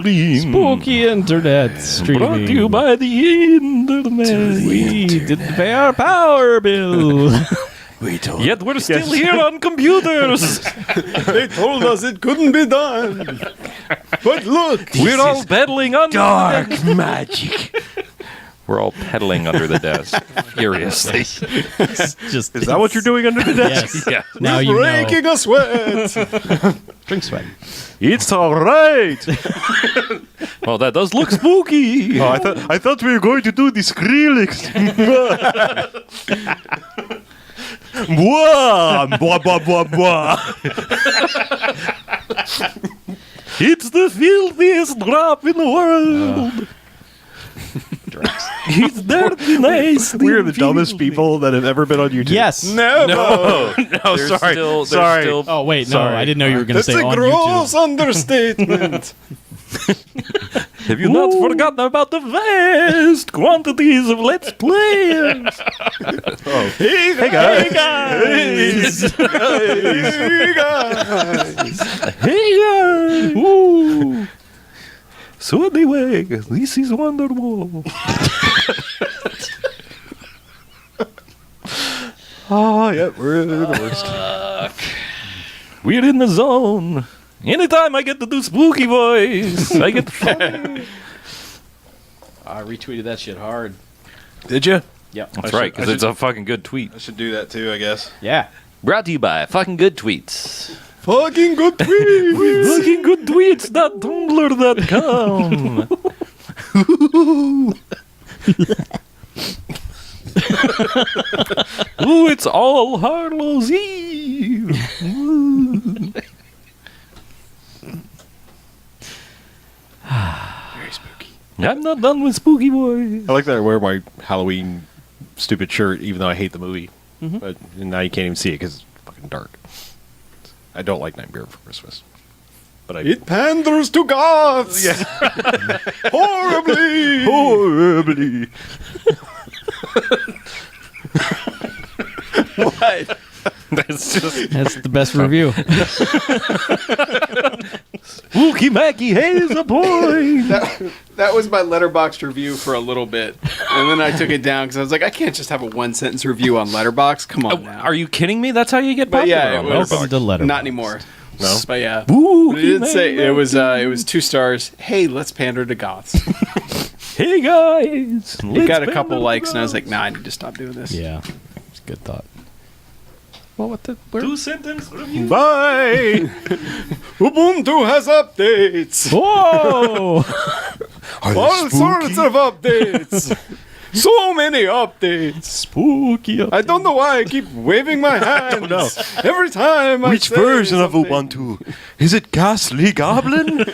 Spooky internet streaming. Brought to you by the internet. We didn't pay our power bill. Yet we're still here on computers. They told us it couldn't be done. But look, We're all peddling under dark the desk. magic. We're all peddling under the desk furiously. Just Is that what you're doing under the desk? Yes. Yeah. Now you know. Breaking a sweat. Drink sweat. It's all right. Well, that does look spooky. Oh, I thought we were going to do the Skrillex. Bwah, bwah, bwah, bwah, bwah. It's the filthiest drop in the world. It's dirty nice. We are the dumbest people that have ever been on YouTube. Yes. No. No, Sorry. There's Sorry. Still, Oh wait, no, Sorry. I didn't know you were going to That's say a on gross YouTube. understatement. have you not forgotten about the vast quantities of Let's Players? Hey guys. Hey guys! Hey guys. Hey guys! Ooh. So anyway, this is Wonderwall. Oh, yeah, we're the worst. We're in the zone. Anytime I get to do spooky voice, I get funny. I retweeted that shit hard. Did you? Yep. That's right, because it's a fucking good tweet. I should do that too, I guess. Yeah. Brought to you by fucking good tweets. Fucking good tweets. Fucking good tweets.tumblr.com. Ooh, it's all Harlow's Eve. Very spooky. I'm not done with spooky boys. I like that I wear my Halloween stupid shirt, even though I hate the movie. But now you can't even see it because it's fucking dark. I don't like Nightmare Before Christmas. But it panders to gods. Yeah. Horribly. Horribly. What? That's just That's the best review. spooky Mackie has a point. That was my Letterboxd review for a little bit, and then I took it down because I was like, I can't just have a one-sentence review on Letterboxd. Come on now. Are you kidding me? That's how you get But popular yeah, it on was- Letterboxd. Welcome to Letterboxd. Not anymore. No? But yeah. Ooh, But it did say it was 2 stars. Hey, let's pander to goths. Hey guys, It got a couple likes, and I was like, nah, I need to stop doing this. Yeah. It's a good thought. Well, what the? 2-sentence review. Bye. Ubuntu has updates. Whoa! All sorts of updates. So many updates. Spooky. I don't know why I keep waving my hands. know. Every time I Which say version of something. Ubuntu? Is it Ghastly Goblin?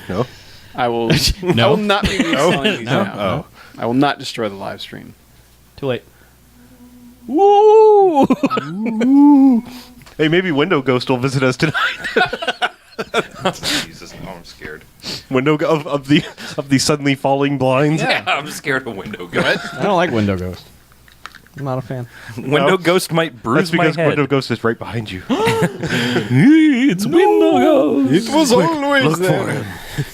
No. I will. No. I will not be reinstalling these No. now. Oh. I will not destroy the live stream. Too late. Woo! Hey, maybe Window Ghost will visit us tonight. Jesus, oh, I'm scared. Window of the suddenly falling blinds. Yeah, I'm scared of Window Ghost. I don't like Window Ghost. I'm not a fan. Window Ghost might bruise That's because my head. Window Ghost is right behind you. It's Window Ghost. It was always Look there. for him.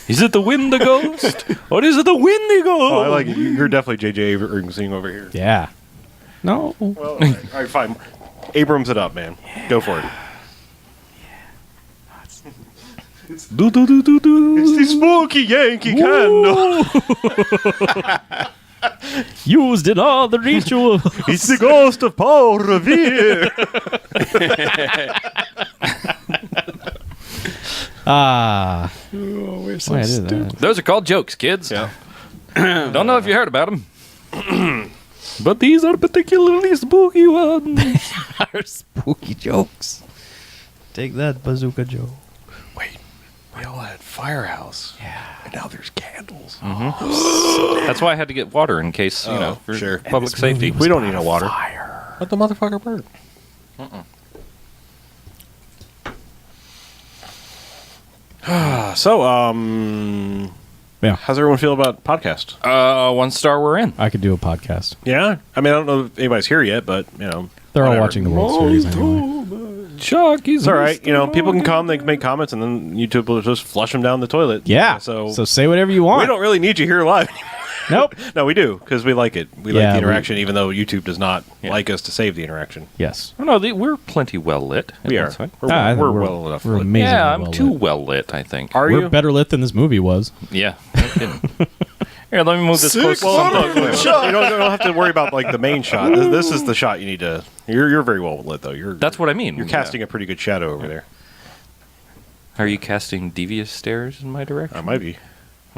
Is it the Window Ghost? Or is it the Windy Ghost? Oh, I like it. You're definitely J.J. Abrams over here. Yeah. No. Well, all right, fine. Abrams it up, man. Go for it. Do, do, do, do, do. It's the spooky Yankee candle. Used in all the rituals. It's the ghost of Paul Revere. Ah. Oh, we're so Why I did that. Those are called jokes, kids. Yeah. Don't know if you heard about them. But these are particularly spooky ones. Our spooky jokes. Take that, Bazooka Joe. Wait, we all had Firehouse. Yeah. And now there's candles. That's why I had to get water in case, you know, for sure. public safety. We don't need no water. Let the motherfucker burn. So, Yeah. how's everyone feel about podcast? 1 star we're in. I could do a podcast. Yeah, I mean, I don't know if anybody's here yet, but you know, They're all whatever. watching the World Series anyway. Shock. It's all right. You know, people can come, they can make comments, and then YouTube will just flush them down the toilet. Yeah. So say whatever you want. we don't really need you here live anymore. Nope. No, we do, because we like it. We Yeah, like the interaction, even though YouTube does not Yeah. like us to save the interaction. Yes. Oh, no, we're plenty well lit. We are. Inside. I think We're well enough. We're lit. amazing. Yeah, I'm too well lit, I think. Are We're you? better lit than this movie was. Yeah. No kidding. Here, let me move this close to something. You don't have to worry about like the main shot. This is the shot you need to. You're very well lit though. That's what I mean. You're casting a pretty good shadow over there. Are you casting devious stares in my direction? I might be.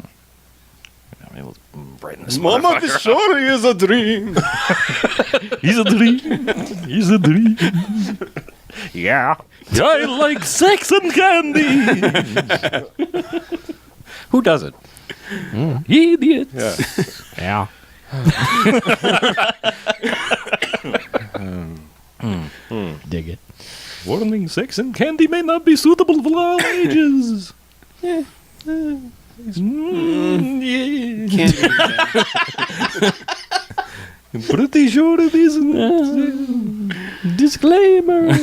I mean, let's brighten this Mama, motherfucker this up. surely is a dream. He's a dream. He's a dream. Yeah. I like sex and candy. Who doesn't? Idiot. Yeah. Yeah. Dig it. Warning, sex and candy may not be suitable for all ages. Yeah. Can't do that. I'm pretty sure it isn't. Disclaimer.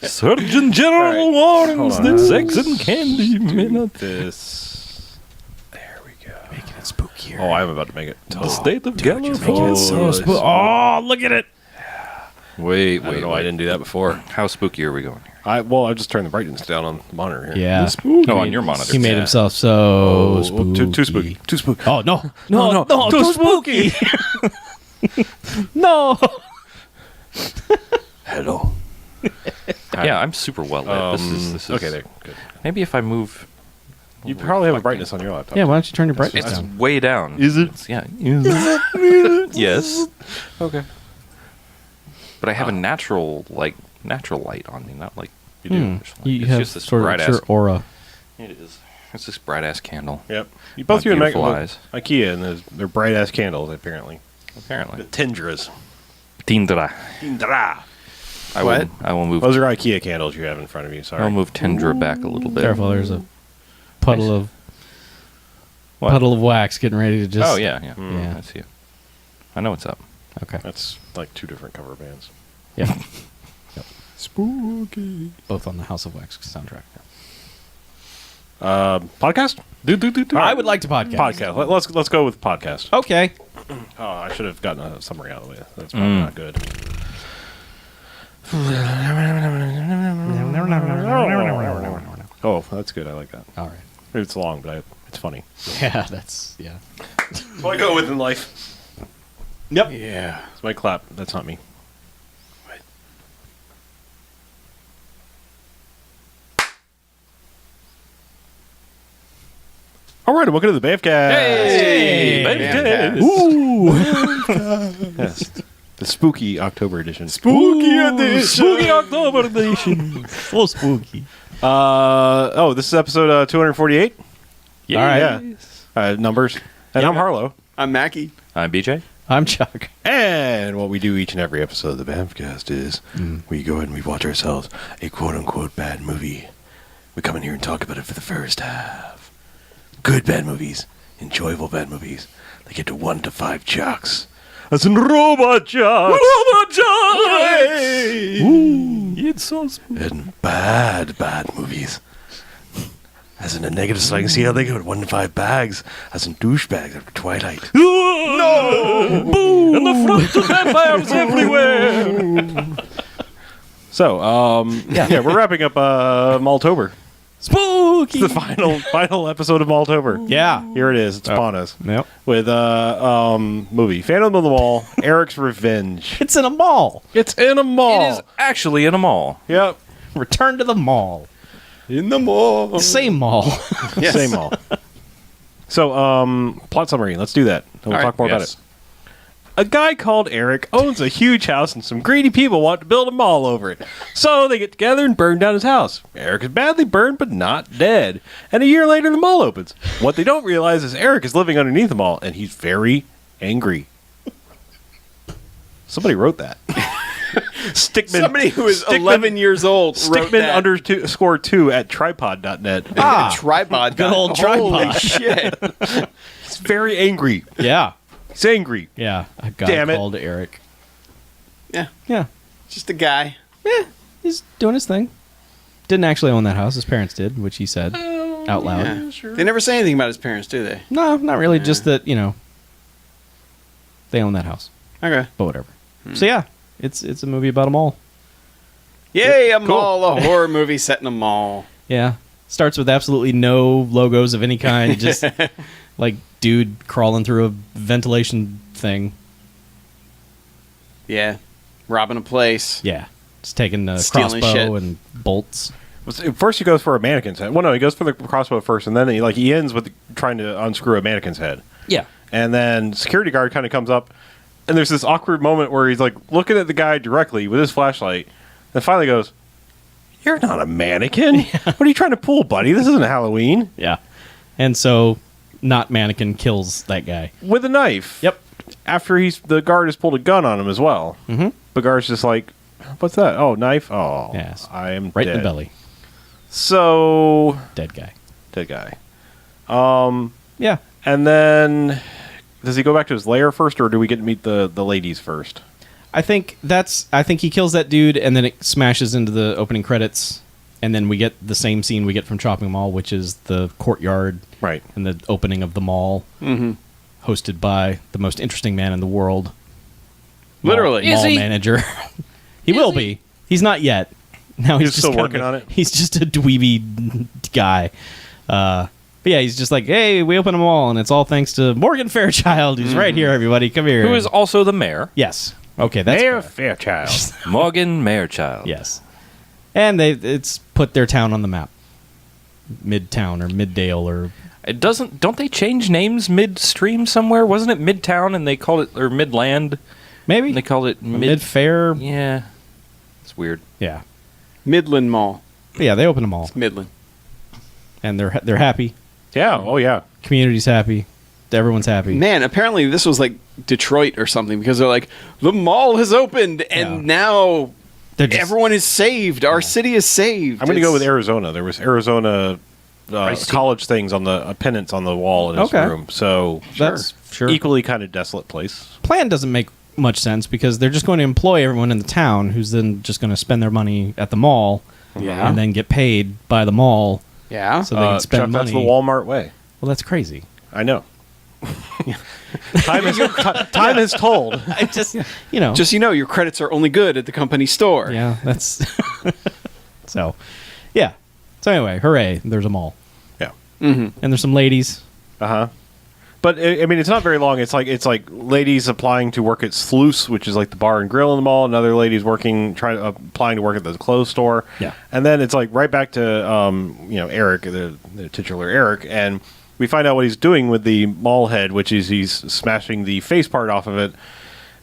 Surgeon General warns Hold on. that sex and candy may not This. There we go. Making it spookier. Oh, I'm about to make it. the state of Making it California. so oh, look at it. Wait, I don't know. I didn't do that before. How spooky are we going here? I just turned the brightness down on the monitor here. Yeah. Oh, on your monitor. He made Yeah. himself so Oh, spooky. too spooky. Too spooky. Oh, no. No, too spooky. No. Hello. Yeah, I'm super well lit. This is okay. There. Good. Maybe if I move. You probably have a brightness on your laptop. Yeah, why don't you turn your brightness It's down? way down. Is it? Yeah. Yes. Okay. But I have a natural light on me, not like You do. You It's have just this sort bright of ass. your aura. It is. It's this bright ass candle. Yep. You both My you and Meg beautiful look eyes. IKEA and they're bright ass candles apparently. Apparently. Tindras. Tindra. Tindra. I will move. Those are IKEA candles you have in front of you. Sorry. I'll move Tindra back a little bit. Careful, there's a puddle of What? puddle of wax getting ready to just. Oh yeah. Yeah. I see you. I know what's up. Okay. That's like two different cover bands. Yeah. Spooky. Both on the House of Wax soundtrack. Podcast? Do. I would like to podcast. Podcast. Let's go with podcast. Okay. Oh, I should have gotten a summary out of the way. That's probably not good. Oh, that's good. I like that. All right. It's long, but it's funny. Yeah, that's yeah. That's what I go with in life. Yep. Yeah. It's my clap. That's not me. All right, and welcome to the BMFcast. Hey, BMFcast. Ooh. Yes. The spooky October edition. Spooky edition. Spooky October edition. Full spooky. This is episode 248. Yeah. All right. Yeah. Numbers. And I'm Harlow. I'm Mackie. I'm BJ. I'm Chuck. And what we do each and every episode of the BMFcast is we go ahead and we watch ourselves a quote-unquote bad movie. We come in here and talk about it for the first half. Good bad movies. Enjoyable bad movies. They get to 1 to 5 jocks. As in robot jocks. Robot Hey! Ooh, it's so spooky. And bad movies. As in a negative, so I can see how they go. 1 to 5 bags. As in douchebags after Twilight. No! Boo! And the front of vampires everywhere. So, yeah, we're wrapping up Maltober. Spooky. It's the final episode of Maltober. Yeah. Here it is. It's upon us. Yep. With movie Phantom of the Mall, Eric's Revenge. It's in a mall. It's in a mall. It is actually in a mall. Yep. Return to the mall. In the mall. The same mall. Yes. Same mall. So, plot summary. Let's do that. And we'll All talk more right, about yes. it. A guy called Eric owns a huge house and some greedy people want to build a mall over it. So they get together and burn down his house. Eric is badly burned but not dead. And a year later the mall opens. What they don't realize is Eric is living underneath the mall and he's very angry. Somebody wrote that. Stickman. Somebody who is 11 years old wrote Stickman that. _2 at tripod.net. Tripod. Good old Holy tripod. shit. He's very angry. Yeah. He's angry. Yeah. A guy Damn it. called Eric. Yeah. Yeah. Just a guy. he's doing his thing. Didn't actually own that house. His parents did, which he said out loud. Yeah, sure. They never say anything about his parents, do they? No, not really. Just that, they own that house. Okay. But whatever. So yeah, it's a movie about a mall. Yay, a mall, a horror movie set in a mall. Yeah. Starts with absolutely no logos of any kind. Just like dude crawling through a ventilation thing. Yeah. Robbing a place. Yeah. Just taking a Stealing crossbow shit. and bolts. First, he goes for a mannequin's head. Well, no, he goes for the crossbow first, and then he ends with trying to unscrew a mannequin's head. Yeah. And then security guard kind of comes up, and there's this awkward moment where he's like looking at the guy directly with his flashlight, and finally goes, "You're not a mannequin. What are you trying to pull, buddy? This isn't Halloween." Yeah. And so, not mannequin kills that guy. With a knife. Yep. After the guard has pulled a gun on him as well. Mm-hmm. The guard's just like, "What's that? Oh, knife? Oh, Yes. I am Right dead." in the belly. So, Dead guy. dead guy. Yeah. And then, does he go back to his lair first, or do we get to meet the ladies first? I think he kills that dude, and then it smashes into the opening credits, and then we get the same scene we get from Chopping Mall, which is the courtyard, Right. and the opening of the mall, hosted by the most interesting man in the world, Literally. mall Is he? manager. He will be. He's not yet. Now he's He's just still kind working of on it? He's just a dweeby guy. But yeah, he's just like, hey, we open a mall, and it's all thanks to Morgan Fairchild, who's right here. Everybody, come here. Who is also the mayor. Yes. Okay, that's Mayor fair. Fairchild. Morgan Mayorchild. Yes. And it's put their town on the map. Midtown or Middale or It doesn't. Don't they change names midstream somewhere? Wasn't it Midtown and they called it, or Midland? maybe And they called it Mid-Fair. Yeah, it's weird. Yeah. Midland Mall. But yeah, they open a mall, Midland. and they're happy. Yeah. Oh, yeah. Community's happy. Everyone's happy. Man, apparently this was like Detroit or something because they're like, the mall has opened and Yeah. now They're just- everyone is saved. Our city is saved. I'm going to go It's- with Arizona. There was Arizona college things on the pennants on the wall in his Okay. room. So That's sure. equally kind of desolate place. Plan doesn't make much sense because they're just going to employ everyone in the town who's then just going to spend their money at the mall Yeah. and then get paid by the mall Yeah. so they can spend Chuck, money. that's the Walmart way. Well, that's crazy. I know. Time has told. I just, Just your credits are only good at the company store. yeah, that's so, yeah. So anyway, hooray! There's a mall, Yeah. and there's some ladies. But I mean, it's not very long. It's like ladies applying to work at Sluice, which is like the bar and grill in the mall. Another lady's applying to work at the clothes store. Yeah. And then it's like right back to Eric, the titular Eric, and we find out what he's doing with the mall head, which is he's smashing the face part off of it.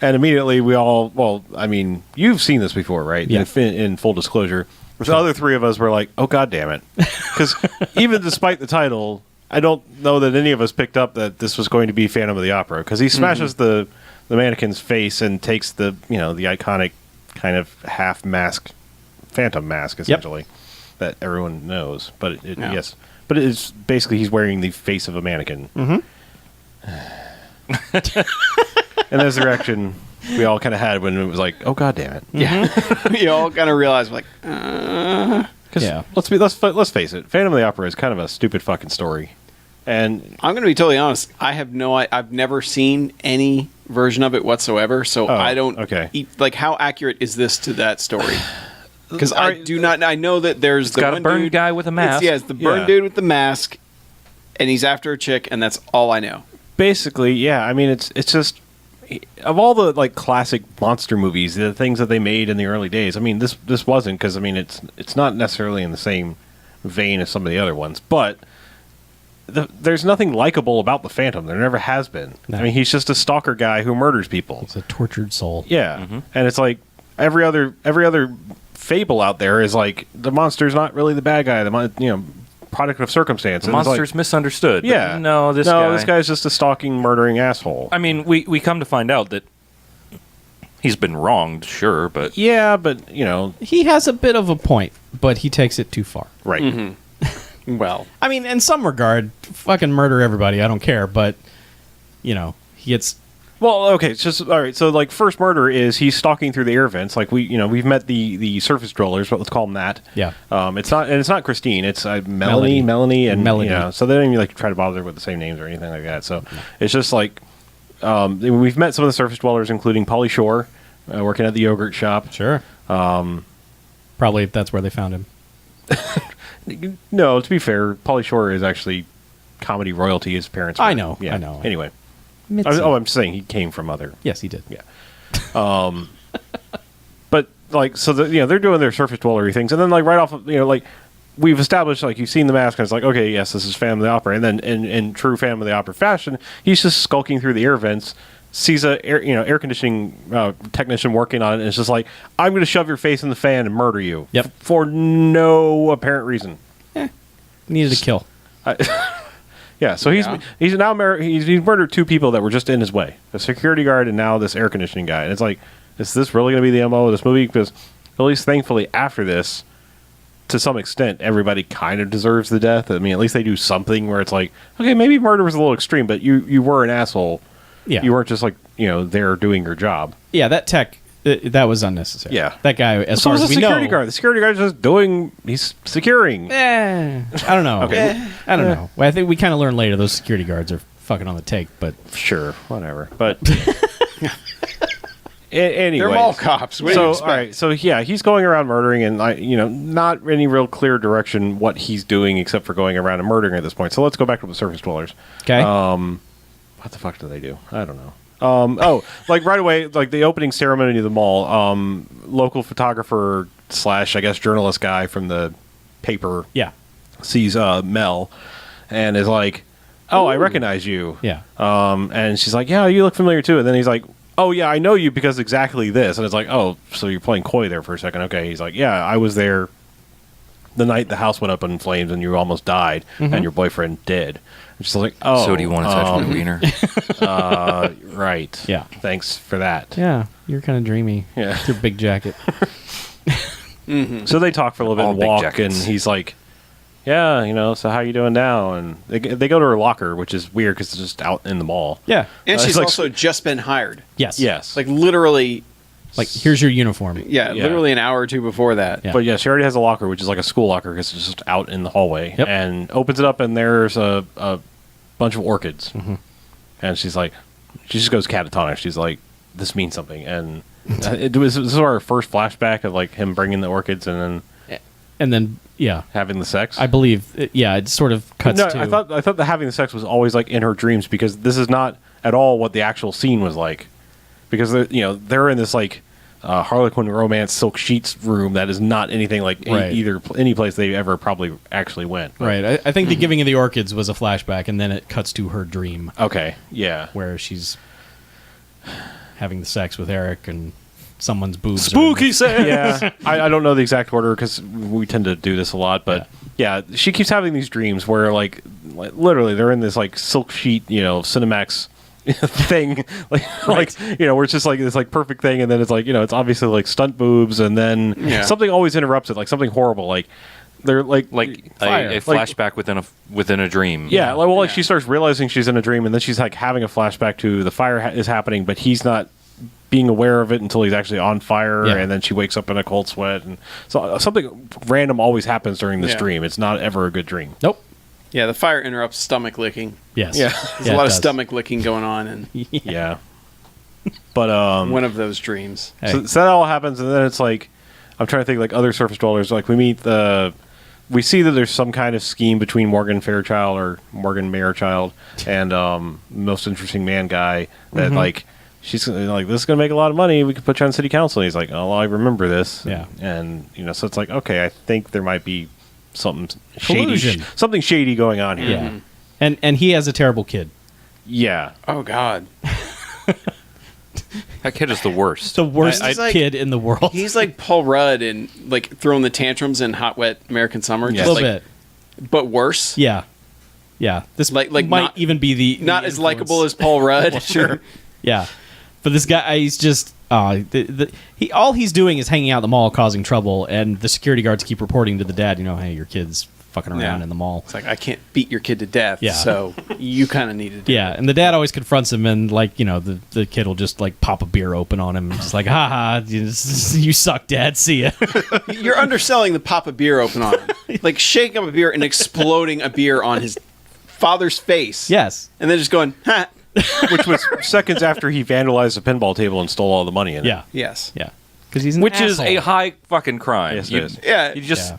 And immediately you've seen this before, right? Yeah. In full disclosure, the other three of us were like, "Oh, God damn it!" Because even despite the title, I don't know that any of us picked up that this was going to be Phantom of the Opera, because he smashes the mannequin's face and takes the the iconic kind of half mask, Phantom mask essentially that everyone knows. But yes, but it's basically he's wearing the face of a mannequin. And there's the reaction we all kind of had when it was like, "Oh, God damn it!" Yeah. You all kind of realize, like, Because Yeah. let's face it, Phantom of the Opera is kind of a stupid fucking story. And I'm going to be totally honest. I've never seen any version of it whatsoever, so I don't. okay. Like, how accurate is this to that story? Because I do not. I know that there's the got a one burned dude, guy with a mask. It's the burned Yeah. dude with the mask, and he's after a chick, and that's all I know. basically, yeah, I mean, it's just of all the like classic monster movies, the things that they made in the early days. I mean, this wasn't, because I mean, it's not necessarily in the same vein as some of the other ones, but there's nothing likable about the Phantom. There never has been. No. I mean, he's just a stalker guy who murders people. It's a tortured soul. Yeah, and it's like every other fable out there is like the monster's not really the bad guy. Product of circumstance. The And it's like, monster's misunderstood. But yeah, this guy. this guy's just a stalking, murdering asshole. I mean, we come to find out that he's been wronged, sure, but Yeah, but He has a bit of a point, but he takes it too far. right. Well, I mean, in some regard, fucking murder everybody. I don't care, but he gets Well, okay, it's just all right. So, like, first murder is he's stalking through the air vents. Like we've met the surface dwellers, but let's call them that. Yeah. It's not Christine. It's Melanie, and Melody. You know, so they don't even like try to bother with the same names or anything like that. So it's just like we've met some of the surface dwellers, including Pauly Shore, working at the yogurt shop. Sure. Probably that's where they found him. No, to be fair, Pauly Shore is actually comedy royalty. His parents. I know. Anyway. Mitzi. I'm saying he came from other. Yes, he did. Yeah. But like, so they're doing their surface dwellery things, and then like right off of, like we've established, like you've seen the mask, and it's like, okay, yes, this is Phantom of the Opera, and then in true Phantom of the Opera fashion, he's just skulking through the air vents, sees a air conditioning technician working on it, and it's just like, I'm going to shove your face in the fan and murder you. Yep. For no apparent reason. Needed to kill. Yeah, so he's now he's murdered two people that were just in his way: a security guard and now this air conditioning guy. And it's like, is this really going to be the MO of this movie? Because at least, thankfully, after this, to some extent, everybody kind of deserves the death. I mean, at least they do something where it's like, okay, maybe murder was a little extreme, but you were an asshole. Yeah. You weren't just like there doing your job. Yeah, that tech. That was unnecessary. Yeah. That guy, as So far was as the we security know. guard. The security guard's just he's securing. I don't know. Okay. I don't know. Well, I think we kind of learn later those security guards are fucking on the take, but Sure, whatever. But anyway, They're mall cops. What do you So all expect? right, so yeah, he's going around murdering, and not any real clear direction what he's doing except for going around and murdering at this point. So let's go back to the surface dwellers. okay. What the fuck do they do? I don't know. Like right away, like the opening ceremony of the mall, local photographer / I guess journalist guy from the paper yeah. sees Mel and is like, "Oh, I recognize you." Yeah. And she's like, "Yeah, you look familiar too." And then he's like, "Oh yeah, I know you because exactly this." And it's like, "Oh, so you're playing coy there for a second?" Okay. He's like, "Yeah, I was there the night the house went up in flames and you almost died and your boyfriend did." And she's like, "Oh, So do you want to touch my wiener? right? Yeah. Thanks for that." Yeah. You're kind of dreamy. Yeah. With your big jacket. So they talk for a little bit All and big walk, jackets. and he's like, "Yeah, so how you doing now?" And they go to her locker, which is weird because it's just out in the mall. Yeah. And It's she's like- also just been hired. Yes. Yes, Like literally, Here's your uniform. yeah, Yeah. literally an hour or two before that. Yeah. But yeah, she already has a locker, which is like a school locker because it's just out in the hallway, Yep. and opens it up, and there's a bunch of orchids, and she's like, she just goes catatonic. She's like, "This means something," and this is our first flashback of like him bringing the orchids and then And then, yeah. having the sex. I believe, it sort of cuts No, to. I thought that having the sex was always like in her dreams because this is not at all what the actual scene was like. Because they're in this like Harlequin romance silk sheets room that is not anything like Right. any place they ever probably actually went. Right. I think the giving of the orchids was a flashback, and then it cuts to her dream Okay. Yeah. where she's having the sex with Eric and someone's boobs. Spooky sex. Yeah. I don't know the exact order because we tend to do this a lot, but yeah, she keeps having these dreams where like literally they're in this like silk sheet, Cinemax thing like where it's just like this like perfect thing, and then it's like it's obviously like stunt boobs, and then something always interrupts it, like something horrible, like they're like fire. a flashback within a dream. Yeah, like she starts realizing she's in a dream, and then she's like having a flashback to the fire is happening, but he's not being aware of it until he's actually on fire, Yeah. and then she wakes up in a cold sweat, and so something random always happens during this Yeah. dream. It's not ever a good dream. Nope. Yeah, the fire interrupts stomach licking. Yes. Yeah. There's Yeah, a lot it of does. stomach licking going on in Yeah, but one of those dreams. Hey. So that all happens, and then it's like I'm trying to think like other surface dwellers. Like we see that there's some kind of scheme between Morgan Fairchild or Morgan Mayerchild and most interesting man guy that like she's like, this is gonna make a lot of money. We could put you on city council. And he's like, oh, well, I remember this. Yeah. and so it's like, okay, I think there might be something Collusion. shady, something shady going on here. Yeah. And he has a terrible kid. Yeah. Oh God, That kid is the worst. The worst He's like- kid in the world. he's like Paul Rudd in like throwing the tantrums in Hot Wet American Summer. a Yeah. little like, bit. but worse. Yeah. Yeah. This Like might not- even be the Not the as influence. likable as Paul Rudd. Sure. Yeah. But this guy, he's just all he's doing is hanging out at the mall causing trouble, and the security guards keep reporting to the dad, hey, your kid's fucking around in the mall. It's like, I can't beat your kid to death, Yeah. so you kind of need to do Yeah, it. and the dad always confronts him, and like the kid will just like pop a beer open on him, and just like, haha, you suck, Dad. See ya. You're underselling the pop a beer open on him. Like shaking up a beer and exploding a beer on his father's face. Yes. And then just going, ha. Which was seconds after he vandalized the pinball table and stole all the money in it. Yeah. Yes. Yeah. Because he's an Which is asshole. a high fucking crime. Yes, it you, is. Yeah. You just, Yeah.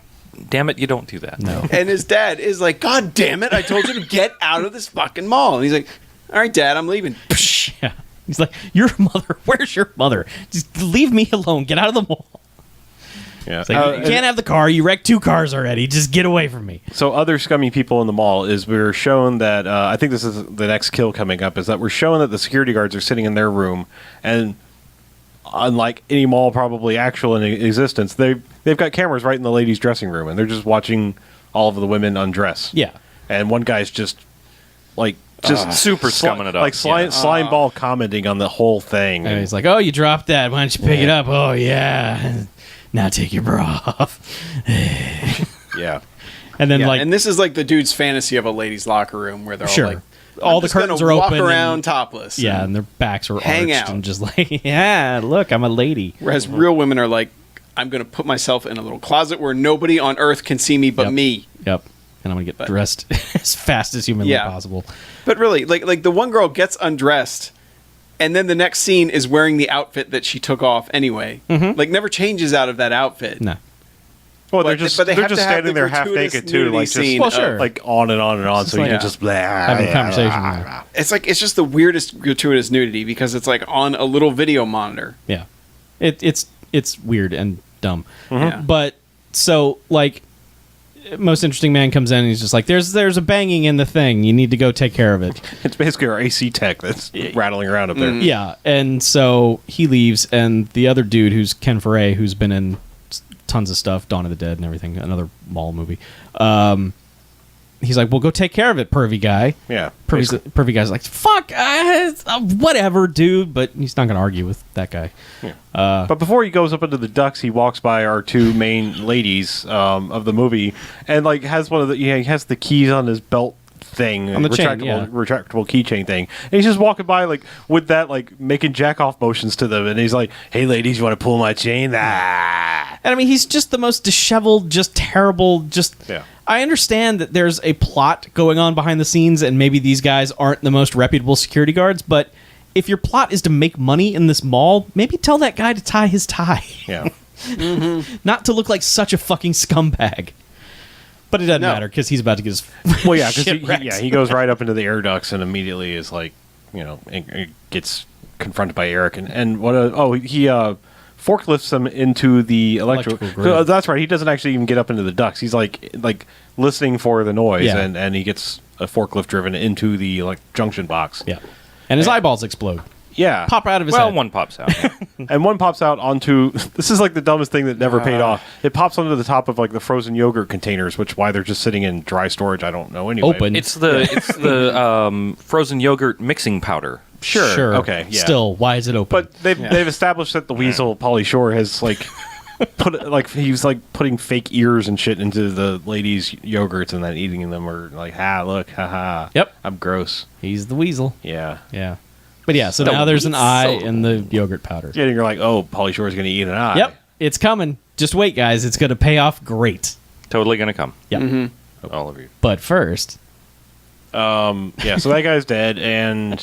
damn it, you don't do that. No. And his dad is like, God damn it, I told you to get out of this fucking mall. And he's like, all right, Dad, I'm leaving. Yeah. He's like, your mother. Where's your mother? Just leave me alone. Get out of the mall. Yeah. It's like, you can't have the car. You wrecked 2 cars already. Just get away from me. So other scummy people in the mall is we're shown that I think this is the next kill coming up is that we're showing that the security guards are sitting in their room and unlike any mall probably actual in existence they've got cameras right in the ladies' dressing room and they're just watching all of the women undress. Yeah. And one guy's just like super scumming it up. like slime ball commenting on the whole thing. And he's like, oh, you dropped that. Why don't you pick it up? Oh, yeah. Now take your bra off. Yeah. And then, Yeah, like, and this is like the dude's fantasy of a ladies' locker room where they're Sure. all like, all I'm the just gonna curtains are walk open. around and, topless. yeah, and their backs are Hang arched out. and just like, yeah, look, I'm a lady. Whereas real women are like, I'm going to put myself in a little closet where nobody on earth can see me but Yep. me. Yep. And I'm going to get dressed as fast as humanly Yeah. possible. But really, like the one girl gets undressed, and then the next scene is wearing the outfit that she took off anyway. Like never changes out of that outfit. No. Well, But- they're just but they they're have just to have standing the there half gratuitous naked too, nudity like just scene Well, sure. like on and on and on. So you like can just Having a conversation. Yeah. It's just the weirdest gratuitous nudity because it's like on a little video monitor. Yeah. It's weird and dumb. Yeah. But so like most interesting man comes in and he's just like, there's a banging in the thing. You need to go take care of it. It's basically our AC tech that's rattling around up there. Yeah. And so he leaves and the other dude who's Ken Foray, who's been in tons of stuff, Dawn of the Dead and everything, another mall movie. He's like, well, go take care of it, pervy guy. Yeah. Pervy guy's like, fuck, whatever, dude. But he's not going to argue with that guy. But before he goes up into the ducks, he walks by our 2 main ladies of the movie, and like has one of the he has the keys on his belt thing, On the chain, yeah. retractable keychain thing, and he's just walking by like with that like making jack off motions to them, and he's like, "Hey, ladies, you want to pull my chain?" Ah. And I mean, he's just the most disheveled, just terrible, just... Yeah. I understand that there's a plot going on behind the scenes, and maybe these guys aren't the most reputable security guards, but if your plot is to make money in this mall, maybe tell that guy to tie his tie. Yeah. Not to look like such a fucking scumbag. But it doesn't No. matter, because he's about to get his Well, yeah, because shit wrecked. he goes right up into the air ducts and immediately is like, and gets confronted by Eric and what? He forklifts him into the Electrical grid. So, that's right. He doesn't actually even get up into the ducts. He's like listening for the noise, Yeah. and he gets a forklift driven into the junction box. Yeah. And his eyeballs explode. Yeah. Pop out of his Well, head. one pops out. And one pops out onto this is like the dumbest thing that never paid off. It pops onto the top of like the frozen yogurt containers, which why they're just sitting in dry storage, I don't know anyway. Open. it's the frozen yogurt mixing powder. Sure. Okay. Yeah. Still, why is it open? But they've established that the weasel Pauly Shore has like he's like putting fake ears and shit into the ladies' yogurts and then eating them, or like, look, haha. Yep. I'm gross. He's the weasel. Yeah. Yeah. But yeah, so The now there's an eye weasel. in the yogurt powder. Yeah, and you're like, oh, Pauly Shore's gonna eat an eye. Yep. It's coming. Just wait, guys. It's going to pay off great. Totally gonna come. Yeah. All of you. But first, Yeah. So that guy's dead, and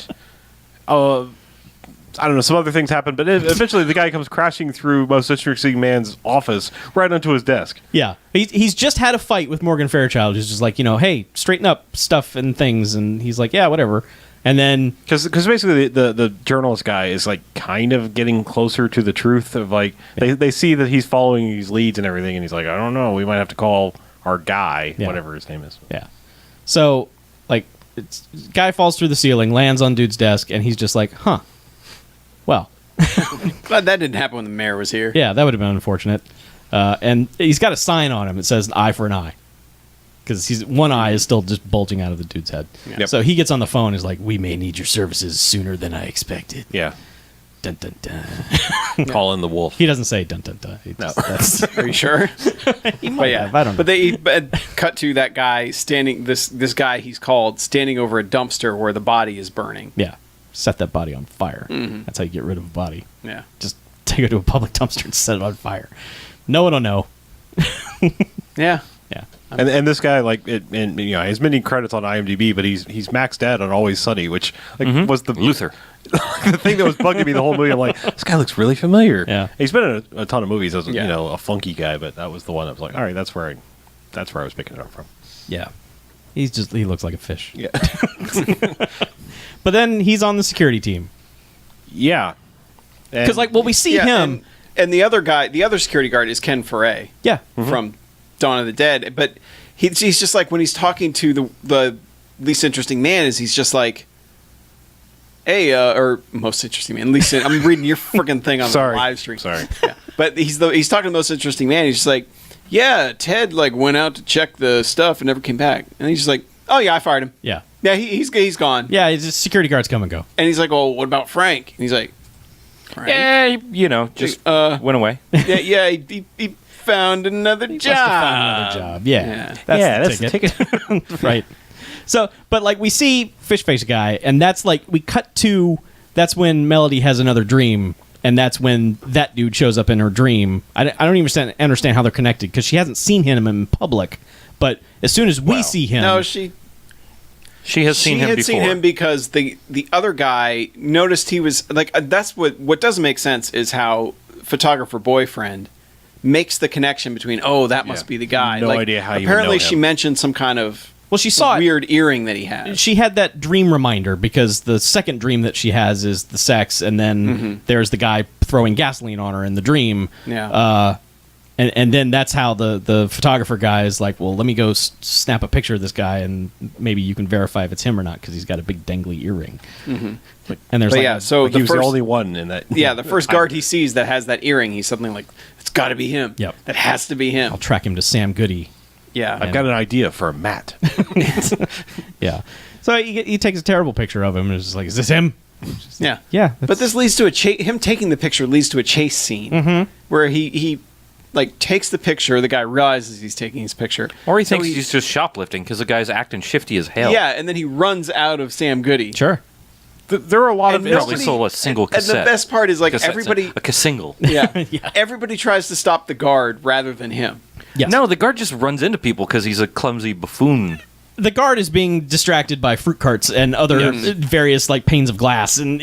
I don't know, some other things happen, but eventually the guy comes crashing through Most Interesting Man's office right onto his desk. yeah, he's just had a fight with Morgan Fairchild, who's just like, hey, straighten up stuff and things, and he's like, yeah, whatever. And then Because basically the journalist guy is like kind of getting closer to the truth of like they see that he's following these leads and everything, and he's like, I don't know, we might have to call our guy, Yeah. whatever his name is. yeah, so like, guy falls through the ceiling, lands on dude's desk, and he's just like, huh, well, Glad that didn't happen when the mayor was here. yeah, that would have been unfortunate. And he's got a sign on him that says "eye for an eye," because one eye is still just bulging out of the dude's head. Yep. So he gets on the phone, and is like, "We may need your services sooner than I expected." Yeah. dun dun dun. Call in the wolf. He doesn't say dun dun dun. That's, Are you sure? he might But yeah, have. I don't know. But they cut to that guy standing. This guy he's called standing over a dumpster where the body is burning. Yeah. Set that body on fire. That's how you get rid of a body. Yeah. Just take it to a public dumpster and set it on fire. No one will know. Yeah. Yeah. And this guy, like, and you know, he has many credits on IMDb, but he's maxed out on Always Sunny, which was the Luther. the thing that was bugging me the whole movie. I'm like, this guy looks really familiar. Yeah. He's been in a ton of movies as Yeah. you know, a funky guy, but that was the one I was like, all right, that's where I was picking it up from. Yeah. He looks like a fish. Yeah. But then he's on the security team. Yeah. Because, like, well, we see Yeah, him. and the other guy, the other security guard is Ken Foray. Yeah. From Dawn of the Dead. But he's just like when he's talking to the least interesting man, is he's just like, hey, or most interesting man. Least I'm reading your freaking thing on the live stream. Sorry. Yeah. But he's talking to the most interesting man. He's just like, yeah, Ted like went out to check the stuff and never came back. And he's just like, oh yeah, I fired him. Yeah. Yeah, he's gone. Yeah, it's just security guards come and go. And he's like, oh, what about Frank? And he's like, Frank? Yeah, you know, just went away. yeah, he found another job. Must have found another job. Yeah. Yeah. That's the ticket. Right. So, but like we see Fish Face Guy, and that's like we cut to. That's when Melody has another dream, and that's when that dude shows up in her dream. I don't even understand how they're connected because she hasn't seen him in public, but as soon as we see him, No, she She seen him had before. seen him because the other guy noticed he was like that's what doesn't make sense is how photographer boyfriend makes the connection between that must Yeah. be the guy. No like, idea how you would apparently know she him. mentioned some kind of well, she saw it. weird earring that he has. She had that dream reminder because the second dream that she has is the sex, and then there's the guy throwing gasoline on her in the dream. Yeah. And then that's how the photographer guy is like, well, let me go snap a picture of this guy, and maybe you can verify if it's him or not because he's got a big dangly earring. And there's But like, yeah, so Like he the was first the only one in that. yeah, the first guard he sees that has that earring, he's suddenly like, it's got to be him. Yep. That has to be him. I'll track him to Sam Goody. Yeah. I've got an idea for a mat. Yeah. So he takes a terrible picture of him and is just like, is this him? Yeah. Yeah. But this leads to him taking the picture leads to a chase scene where he like takes the picture. The guy realizes he's taking his picture, Or he So thinks he's just shoplifting because the guy's acting shifty as hell. yeah, and then he runs out of Sam Goody. Sure. There are a lot And of Probably nobody- sold a single And cassette. the best part is like Cassette, everybody, a single. yeah, everybody tries to stop the guard rather than him. Yes. No, the guard just runs into people because he's a clumsy buffoon. The guard is being distracted by fruit carts and other various like panes of glass, and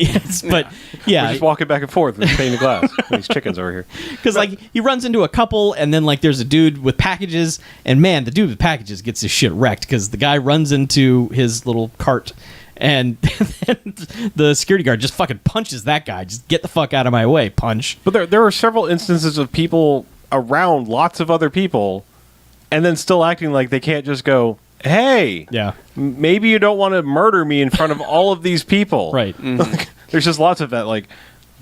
but We're yeah, just walking back and forth with pane of glass. These chickens over here. because like he runs into a couple, and then like there's a dude with packages, and man, the dude with packages gets his shit wrecked because the guy runs into his little cart, and the security guard just fucking punches that guy. Just get the fuck out of my way, punch. But there are several instances of people around lots of other people, and then still acting like they can't just go, "Hey, Yeah, maybe you don't want to murder me in front of all of these people." right. There's just lots of that. Like,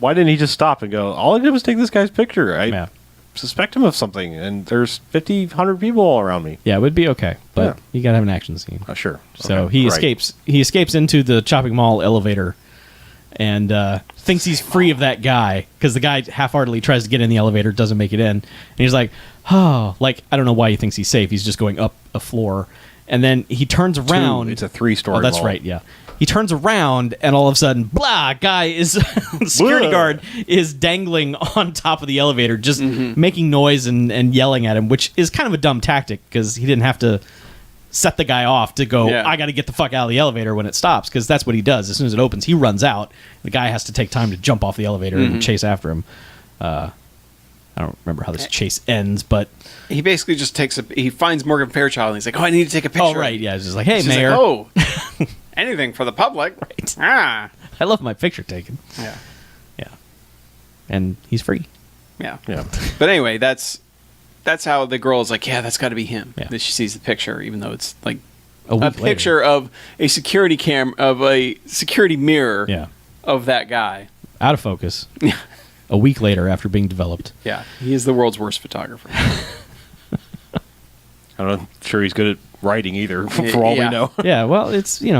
why didn't he just stop and go, all I did was take this guy's picture. I Yeah. suspect him of something, and there's 50, 100 people all around me. Yeah, it would be okay, but Yeah. you gotta have an action scene. Sure. So Okay. he Right. escapes. He escapes into the shopping mall elevator, and thinks he's free of that guy because the guy half-heartedly tries to get in the elevator, doesn't make it in, and he's like, "Oh, like I don't know why he thinks he's safe. He's just going up a floor." And then he turns around. It's a 3-story Oh, that's mall. right. Yeah. He turns around, and all of a sudden, blah! Guy is security Blah. guard is dangling on top of the elevator, just making noise and yelling at him, which is kind of a dumb tactic because he didn't have to set the guy off to go. Yeah. I got to get the fuck out of the elevator when it stops because that's what he does. As soon as it opens, he runs out. The guy has to take time to jump off the elevator and chase after him. I don't remember how this chase ends, but He basically just he finds Morgan Fairchild and he's like, oh, I need to take a picture. oh right, yeah, it's just like, hey, She's mayor, like, oh, anything for the public. Right. Ah. I love my picture taken. Yeah. Yeah, and he's free. Yeah. Yeah. But anyway, that's how the girl is like, yeah, that's got to be him. Yeah. That she sees the picture, even though it's like A a week later. picture of a security mirror Yeah, of that guy. out of focus. A week later, after being developed. Yeah, he is the world's worst photographer. I'm not sure he's good at writing either, for all we Yeah. know. Yeah, well, it's, it's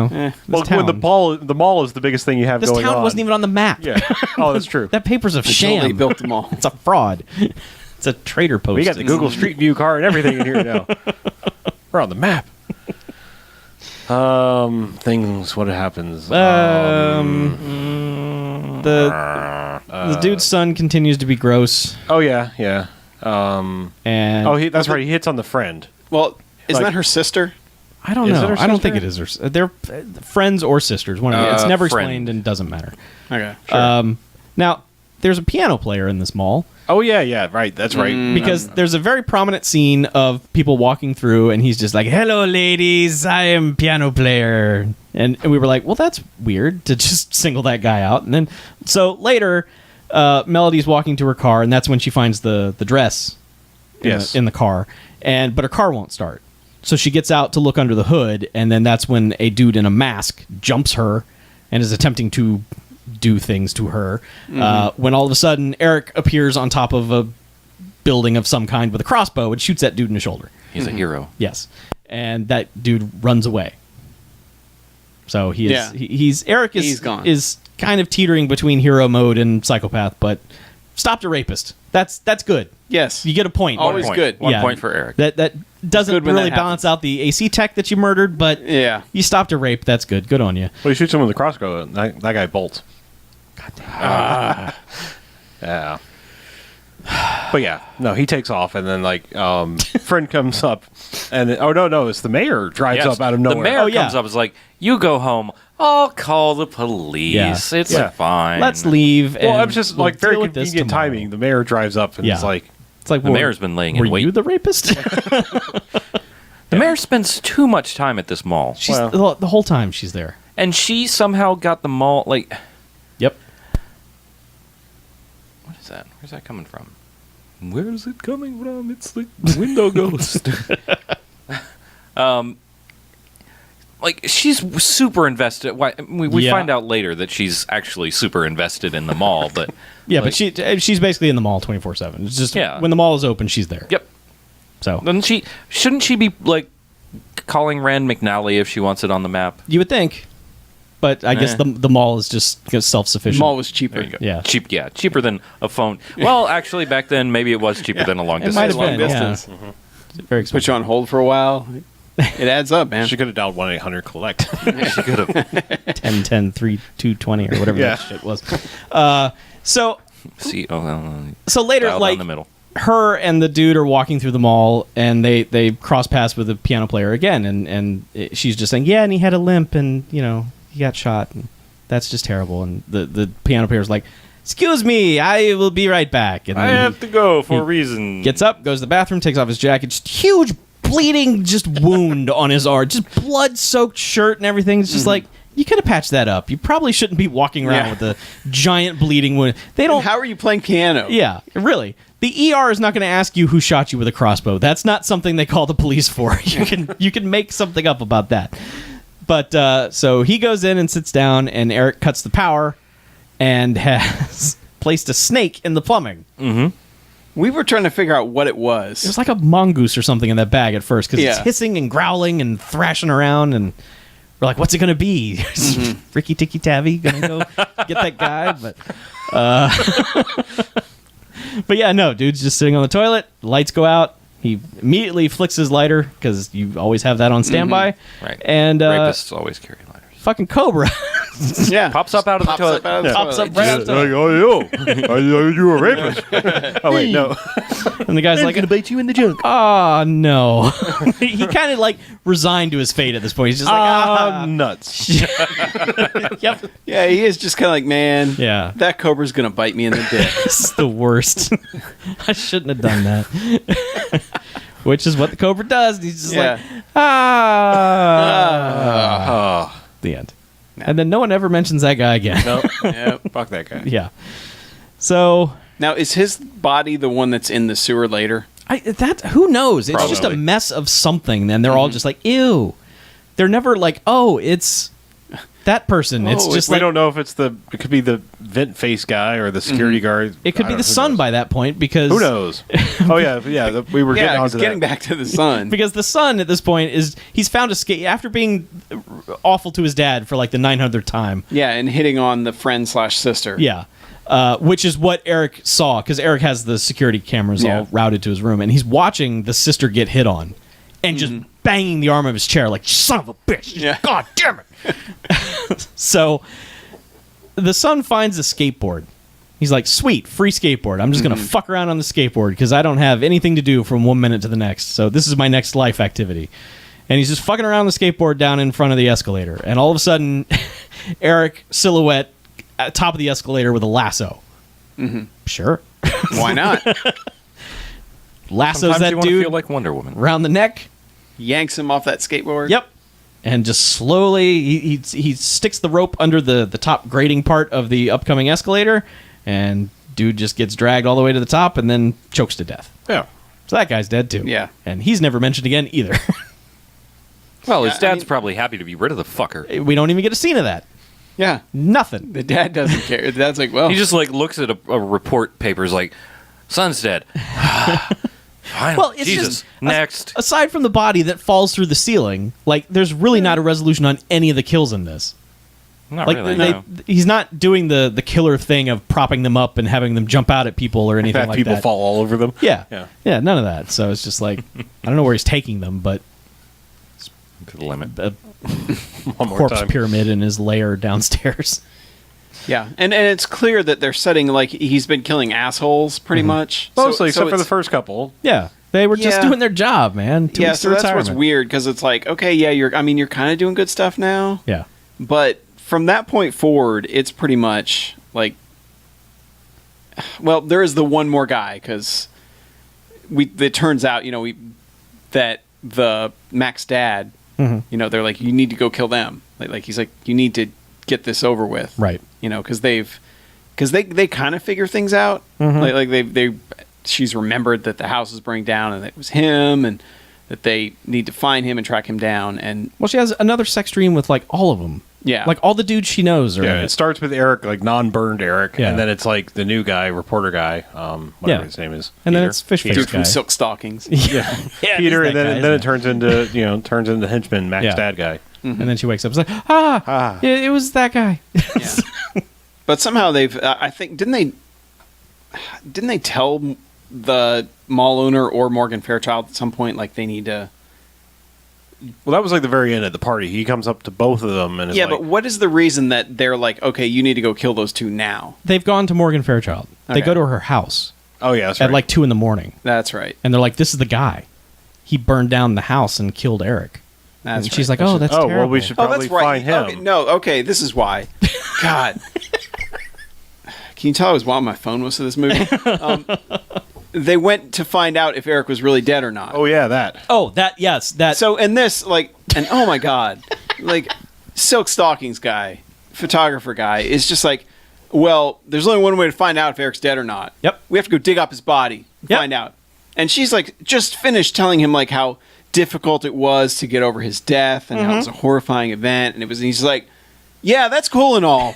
Well, town. when the mall is the biggest thing you have This going on. town wasn't even on the map. Yeah. Oh, that's true. That paper's a Until sham. they built them all. It's a fraud. It's a traitor post. We got the Google Street View car and everything in here now. We're on the map. Things. What happens? The dude's son continues to be gross, Oh yeah, yeah. and That's right. He hits on the friend. Well, isn't Like- that her sister? I don't Is know. it her I don't think sister? it is her. They're friends or sisters. One of the, it's never friend. explained and doesn't matter. Okay. Now, there's a piano player in this mall Oh yeah, yeah. Right. That's right. because there's a very prominent scene of people walking through, and he's just like, "Hello, ladies, I am piano player," and we were like, "Well, that's weird to just single that guy out." And then so later, Melody's walking to her car, and that's when she finds the dress Yes. in the car, but her car won't start. So she gets out to look under the hood, and then that's when a dude in a mask jumps her and is attempting to do things to her. When all of a sudden, Eric appears on top of a building of some kind with a crossbow and shoots that dude in the shoulder. He's a hero. Yes. And that dude runs away. So he is, Yeah. he's Eric He's gone. is kind of teetering between hero mode and psychopath, but stopped a rapist. That's good. Yes. You get a point. Always Point. good. 1 point for Eric. That doesn't good when really that balance happens. out the AC tech that you murdered, but Yeah. you stopped a rape. That's good. Good on you. Well, he shoots him with the crossbow. That guy bolts. God damn. Yeah. But yeah, no, he takes off, and then friend comes up, and no, it's the mayor drives Yes. up out of nowhere. The mayor Oh, yeah. comes up and is like, "You go home. I'll call the police. Yeah. It's Yeah. fine." Let's leave. Well, and I'm just we'll very deal with this convenient tomorrow. timing. The mayor drives up and Yeah. is like, It's like The mayor's been laying in Were wait. you the rapist? The mayor spends too much time at this mall, She's Well. the whole time she's there. and she somehow got the mall. Like, Yep. what is that? Where's that coming from? Where is it coming from? It's the window ghost. Like, she's super invested. Why we Yeah. find out later that she's actually super invested in the mall, but Yeah, like, but she's basically in the mall 24/7. It's just Yeah. when the mall is open, she's there. Yep. So Shouldn't she be like calling Rand McNally if she wants it on the map? you would think, but I guess the mall is just self-sufficient. Mall was cheaper. There you go. Yeah. Cheaper than a phone. Well, actually, back then maybe it was cheaper than a long It might distance. have been. long Yeah. distance. Very Put expensive. you on hold for a while. It adds up, man. she could have dialed 1-800-COLLECT. She could have. 10, 10, 3, 2, 20 or whatever Yeah. that shit was. So See, later, dial down like the middle. her and the dude are walking through the mall, and they cross paths with the piano player again, and she's just saying, yeah, and he had a limp, and he got shot, and that's just terrible. And the piano player's like, excuse me, I will be right back. And I then have to go for he a reason. gets up, goes to the bathroom, takes off his jacket, just huge bleeding, just wound on his arm, just blood-soaked shirt and everything. It's just like, you could have patched that up. You probably shouldn't be walking around Yeah. with a giant bleeding wound. They And don't. how are you playing piano? Yeah, really. The ER is not going to ask you who shot you with a crossbow. That's not something they call the police for. You can make something up about that. But so he goes in and sits down, and Eric cuts the power and has placed a snake in the plumbing. We were trying to figure out what it was. It was like a mongoose or something in that bag at first because it's Yeah. hissing and growling and thrashing around, and we're like, "What's it going to be? Ricky Tikki Tavi going to go get that guy?" But yeah, no, dude's just sitting on the toilet. Lights go out. He immediately flicks his lighter because you always have that on standby. Right. And Rapists always carry lighters. fucking Cobra Yeah. Pops up out of the toilet. Up out of the pops toilet. up right out the toilet. Are you a rapist? Oh, wait, no. And the guy's like, bite you in the junk. "Oh no!" He kind of like resigned to his fate at this point. He's just like, Nuts. "Yep, Yeah, he is just kind of like, man, yeah." that cobra's going to bite me in the dick. This is the worst. I shouldn't have done that. Which is what the Cobra does. And he's just like, the end. And then no one ever mentions that guy again. No, Yep. fuck that guy. Yeah. So Now, is his body the one that's in the sewer later? who knows? It's just a Probably. mess of something. And they're all just like, ew. They're never like, oh, it's that person. It's Oh, just we like, don't know if it could be the vent face guy or the security guard. It could I be don't the know, son by that point because Who knows? Oh yeah, we were getting Yeah, on he's to getting that. back to the sun. because the son at this point he's found escape after being awful to his dad for like the 900th time. Yeah, and hitting on the friend/sister. Yeah. Which is what Eric saw, because Eric has the security cameras Yeah. all routed to his room, and he's watching the sister get hit on and just banging the arm of his chair like, son of a bitch. Yeah. God damn it. So the son finds a skateboard. He's like, sweet, free skateboard. I'm just going to fuck around on the skateboard because I don't have anything to do from 1 minute to the next. So this is my next life activity. And he's just fucking around the skateboard down in front of the escalator. And all of a sudden, Eric, silhouette, at top of the escalator with a lasso. Sure. Why not? Lassos Sometimes that you want to dude feel like Wonder Woman. around the neck. Yanks him off that skateboard. Yep. And just slowly, he sticks the rope under the top grating part of the upcoming escalator, and dude just gets dragged all the way to the top and then chokes to death. Yeah. So that guy's dead too. Yeah. And he's never mentioned again either. Well, his Yeah, I dad's mean- probably happy to be rid of the fucker. We don't even get a scene of that. Yeah. Nothing. The dad doesn't care. The dad's like, well, He just like looks at a report papers like, son's dead. Finally, Well, it's Jesus. just Next. Aside from the body that falls through the ceiling, like there's really not a resolution on any of the kills in this. Not Like really, no. he's not doing the killer thing of propping them up and having them jump out at people or anything That like people that. fall all over them. Yeah. Yeah. None of that. So it's just like I don't know where he's taking them, but To the limit. a One more corpse time. pyramid in his lair downstairs. yeah. And it's clear that they're setting, like, he's been killing assholes pretty much. Mostly, except for the it's- first couple. Yeah, they were just Yeah. doing their job, man. 2 Yeah, weeks so to that's what's retirement. weird, because it's like, okay, yeah, you're kind of doing good stuff now. Yeah, But from that point forward, it's pretty much like, well, there is the one more guy because it turns out, that the Mac's dad, they're like, you need to go kill them. Like he's like, you need to get this over with, right. Because they kind of figure things out. Like she's remembered that the house is burning down and that it was him, and that they need to find him and track him down. And Well, she has another sex dream with like all of them. yeah, Like all the dudes she knows are in Yeah, it. it starts with Eric, like non-burned Eric, Yeah. and then it's like the new guy, reporter guy, whatever Yeah. his name is. And then Peter. it's Fish Face Peter. dude from guy. Silk Stockings. Yeah, it Peter, is and that guy, then isn't it turns into henchman, Mac's Yeah. dad guy. And then she wakes up. It's like, it was that guy. Yeah. But somehow they've, I think, didn't they tell the mall owner or Morgan Fairchild at some point, like, they need to? Well, that was like the very end of the party. He comes up to both of them and is Yeah, like, but what is the reason that they're like, okay, you need to go kill those two now? They've gone to Morgan Fairchild. They Okay. go to her house "Oh yeah, that's at right." like 2 a.m, That's right. and they're like, "This is the guy. He burned down the house and killed Eric." That's and she's right. like, "Oh, that's oh terrible." well, we should Oh, probably that's right. find him. Okay, no, okay, this is why. God. Can you tell I was on my phone most of this movie? They went to find out if Eric was really dead or not. Oh yeah, that. Oh, that yes, that. So in this, like, and oh my god, like, Silk Stockings guy, photographer guy, is just like, well, there's only one way to find out if Eric's dead or not. Yep. We have to go dig up his body, and Yep. find out. And she's like, just finished telling him like how difficult it was to get over his death and how it was a horrifying event, and he's like, yeah, that's cool and all,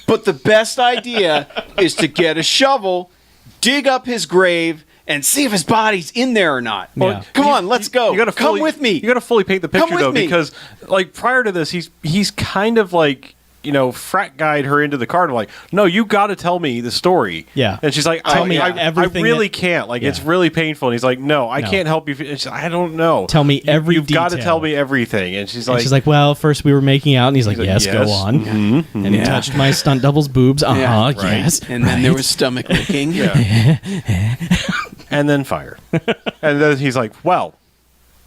but the best idea is to get a shovel, dig up his grave, and see if his body's in there or not. Yeah. Come on, let's go. You gotta Come fully, with me. You got to fully paint the Come picture with though, me. because like prior to this, he's kind of like frat guide her into the car. Like, no, you got to tell me the story. Yeah. and she's like, Tell me I everything really that- can't. Like, it's Yeah. really painful. And he's like, no, I No. can't help you. And she's like, I don't know. Tell me every You've got to detail. tell me everything. And she's and like, she's like, "Well, first we were making out," and he's like, like, "Yes, go yes. on." And he Yeah. touched my stunt double's boobs. Yeah, right. Yes. And then there was stomach licking. yeah. And then fire. And then he's like, well,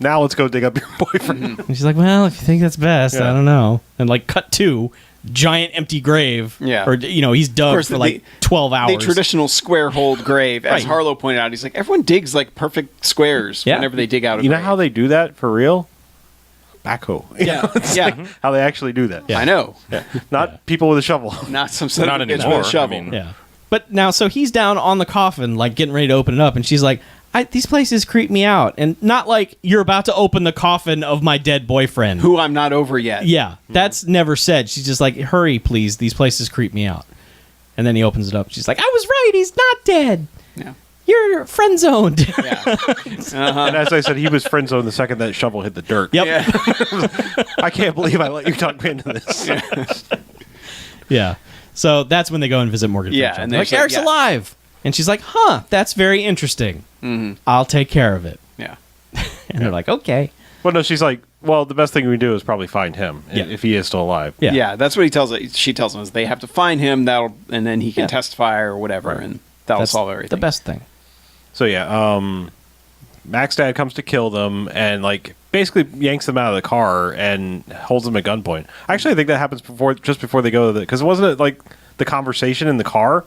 now let's go dig up your boyfriend. And she's like, "Well, if you think that's best, Yeah. I don't know." And like, cut to giant empty grave. Yeah. Or he's dug course, for like 12 The hours. traditional square-holed grave, as Right. Harlow pointed out. He's like, everyone digs like perfect squares Yeah. whenever they dig out a You know grave. how they do that for real? Backhoe. Yeah, yeah. How they actually do that. I know. Not people with a shovel. Not some son Not of a bitch with anymore. a shovel. I mean- Yeah. But now, so he's down on the coffin, like getting ready to open it up, and she's like, "These places creep me out," and not like you're about to open the coffin of my dead boyfriend. Who I'm not over yet. Yeah, that's never said. She's just like, "Hurry, please. These places creep me out." And then he opens it up. She's like, I was right. He's not dead. Yeah. You're friend zoned. Yeah. And as I said, he was friend zoned the second that shovel hit the dirt. Yep. Yeah. I can't believe I let you talk me into this. Yeah. So that's when they go and visit Morgan Yeah, Fairchild. and They're they're like, like, Eric's yeah. alive. And she's like, huh, that's very interesting. I'll take care of it. Yeah. And they're like, okay. Well, no, she's like, well, the best thing we do is probably find him Yeah. if he is still alive. Yeah. Yeah, that's what she tells them is they have to find him, and then he can testify or whatever, and that'll That's solve everything. the best thing. So yeah, Mac's dad comes to kill them and like basically yanks them out of the car and holds them at gunpoint. Actually, I think that happens just before they go to because wasn't it like the conversation in the car,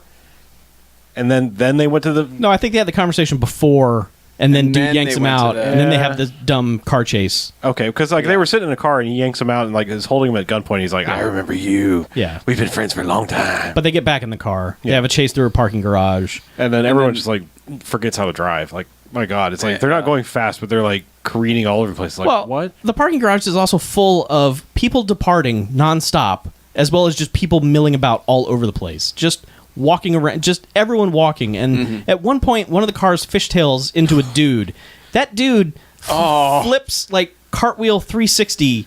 and then they went to the No, I think they had the conversation before, and then dude then yanks they him went to out, the- and then they have this dumb car chase. okay because like they were sitting in a car and he yanks them out and like is holding them at gunpoint. He's like, I remember you. Yeah. We've been friends for a long time. But they get back in the car. They Yeah. have a chase through a parking garage. And then everyone just like forgets how to drive. Like, my God, it's like they're not going fast, but they're like careening all over the place. Like, well, what? The parking garage is also full of people departing nonstop, as well as just people milling about all over the place. Just walking around, just everyone walking. And at one point, one of the cars fishtails into a dude. That dude flips like cartwheel 360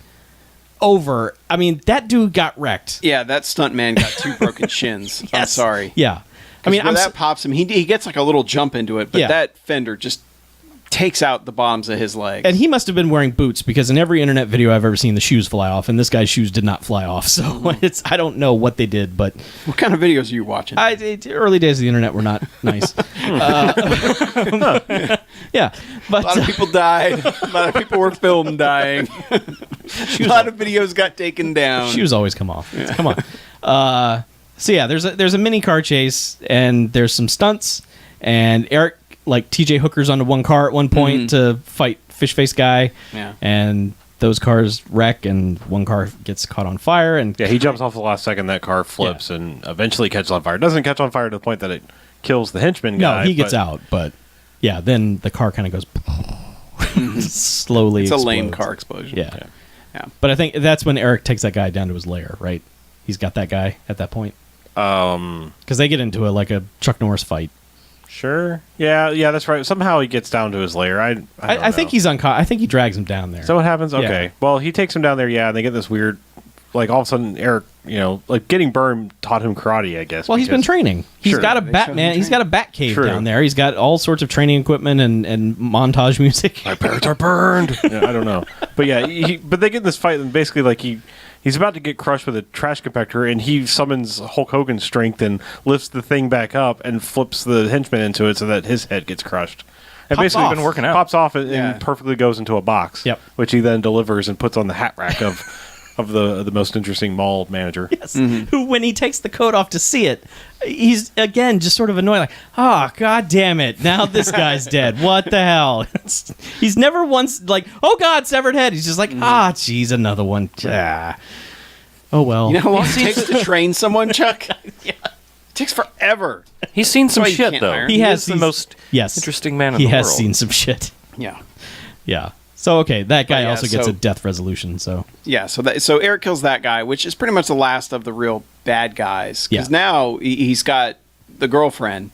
over. I mean, that dude got wrecked. Yeah, that stunt man got 2 broken shins. I'm Yes. sorry. Yeah. I mean, that pops him. He gets like a little jump into it, but Yeah. that fender just takes out the bottoms of his legs. and he must have been wearing boots because in every internet video I've ever seen, the shoes fly off, and this guy's shoes did not fly off. So I don't know what they did, but What kind of videos are you watching? early days of the internet were not nice. Yeah, but A lot of people died. A lot of people were filmed dying. A lot of videos got taken down. shoes always come off. Come on. So yeah, there's a mini car chase, and there's some stunts, and Eric like TJ hookers onto one car at one point to fight fish face guy. Yeah. And those cars wreck, and one car gets caught on fire, and Yeah, he jumps off the last second. That car flips and eventually catches on fire. It doesn't catch on fire to the point that it kills the henchman guy. no, he gets but- out, but yeah, then the car kind of goes slowly. It's a lame explodes. car explosion. Yeah. Yeah. But I think that's when Eric takes that guy down to his lair, right? He's got that guy at that point. Because they get into a Chuck Norris fight. Sure. Yeah, that's right. Somehow he gets down to his lair. I think he's I think he drags him down there. Is that what happens? Yeah. Okay. Well, he takes him down there, and they get this weird, like all of a sudden Eric, like getting burned taught him karate, I guess. Well, he's been because- training. He's Sure. got a They showed him Batman. He's got a Bat cave True. down there. He's got all sorts of training equipment and montage music. My parents are burned. Yeah, I don't know, but yeah, but they get in this fight, and basically, like he's about to get crushed with a trash compactor, and he summons Hulk Hogan's strength and lifts the thing back up and flips the henchman into it so that his head gets crushed. And Pops basically, off. Been working out. pops off and Yeah. perfectly goes into a box. Yep. Which he then delivers and puts on the hat rack of the most interesting mall manager. Yes. Who, when he takes the coat off to see it, he's again just sort of annoyed, like, "Oh, god damn it! Now this guy's dead. What the hell?" He's never once like, "Oh god, severed head." He's just like, "Ah, geez, another one." Ah. Oh well. You know how long it takes to train someone, Chuck? Yeah. It takes forever. He's seen some That's why you shit, can't though. hire him. He has is the he's- most yes interesting man in he the has world. seen some shit. Yeah. Yeah. So okay, that guy yeah, also gets so- a death resolution. So Yeah, so Eric kills that guy, which is pretty much the last of the real bad guys. Because Yeah. now he's got the girlfriend.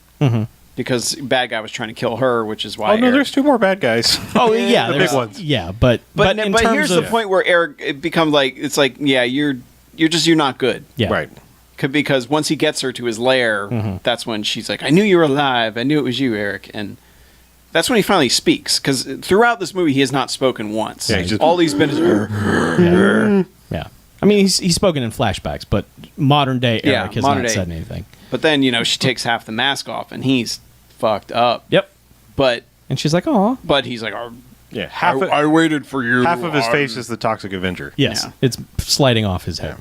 Because bad guy was trying to kill her, which is why. Oh no, Eric, there's 2 more bad guys. oh yeah, The there's- big ones. Yeah, but But in but terms here's of the point where Eric it becomes like it's like you're not good. yeah, Right. Because once he gets her to his lair, that's when she's like, "I knew you were alive. I knew it was you, Eric." And that's when he finally speaks. Because throughout this movie, he has not spoken once. Yeah, he's just- all he's been is. Yeah. I mean, he's spoken in flashbacks, but modern day Yeah, Eric has modern not day. said anything. But then she takes half the mask off, and he's fucked up. Yep. But And she's like, "Oh, he's like, Yeah, I waited for you. half of his face is the Toxic Avenger. yes, Yeah. it's sliding off his head."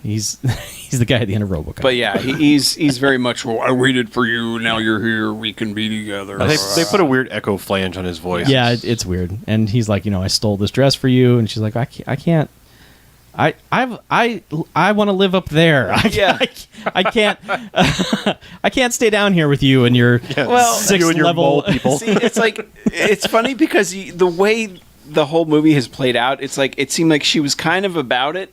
He's he's the guy at the end of RoboCop. But yeah, he's very much. Well, I waited for you. Now you're here. We can be together. They put a weird echo flange on his voice. yeah, it's weird. And he's like, "I stole this dress for you," and she's like, "I can't. I want to live up there. Yeah. I can't. I can't stay down here with you and your Well, sixth you and your level mole people. See, it's like it's funny because the way the whole movie has played out, it's like it seemed like she was kind of about it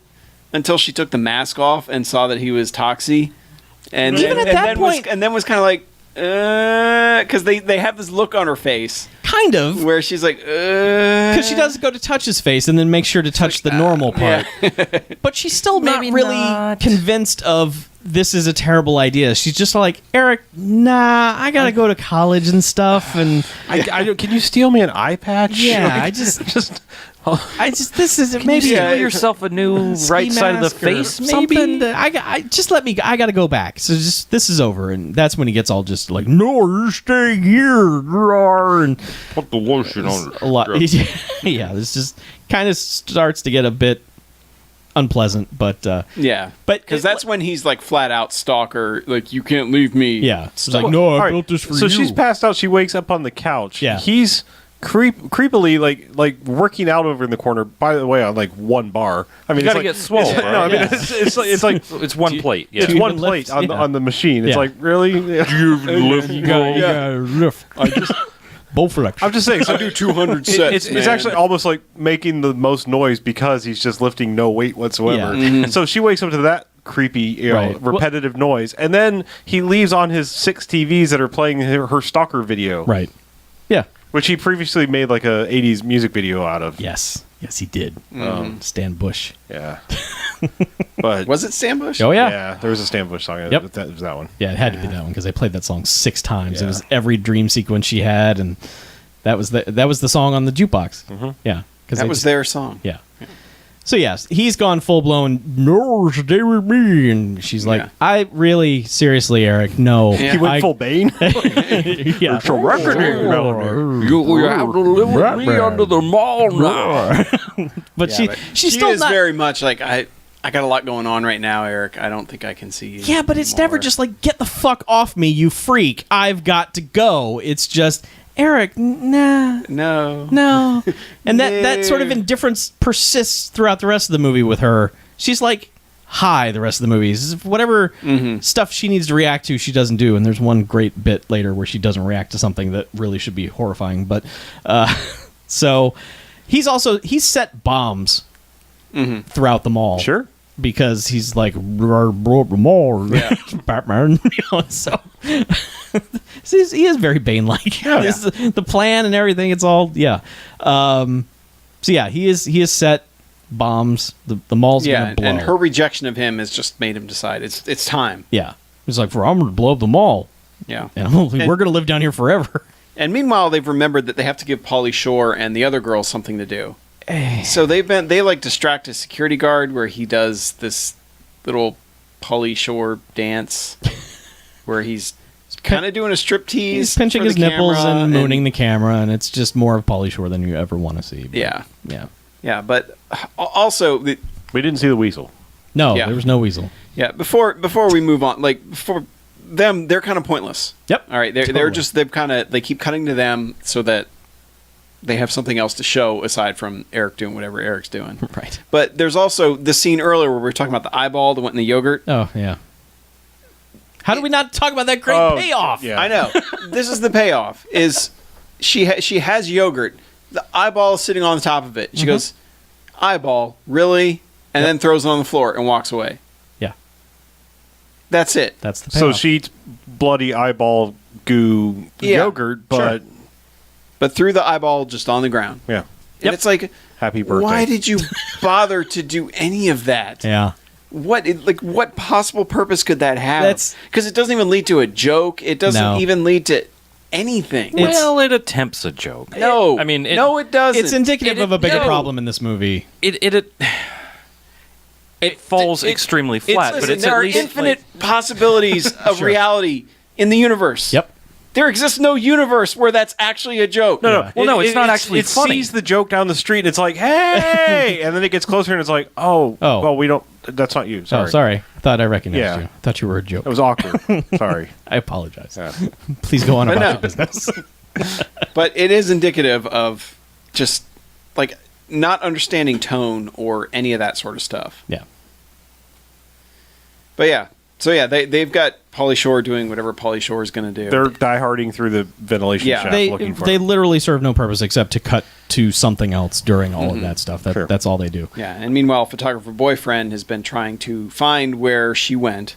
until she took the mask off and saw that he was Toxie, And Even at that point- and then was kind of like, because they have this look on her face Kind of. where she's like, Because she does go to touch his face and then make sure to touch the normal part. But she's still not Maybe really not. convinced of this is a terrible idea. She's just like, Eric, nah, I gotta go to college and stuff. And Can you steal me an eye patch? yeah, Like, I just this is maybe Steal yourself a new ski right side of the mask or face, something. maybe. I just let me. I got to go back. So just this is over, and that's when he gets all just like, no, you're staying here, and Put the lotion on a lot. Yeah, this just kind of starts to get a bit unpleasant, but yeah, But because it- that's when he's like flat out stalker, like you can't leave me. yeah, it's Stuff. like, no, I All right, built this for so you. she's passed out. She wakes up on the couch. Yeah. He's creepily like working out over in the corner. By the way, on like one bar. I mean, You it's gotta like, get swole, it's- right? No, I mean Yeah. it's like It's one plate. Yeah. it's you one even plate lift? on Yeah. the machine. It's Yeah. like really. you gotta lift. I just Bowflex. I'm just saying. So I do 200 sets. it's actually almost like making the most noise because he's just lifting no weight whatsoever. Yeah. So she wakes up to that creepy, Right. repetitive noise, and then he leaves on his 6 TVs that are playing her stalker video, Right. Yeah. which he previously made like a 80s music video out of. Yes. Yes, he did. Stan Bush. Yeah. But Was it Sambush? Oh yeah. yeah, there was a Stan Bush song. Yep. That was that one. Yeah, it had to be that one because I played that song 6 times. It Yeah. was every dream sequence she had, and that was the song on the jukebox. Yeah, because That was their song. Yeah. So yes, he's gone full blown. No, stay with me, and she's like, Yeah. "I really, seriously, Eric, no." Yeah. He went I- full Bane. Yeah. It's a record here. You have to live with me under the mall now. But Yeah, she's she still is not. very much like I got a lot going on right now, Eric. I don't think I can see you. Yeah, but it's never anymore." just like, get the fuck off me, you freak. I've got to go. It's just, Eric, nah. no. No. And that No. sort of indifference persists throughout the rest of the movie with her. She's like high the rest of the movies. Whatever stuff she needs to react to, she doesn't do. And there's one great bit later where she doesn't react to something that really should be horrifying. But so he's set bombs throughout the mall. Sure. Because he's like, mall, Yeah. Batman. So he is very Bane-like. Yeah. The plan and everything, it's all, yeah. So yeah, he is set bombs. The mall's Yeah, gonna blow. and her rejection of him has just made him decide it's time. Yeah. He's like, I'm going to blow up the mall. Yeah. And we're going to live down here forever. And meanwhile, they've remembered that they have to give Pauly Shore and the other girls something to do. So they like distract a security guard where he does this little Pauly Shore dance where he's kind of doing a striptease. He's pinching for the his nipples camera and mooning the camera, and it's just more of Pauly Shore than you ever want to see. But, Yeah. Yeah. Yeah, but also We didn't see the weasel. No, Yeah. there was no weasel. yeah, before we move on, like before them, they're kind of pointless. Yep. All right, they're Totally. just they keep cutting to them so that they have something else to show aside from Eric doing whatever Eric's doing. Right. But there's also the scene earlier where we were talking about the eyeball that went in the yogurt. Oh, yeah. How do we not talk about that great Oh, payoff? yeah. I know. This is the payoff. Is she has yogurt. The eyeball is sitting on the top of it. She goes, eyeball, really? And then throws it on the floor and walks away. Yeah. That's it. That's the So payoff. she eats bloody eyeball goo Yeah, yogurt, but But threw the eyeball just on the ground. yeah. And it's like, Happy birthday. why did you bother to do any of that? Yeah. What possible purpose could that have? That's- because it doesn't even lead to a joke. It doesn't No. even lead to anything. Well, it attempts a joke. no, I mean, no, it doesn't. It's indicative of a bigger no. problem in this movie. It falls It- extremely flat, but listen, it's there at are least infinite possibilities of reality in the universe. Yep. There exists no universe where that's actually a joke. No. Well, no, it's not actually It funny. sees the joke down the street. And it's like, hey, and then it gets closer, and it's like, oh, well, we don't. That's not you. Sorry. Oh, sorry. I thought I recognized Yeah. you. I thought you were a joke. It was awkward. Sorry. I apologize. Yeah. Please go on But about no. your business. But it is indicative of just like not understanding tone or any of that sort of stuff. Yeah. But yeah. So yeah, they've got Pauly Shore doing whatever Pauly Shore is going to do. They're dieharding through the ventilation Yeah. shaft They looking for they him. literally serve no purpose except to cut to something else during all of that stuff. Sure. That's all they do. Yeah, and meanwhile, photographer boyfriend has been trying to find where she went.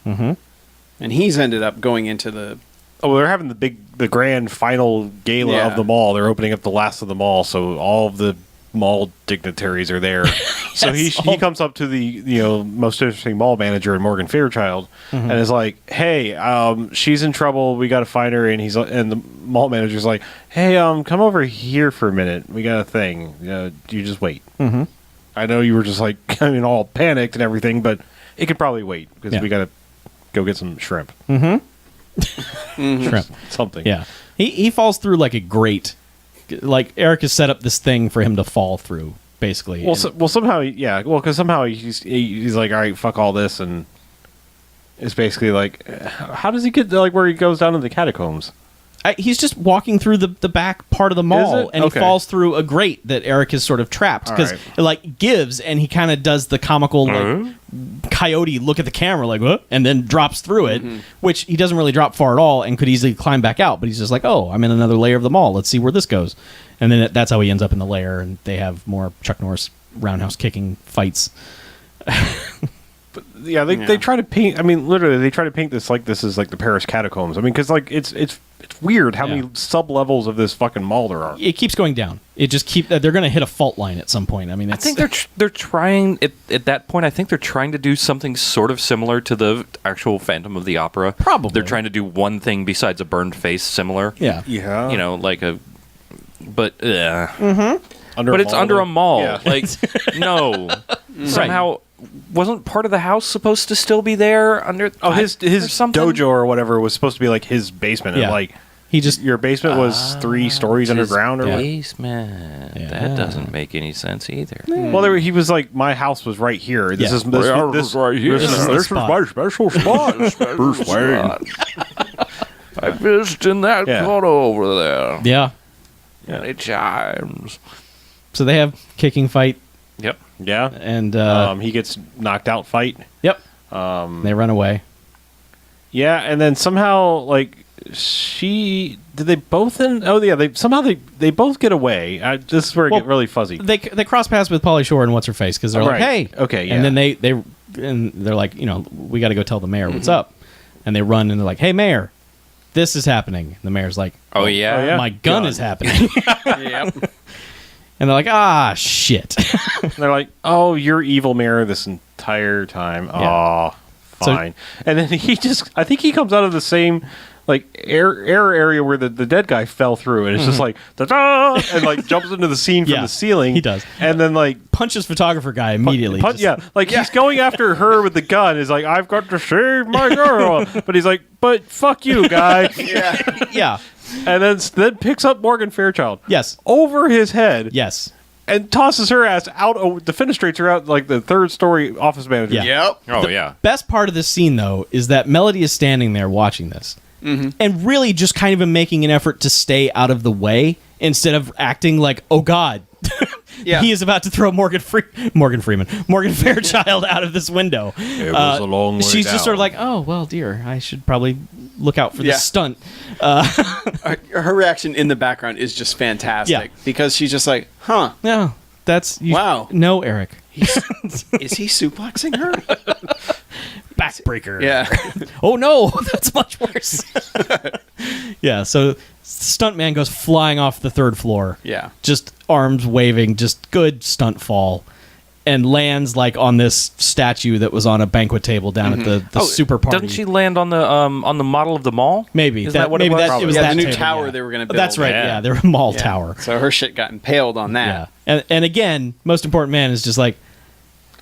And he's ended up going into the... Oh, they're having the grand final gala of the mall. They're opening up the last of the mall, so all of the mall dignitaries are there. So he comes up to the most interesting mall manager in Morgan Fairchild and is like, "Hey, she's in trouble. We got to find her." And the mall manager's like, "Hey, come over here for a minute. We got a thing. You just wait." Mm-hmm. I know you were just like all panicked and everything, but it could probably wait because we got to go get some shrimp. Mm-hmm. Shrimp. Something. Yeah. He falls through like a grate. Like Eric has set up this thing for him to fall through, basically. Well, somehow, yeah. Well, because somehow he's like, all right, fuck all this, and it's basically like, how does he get to, like where he goes down to the catacombs? He's just walking through the back part of the mall, and he falls through a grate that Eric is sort of trapped because it like gives, and he kind of does the comical like coyote look at the camera like what, and then drops through it, which he doesn't really drop far at all, and could easily climb back out. But he's just like, oh, I'm in another layer of the mall. Let's see where this goes, and then that's how he ends up in the layer, and they have more Chuck Norris roundhouse kicking fights. Yeah, they try to paint. I mean, literally, they try to paint this like this is like the Paris catacombs. I mean, because like it's weird how many sub levels of this fucking mall there are. It keeps going down. It just they're going to hit a fault line at some point. I mean, I think they're trying at that point. I think they're trying to do something sort of similar to the actual Phantom of the Opera. Probably they're trying to do one thing besides a burned face similar. Yeah. Like a, but It's under a mall. Yeah. Like no, somehow. Wasn't part of the house supposed to still be there under? His dojo or whatever was supposed to be like his basement. And like your basement was 3 stories underground or what? Basement. Yeah. That doesn't make any sense either. Well, he was like, my house was right here. This is right here. This is my special spot. Bruce Wayne. I visited in that photo over there. Yeah. Many times. So they have kicking fight. Yep. Yeah. And he gets knocked out fight. Yep. They run away. Yeah, and then somehow like did they both they both get away. This is where it get really fuzzy. They cross paths with Pauly Shore and what's her face because they're like, hey, okay, yeah. And then they're like, we got to go tell the mayor what's up, and they run and they're like, hey mayor, this is happening. And the mayor's like, oh yeah, my gun is happening. Yep. And they're like, ah, shit. And they're like, oh, you're evil mayor this entire time. Yeah. Oh, fine. And then I think he comes out of the same like air area where the dead guy fell through, and it's just like da-da! And like jumps into the scene from the ceiling. He does, and then like punches photographer guy immediately. He's going after her with the gun. Is like, I've got to save my girl, but he's like, but fuck you, guy. Yeah. And then picks up Morgan Fairchild. Yes. Over his head. Yes. And tosses her ass out, defenestrates her out like the 3rd-story office manager. Yeah. Yep. Oh, yeah. Best part of this scene, though, is that Melody is standing there watching this. And really just kind of making an effort to stay out of the way instead of acting like, oh, God. He is about to throw Morgan Fairchild out of this window. It was a long way She's down. just sort of like, oh, well, dear, I should probably look out for this stunt. Her reaction in the background is just fantastic because she's just like, huh. No, wow. No, Eric. Is he suplexing her? Backbreaker. Yeah. Oh, no, that's much worse. Yeah, so stuntman goes flying off the 3rd floor. Yeah. Just arms waving, just good stunt fall. And lands like on this statue that was on a banquet table down at the super party. Doesn't she land on the model of the mall? Maybe. Is that what it was? It was the that new table, tower they were going to build. That's right. Yeah, they were a mall tower. So her shit got impaled on that. Yeah. And again, most important man is just like,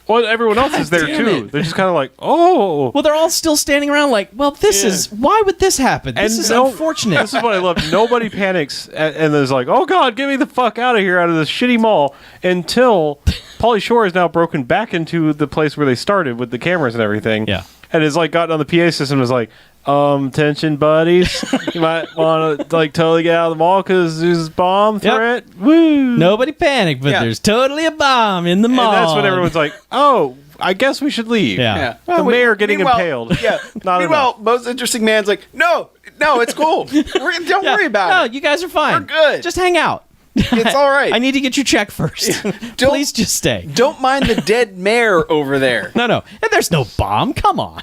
well, everyone else is there damn too. it. They're just kind of like, oh. well, they're all still standing around like, well, this is, why would this happen? This is unfortunate. This is what I love. Nobody panics and there's like, oh God, get me the fuck out of here, out of this shitty mall, until Pauly Shore has now broken back into the place where they started with the cameras and everything. Yeah. And has like gotten on the PA system and is like, tension buddies. You might want to like totally get out of the mall because there's a bomb threat. Woo! Nobody panic, but there's totally a bomb in the mall. And that's when everyone's like, oh, I guess we should leave. Yeah. The mayor getting impaled. Yeah. Meanwhile, most interesting man's like, no, it's cool. Don't worry about it. No, you guys are fine. We're good. Just hang out. It's all right. I need to get your check first. Please just stay. Don't mind the dead mare over there. No. And there's no bomb. Come on.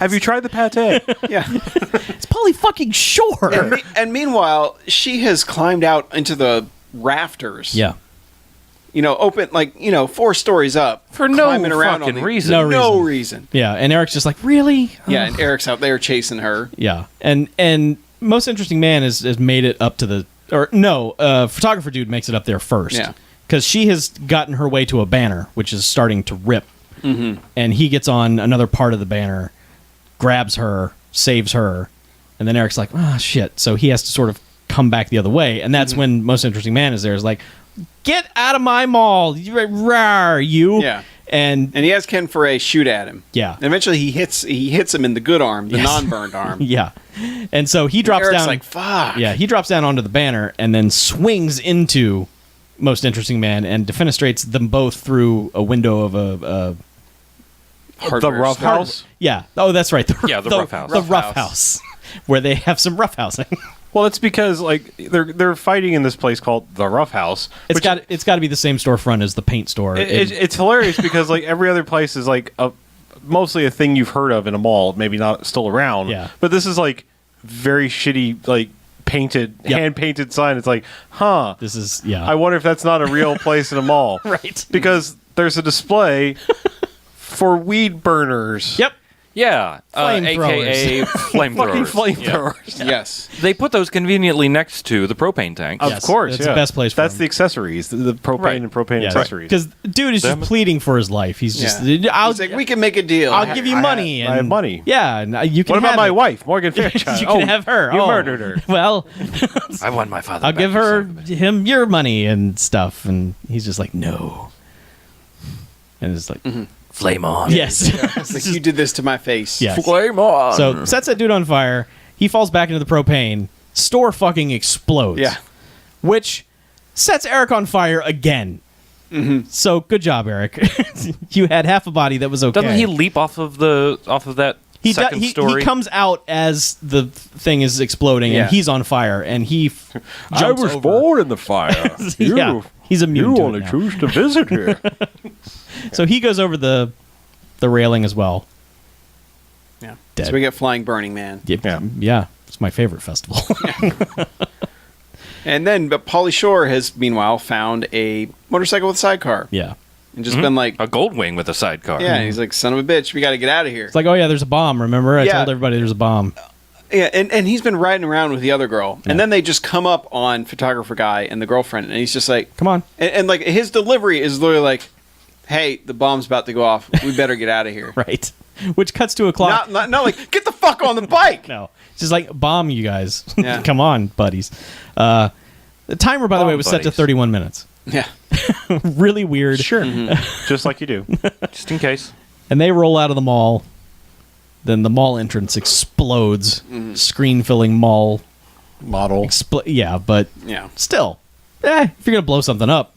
Have you tried the pate? Yeah. It's Polly fucking Shore. And meanwhile, she has climbed out into the rafters. Yeah. Open 4 stories up For no climbing around fucking on reason. No reason. Yeah. And Eric's just like, really? Yeah, and Eric's out there chasing her. Yeah. And Most Interesting Man has made it up to the... photographer dude makes it up there first. Yeah. Because she has gotten her way to a banner, which is starting to rip. Mm-hmm. And he gets on another part of the banner, grabs her, saves her, and then Eric's like, shit. So he has to sort of come back the other way. And that's when Most Interesting Man is there. Is like, get out of my mall. Rawr, you. Yeah. And he has Ken Foray shoot at him. Yeah. And eventually he hits him in the good arm, the Yes. non-burned arm. yeah. And so he drops Eric's down. like, fuck. Yeah, he drops down onto the banner and then swings into Most Interesting Man and defenestrates them both through a window of a The rough house? yeah. Oh, that's right. The rough house. The Rough rough house. house, where they have some rough housing. Well, it's because they're fighting in this place called the Rough House. It's got to be the same storefront as the paint store. It's hilarious because every other place is mostly a thing you've heard of in a mall, maybe not still around. Yeah. But this is very shitty painted, Yep. hand painted sign. It's like, huh. This is yeah. I wonder if that's not a real place in a mall. Right. Because there's a display for weed burners. Yep. Yeah, Flamethrowers. aka Fucking flamethrowers. flamethrowers. Yes. They put those conveniently next to the propane tank. Of Yes, course, that's yeah. the best place for That's them. the accessories, the propane Right. and propane accessories. Because dude is just pleading for his life. He's just I'll He's like, we can make a deal. I'll give you money. I have money. Yeah, and you can. What about have my it. wife, Morgan Fairchild? You can have her. You Oh, murdered her. Well, I want my father. I'll back, give you her son of a bitch. him your money and stuff, and he's just like no. And it's like Flame on. yes, It's like, you did this to my face. yes. Flame on. So sets that dude on fire. He falls back into the propane. Store fucking explodes. Yeah. Which sets Eric on fire again. So good job, Eric. You had half a body that was okay. Doesn't he leap off of that second story? He comes out as the thing is exploding, Yeah. and he's on fire, and he jumps over. in the fire. Yeah, he's immune to it now. choose to visit here. So he goes over the railing as well. Yeah. Dead. So we get Flying Burning Man. Yeah, it's my favorite festival. And then, but Pauly Shore has meanwhile found a motorcycle with a sidecar Yeah, and just been like, a gold wing with a sidecar. yeah, and he's like, son of a bitch, we got to get out of here. it's like, oh yeah, there's a bomb. Remember, I Yeah. told everybody there's a bomb. Yeah, and he's been riding around with the other girl, and then they just come up on photographer guy and the girlfriend, and he's just like, Come on. and like his delivery is literally like, hey, the bomb's about to go off. We better get out of here. Right. Which cuts to a clock. Not like, get the fuck on the bike. No, it's just like bomb, you guys. Yeah. Come on, buddies. The timer, by the way, Bomb was set to buddies. 31 minutes. Yeah. Really weird. Sure. Just like you do. Just in case. And they roll out of the mall. Then the mall entrance explodes. Screen-filling mall. Model. Yeah, but Yeah. still, if you're gonna blow something up,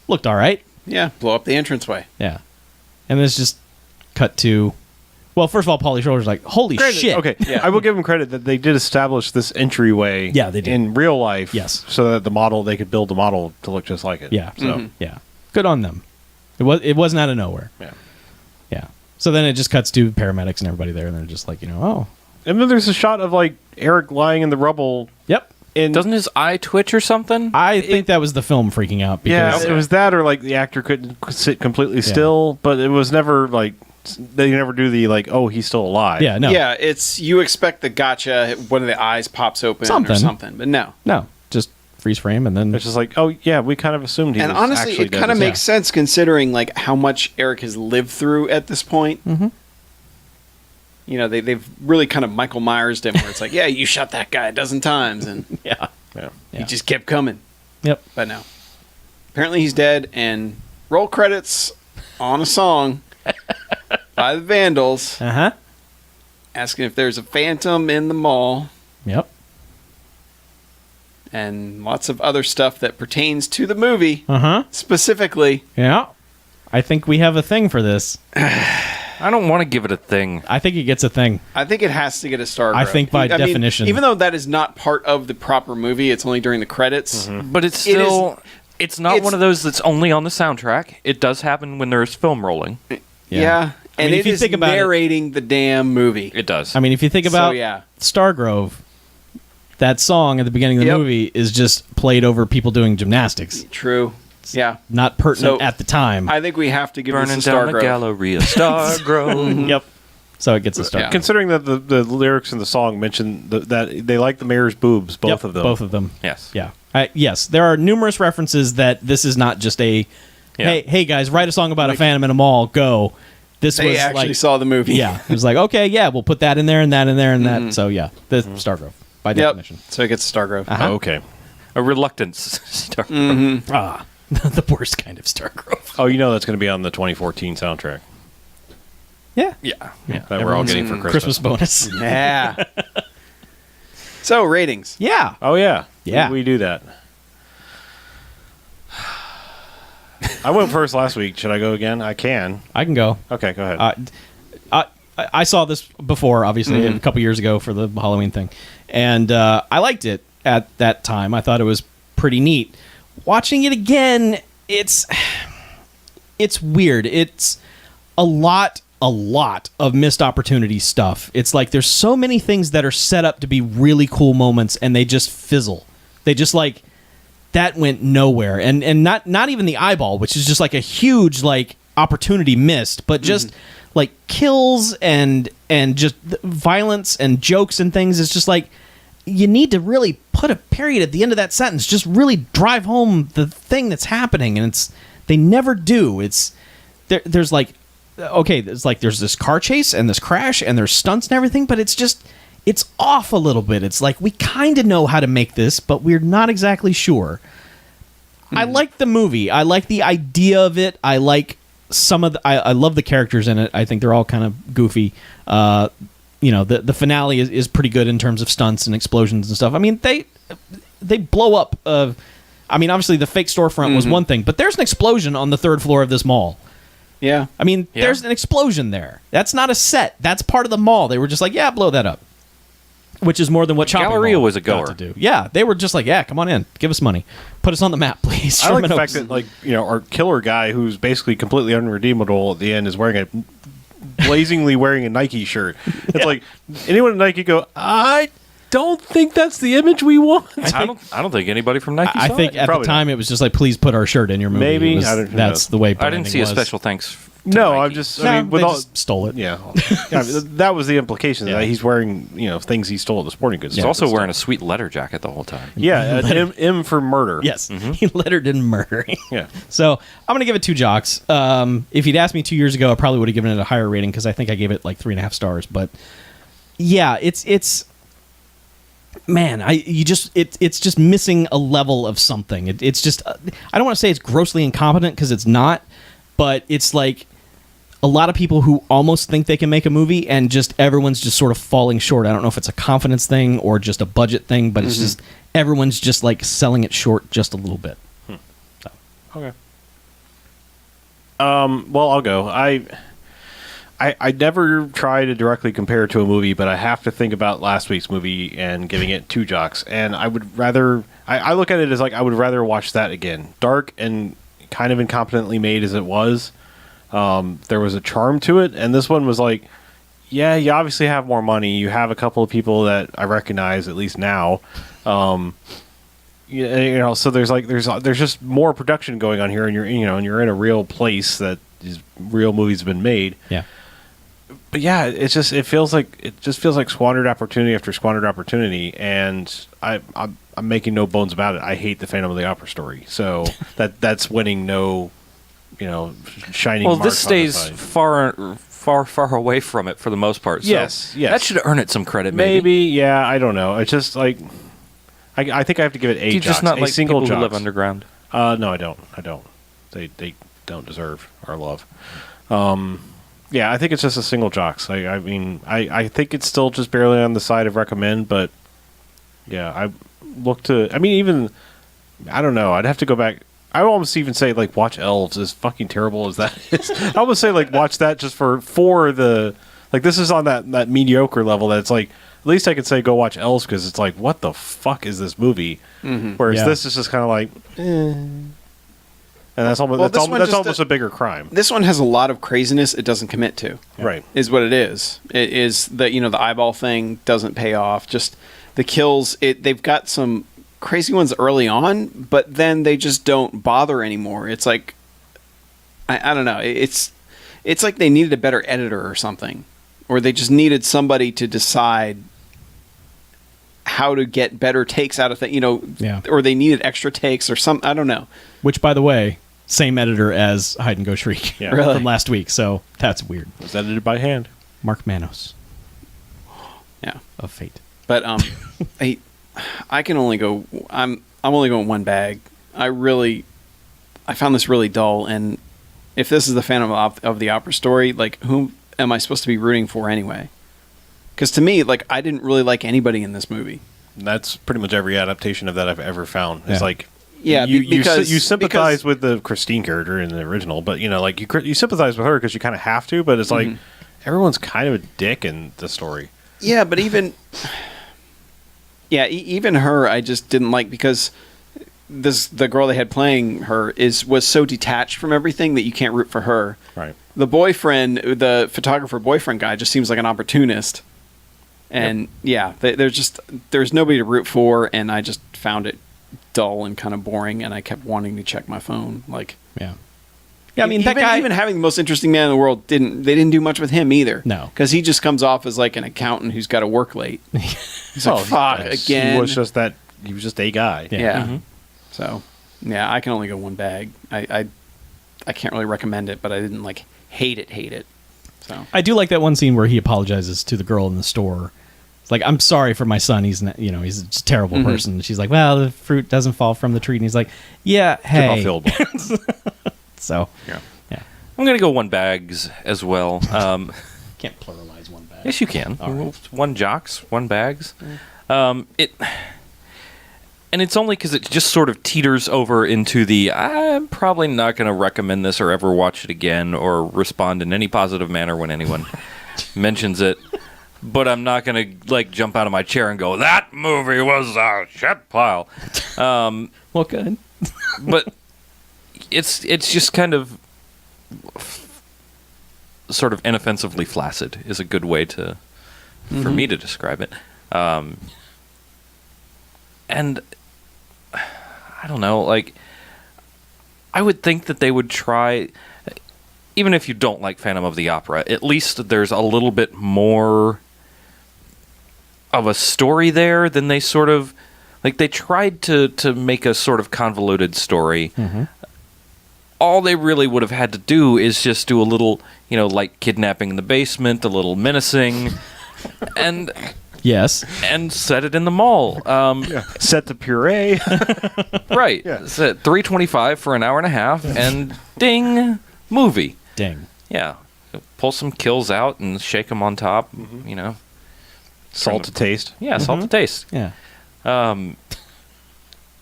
looked all right. Yeah. Blow up the entranceway. Yeah. And then it's just cut to. Well, first of all, Pauly Shore's like, holy shit. Okay, Yeah. I will give them credit that they did establish this entryway. Yeah, they did. in real life. Yes. so that they could build the model to look just like it. Yeah. So Yeah. Good on them. It wasn't out of nowhere. yeah. Yeah. So then it just cuts to paramedics and everybody there, and they're just like, oh. And then there's a shot of Eric lying in the rubble. Yep. In Doesn't his eye twitch or something? I think that was the film freaking out. Because it was that, or the actor couldn't sit completely still, but it was never they never do the he's still alive. Yeah, no. Yeah, it's you expect the gotcha, one of the eyes pops open Something. or something, but no. No. Just freeze frame and then. It's just we kind of assumed he And was honestly, actually it dead kind of as makes sense considering how much Eric has lived through at this point. Mhm. They've really kind of Michael Myers him, where it's like, yeah, you shot that guy a dozen times, and Yeah. Yeah. he just kept coming. Yep. But no, apparently he's dead. And roll credits on a song by the Vandals, Uh-huh. asking if there's a phantom in the mall, Yep. and lots of other stuff that pertains to the movie Uh-huh. specifically. Yeah. I think we have a thing for this. I don't want to give it a thing. I think it gets a thing. I think it has to get a Stargrove. I think by mean, definition. even though that is not part of the proper movie, it's only during the credits. But it's still... It's not one of those that's only on the soundtrack. It does happen when there's film rolling. Yeah. I And mean, it if you is think about narrating the damn movie. It does. I mean, if you think about yeah. Stargrove, that song at the beginning of the movie is just played over people doing gymnastics. True. Yeah. Not pertinent So, at the time. I think we have to give Burning this a down the Stargrove. gallery of Stargrove. Yep. So it gets a star. Yeah. Considering that the lyrics in the song mention that they like the mayor's boobs, both of them. Both of them. Yes. Yeah. Yes, there are numerous references that this is not just a, hey guys, write a song about a phantom in a mall. Go. This They was actually like, saw the movie. Yeah, it was like, okay, yeah, we'll put that in there and that in there and that. So yeah, the Stargrove by definition. So it gets a Stargrove. Uh-huh. Oh, okay. A reluctance Stargrove. The worst kind of Stargrove. Oh, you know that's going to be on the 2014 soundtrack Yeah. Yeah. that we're all getting for Christmas. Christmas bonus. Yeah. So, ratings. Yeah. Oh yeah, Yeah. We do that. I went first last week. Should I go again? I can. I can go. Okay, go ahead. I saw this before, obviously, a couple years ago for the Halloween thing, and I liked it at that time. I thought it was pretty neat. Watching it again, it's weird. It's a lot of missed opportunity stuff. It's like there's so many things that are set up to be really cool moments, and they just fizzle. They just like that went nowhere, and not even the eyeball, which is just like a huge like opportunity missed, but just like kills and just violence and jokes and things. It's just like you need to really put a period at the end of that sentence. Just really drive home the thing that's happening, and they never do. It's there's like okay, it's like there's this car chase and this crash and there's stunts and everything, but it's off a little bit. It's like we kind of know how to make this, but we're not exactly sure. I like the movie. I like the idea of it. I like some of I love the characters in it. I think they're all kind of goofy. The finale is pretty good in terms of stunts and explosions and stuff. I mean, they blow up. I mean, obviously the fake storefront was one thing, but there's an explosion on the third floor of this mall. Yeah. I mean, there's an explosion there. That's not a set. That's part of the mall. They were just like, yeah, blow that up. Which is more than what Shopping Galleria Mall was a got goer. to do. Yeah, they were just like, yeah, come on in. Give us money. Put us on the map, please. I like the Sherman fact Oaks. that, like, our killer guy, who's basically completely unredeemable at the end, is blazingly wearing a Nike shirt. It's like anyone at Nike go, I don't think that's the image we want. I don't think anybody from Nike I saw think it. at Probably the time it was just like, please put our shirt in your movie. Maybe. It was- I don't know. that's the way I didn't branding see a was. special thanks. To No, Nike. I'm just. No, I mean, with they all, just stole it. yeah, yeah, that was the implication Yeah. that he's wearing, things he stole at the sporting goods. He's store also and wearing a stuff. sweet letter jacket the whole time. Yeah, an M for murder. Yes, he lettered in murdering. Yeah. So I'm gonna give it 2 jocks. If you'd asked me 2 years ago, I probably would have given it a higher rating because I think I gave it like 3.5 stars. But yeah, it's man, it's just missing a level of something. It's just I don't want to say it's grossly incompetent because it's not, but it's like a lot of people who almost think they can make a movie and just everyone's just sort of falling short. I don't know if it's a confidence thing or just a budget thing, but it's just everyone's just like selling it short just a little bit. So. Okay. Well, I'll go. I never try to directly compare it to a movie, but I have to think about last week's movie and giving it 2 jocks. And I would rather... I look at it as like I would rather watch that again. Dark and kind of incompetently made as it was, there was a charm to it. And this one was like, yeah, you obviously have more money. You have a couple of people that I recognize, at least now. So there's just more production going on here, and you're in a real place that these real movies have been made. Yeah. But yeah, it just feels like squandered opportunity after squandered opportunity, and I'm making no bones about it. I hate the Phantom of the Opera story, so that's winning no, shining. Well, mark this on the stays side. far away from it for the most part. So Yes. That should earn it some credit. Maybe, yeah, I don't know. It's just like I think I have to give it 8 Do you just jocks. not A like single people who live jocks. underground? No, I don't. They don't deserve our love. Yeah, I think it's just a single jocks. I mean, I think it's still just barely on the side of recommend, but yeah, I look to. I mean, even I don't know. I'd have to go back. I would almost even say like watch Elves, as fucking terrible as that is. I would say like watch that just for the like this is on that mediocre level that it's like at least I could say go watch Elves because it's like what the fuck is this movie? Whereas this is just kind of like, and that's almost almost a bigger crime. This one has a lot of craziness it doesn't commit to. Right. Is what it is. It is that the eyeball thing doesn't pay off. Just the kills. They've got some crazy ones early on, but then they just don't bother anymore. It's like I don't know. It's like they needed a better editor or something, or they just needed somebody to decide how to get better takes out of things. Or they needed extra takes or something. I don't know. Which, by the way, same editor as Hide and Go Shriek from last week, so that's weird. It was edited by hand. Mark Manos. Yeah, of Fate. But I can only go. I'm only going one bag. I found this really dull. And if this is the Phantom of the Opera story, like whom am I supposed to be rooting for anyway? Because to me, like I didn't really like anybody in this movie. That's pretty much every adaptation of that I've ever found. It's like. Yeah, you sympathize with the Christine character in the original, but like you sympathize with her because you kind of have to. But it's like everyone's kind of a dick in the story. Yeah, but even her, I just didn't like because the girl they had playing her was so detached from everything that you can't root for her. Right. The boyfriend, the photographer boyfriend guy, just seems like an opportunist, and there's nobody to root for, and I just found it dull and kind of boring, and I kept wanting to check my phone. Like, yeah. I mean, that guy, even having the most interesting man in the world, they didn't do much with him either. No, because he just comes off as like an accountant who's got to work late. He's like, fuck again. He was just a guy. Yeah. So, yeah, I can only go one bag. I can't really recommend it, but I didn't like hate it. So I do like that one scene where he apologizes to the girl in the store. Like, I'm sorry for my son. He's not, he's just a terrible person. She's like, well, the fruit doesn't fall from the tree. And he's like, yeah, hey. So, yeah. I'm going to go one bags as well. Can't pluralize one bag. Yes, you can. Right. One jocks, one bags. And it's only because it just sort of teeters over into the, I'm probably not going to recommend this or ever watch it again or respond in any positive manner when anyone mentions it. But I'm not going to, like, jump out of my chair and go, that movie was a shit pile. Well, good. But it's just kind of sort of inoffensively flaccid is a good way for me to describe it. And I don't know, like, I would think that they would try... Even if you don't like Phantom of the Opera, at least there's a little bit more of a story there than they sort of... Like, they tried to make a sort of convoluted story. All they really would have had to do is just do a little, like kidnapping in the basement, a little menacing, and... Yes. And set it in the mall. Set the puree. Right. Yeah. Set $3.25 for an hour and a half, and ding, movie. Ding. Yeah. Pull some kills out and shake them on top. Salt to taste. Yeah, salt to taste. Yeah.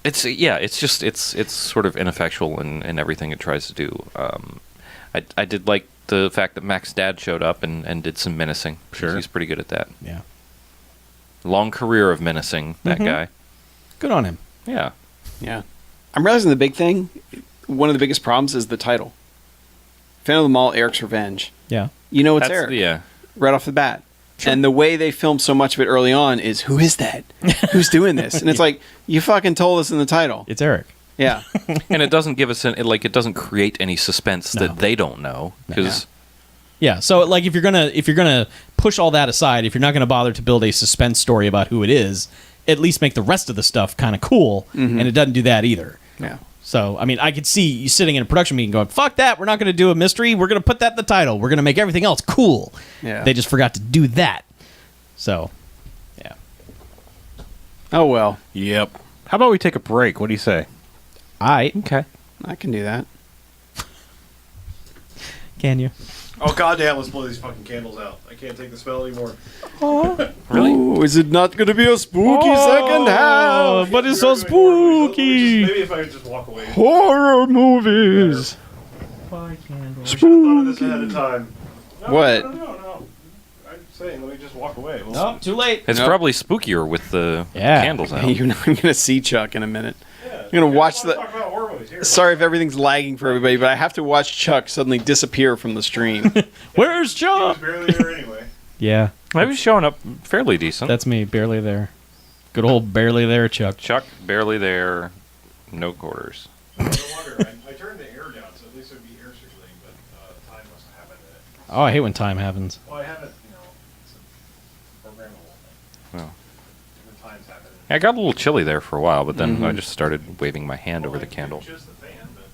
It's sort of ineffectual in everything it tries to do. I did like the fact that Mac's dad showed up and did some menacing. Sure. He's pretty good at that. Yeah. Long career of menacing, that guy. Good on him. Yeah. Yeah. I'm realizing the big thing, one of the biggest problems is the title. Phantom of the Mall, Eric's Revenge. Yeah. You know it's That's Eric. Yeah. Right off the bat. Sure. And the way they filmed so much of it early on is, who is that? Who's doing this? And it's like, you fucking told us in the title. It's Eric. Yeah. And it doesn't give us it doesn't create any suspense that they don't know, because Yeah, so like if you're gonna push all that aside, if you're not gonna bother to build a suspense story about who it is, at least make the rest of the stuff kind of cool, and it doesn't do that either. Yeah. So I mean, I could see you sitting in a production meeting going, "Fuck that! We're not gonna do a mystery. We're gonna put that in the title. We're gonna make everything else cool." Yeah. They just forgot to do that. So, yeah. Oh well. Yep. How about we take a break? What do you say? Okay. I can do that. Can you? Oh goddamn! Let's blow these fucking candles out. I can't take the smell anymore. Really? Oh, is it not going to be a spooky second half? But it's so Maybe spooky. if I could just walk away. Horror movies. We should have thought of this ahead of time. No, What? No. I'm saying, let me just walk away. We'll No, too late. It's Nope. probably spookier with the Yeah. candles out. You're not going to see Chuck in a minute. Yeah, I'm going to watch Talk the... about horror movies. Here. Sorry if everything's lagging for everybody, but I have to watch Chuck suddenly disappear from the stream. Where's He John? was barely there anyway. Yeah, I was showing up fairly decent. that's me, barely there. Good old barely there, Chuck. Chuck, barely there, no quarters. No wonder. I turned the air down, so at least it would be air circulating, but time must have happened in it. Oh, I hate when time happens. Well, I haven't, it's a programmable thing. Oh. Different times happen. I got a little chilly there for a while, but then I just started waving my hand over the candle. Just the fan, but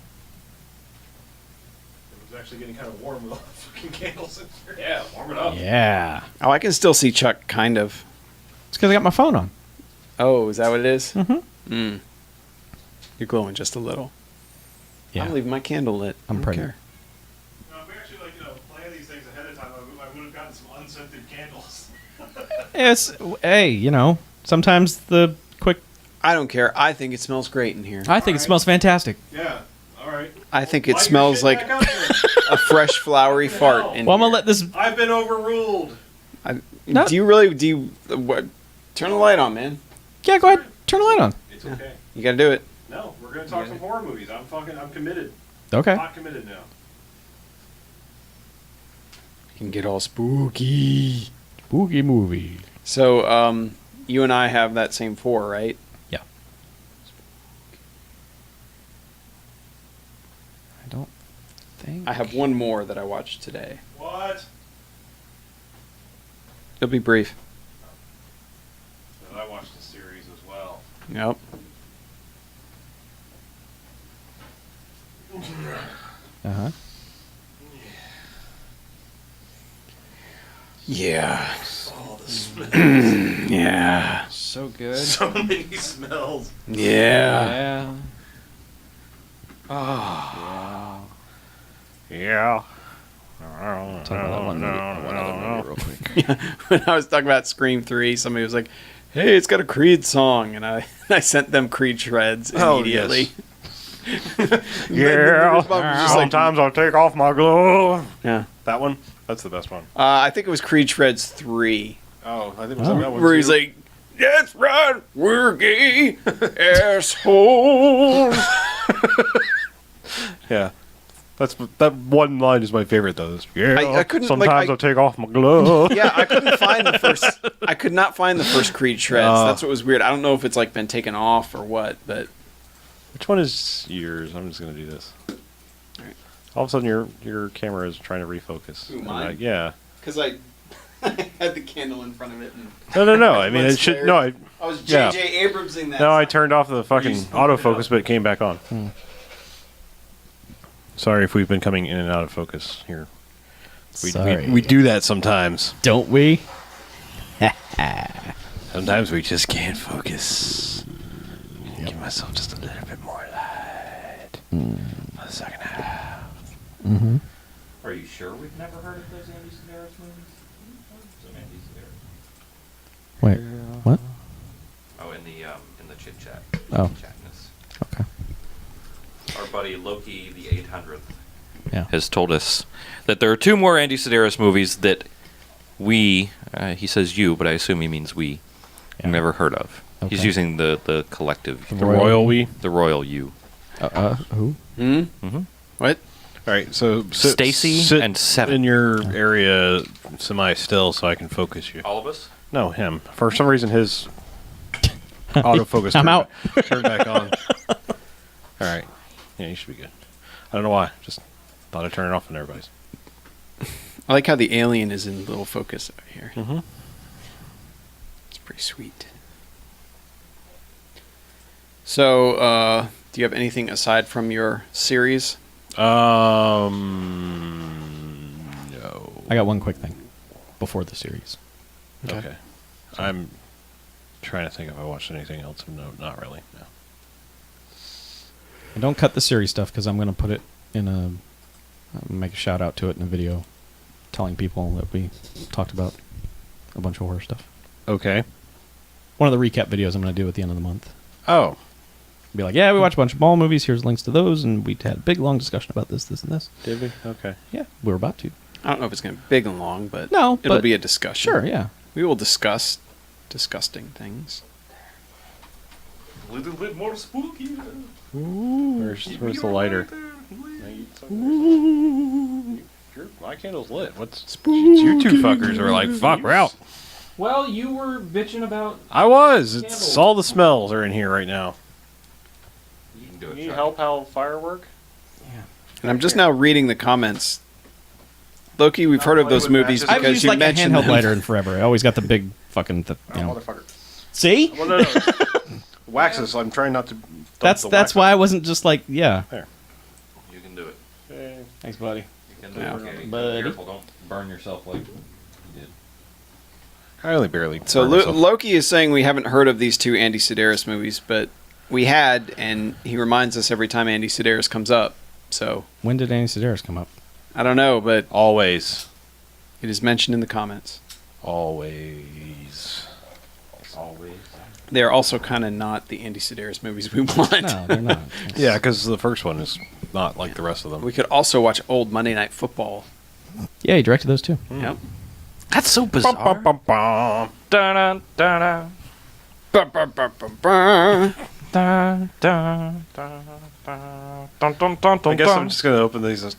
it was actually getting kind of warm with all the fucking candles in here. Yeah, warm it up. Yeah. Oh, I can still see Chuck, kind of. It's because I got my phone on. Oh, is that what it is? Mm-hmm. Mm. You're glowing just a little. Yeah. I'm leaving my candle lit. I'm I don't pregnant. care. Now, if we actually plan these things ahead of time, I would have gotten some unscented candles. It's, hey, sometimes the quick... I don't care. I think it smells great in here. I think it smells fantastic. Yeah, all right. I think it Light your smells shit like back up then. a fresh, flowery Fucking fart. hell. In Well, I'm going here. to let this... I've been overruled. No. Do you what? Turn the light on, man. Yeah, go ahead. Turn the light on. It's okay. You got to do it. No, we're gonna talk Yeah. some horror movies. I'm committed. Okay. Not committed now. You can get all spooky. Spooky movie. So, you and I have that same 4, right? Yeah. I don't think... I have one more that I watched today. What? It'll be brief. No, I watched the series as well. Yep. Uh-huh. Yeah. All the smells. Yeah. So good. So many smells. Yeah. Yeah. Yeah. Talk about that one other movie real quick. When I was talking about Scream 3, somebody was like, hey, it's got a Creed song. And I sent them Creed shreds Oh, immediately. Yeah. Just like, Sometimes I'll take off my glove. yeah. That one? That's the best one. I think it was Creed Shreds 3. Oh, I think it was that one. Where he's too. like, that's right, we're gay assholes. Yeah. That one line is my favorite though. Yeah. I couldn't, like, Sometimes I'll take off my glove. Yeah, I couldn't find the first. I could not find the first Creed Shreds. That's what was weird. I don't know if it's like been taken off or what, but Which one is yours? I'm just gonna do this. Alright. All of a sudden, your camera is trying to refocus. Who, And mine? yeah. because I had the candle in front of it. And No. I mean, Lens it should. flared. No, I was Yeah. J.J. Abramsing that. I song. turned off the fucking Please, autofocus, but it came back on. Sorry if we've been coming in and out of focus here. Sorry. We do that sometimes. Don't we? Sometimes we just can't focus. Give myself just a little bit more light for the second half. Mm-hmm. Are you sure we've never heard of those Andy Sedaris movies? Some Andy Sedaris. Wait, what? Oh, in the chit chat. Oh. Chatness. Okay. Our buddy Loki, the 800th, Yeah. has told us that there are 2 more Andy Sedaris movies that we, he says you, but I assume he means we, Yeah. never heard of. He's Okay. using the collective, The The royal we. the royal you. Who? Hmm? Mm-hmm. What? All right, so Stacy sit and Seven. in your area semi-still so I can focus you. All of us? No, him. For some reason, his autofocus I'm out. turned back on. All right. Yeah, you should be good. I don't know why. Just thought I'd turn it off on everybody's. I like how the alien is in little focus over here. Mm-hmm. It's pretty sweet. So, do you have anything aside from your series? No. I got one quick thing before the series. Okay. I'm trying to think if I watched anything else. No, not really. No. And don't cut the series stuff because I'm going to put it in make a shout out to it in a video telling people that we talked about a bunch of horror stuff. Okay. One of the recap videos I'm going to do at the end of the month. Oh. Be like, yeah, we watched a bunch of mall movies. Here's links to those, and we had a big, long discussion about this, this, and this. Did we? Okay. Yeah, we were about to. I don't know if it's going to be big and long, but No, it'll but- be a discussion. Sure, yeah. We will discuss disgusting things. A little bit more spooky. Where's the lighter? My candle's lit. What's you two fuckers are like, fuck, we're out. Well, you were bitching about... I was. It's Candles. all the smells are in here right now. You can do You it. need Chuck. help how firework? And I'm just now reading the comments. Loki, we've heard of those movies I haven't because used you like a mentioned handheld them. lighter in forever. I always got the big fucking... Motherfucker. See? Well, no. Waxes. I'm trying not to. dump That's the wax why I out. wasn't just like, yeah. There. You can do it. Okay. Thanks, buddy. You can do Yeah. it. Katie. Buddy. Careful, don't burn yourself like you did. I only barely. So burned myself. Loki is saying we haven't heard of these two Andy Sedaris movies, but we had, and he reminds us every time Andy Sedaris comes up. So When did Andy Sedaris come up? I don't know, but Always. it is mentioned in the comments. Always. Always. They are also kind of not the Andy Sedaris movies we want. No, they're not. Yeah, because the first one is not like the rest of them. We could also watch old Monday Night Football. Yeah, he directed those too. Yep. That's so bizarre. Bum, bum, bum. Da-da, da-da, Bah, bah, bah, bah, bah. da, da, da, da, dun, dun, dun, dun, I guess dun. I'm just going to open these. I'm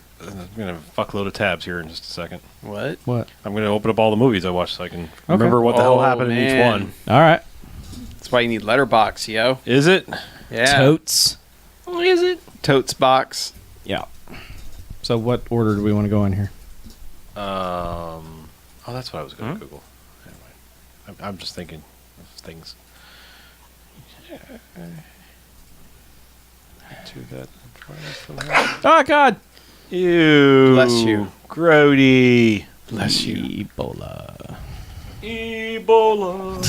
going to fuckload of tabs here in just a second. What? What? I'm going to open up all the movies I watched so I can remember what the hell Oh, happened in each man. one. All right. That's why you need Letterbox, yo. Is it? Yeah. Totes. Is it? Totes box. Yeah. So what order do we want to go in here? Oh, that's what I was going to Hmm? Google. Anyway, I'm just thinking of things. Do that. Try this from here. Oh, God. Ew. Bless you. Grody. Bless you. Ebola. Ebola.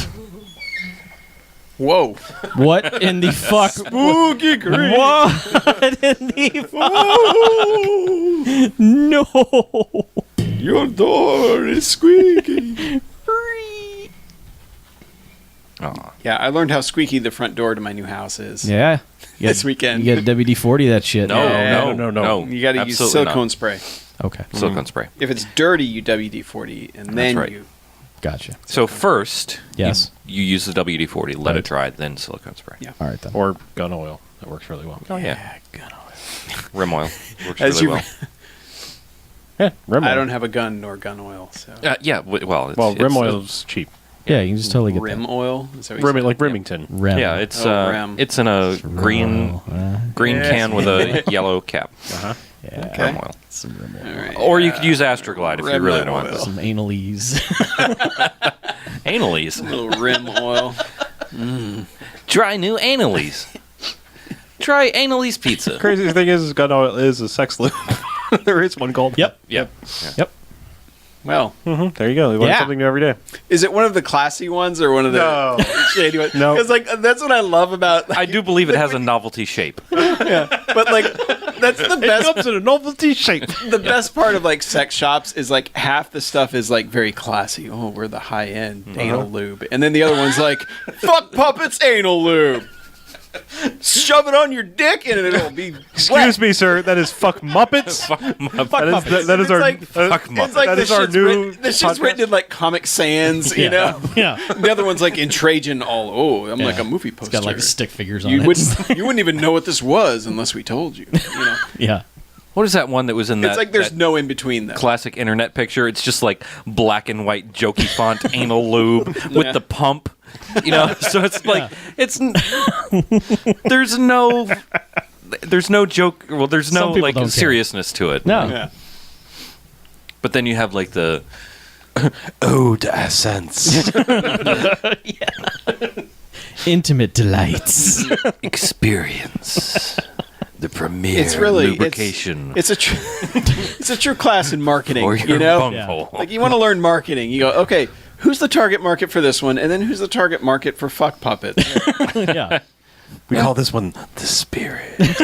Whoa. What in the fuck? Spooky green. What in the fuck? No. Your door is squeaky. Aw. Yeah, I learned how squeaky the front door to my new house is. Yeah. You This weekend. You get WD-40 that shit. No, Yeah. no. You got to use Absolutely silicone not. spray. Okay. Silicone spray. If it's dirty, you WD-40, and then right. you... Gotcha. So first, Yes. you use the WD-40, let Right. it dry, then silicone spray. Yeah. All right, then. Or gun oil. That works really well. Oh yeah, rim oil works As really you- well. Yeah, rim oil. I don't have a gun nor gun oil, so... Yeah, well, it's, Well, it's rim a- oil's cheap. Yeah, you can just totally get Rim that. oil? Is that what you Rim, said? like Remington. Rem. Yeah, it's rim. it's in a green can with a yellow cap. Uh-huh. Yeah. Rim oil. Some rim oil. All right. Or you could use Astroglide if you Rim really oil. want. Some analese. Analese. A little rim oil. Try new Analese. Try Analese pizza. Crazy thing is gun oil is a sex lube. There is one called. Yep. Yep. Yep. Well, There you go. You learn Yeah. something new every day. is it one of the classy ones or one of the No. shady ones? No. Because like that's what I love about. I do believe it has a novelty shape. But like that's the It best. comes in a novelty shape. The best part of like sex shops is like half the stuff is like very classy. Oh, we're the high end anal lube, and then the other one's like fuck puppets anal lube. Shove it on your dick and it'll be. Excuse me, sir. That is fuck Muppets. That is our. Like, Fuck it's like that this is our shit's new. written, this shit's podcast. written in like Comic Sans, you know. Yeah. The other one's like in Trajan. I'm like Yeah. a movie It's poster. got like stick figures on you it. wouldn't even know what this was unless we told you. You know, Yeah. What is that one that was in that? it's like there's that no in between though. classic internet picture. It's just like black and white jokey font anal lube with Yeah. the pump. You know, so it's like there's no joke. Well, there's Some no people like don't care. seriousness to it. No. Yeah. But then you have like the Ode to essence. Intimate delights. experience, the premier It's really lubrication It's a it's a true class in marketing. for your You know, bunghole. like you want to learn marketing. You go, okay, who's the target market for this one, and then who's the target market for fuck puppet? Yeah. We call this one the spirit. And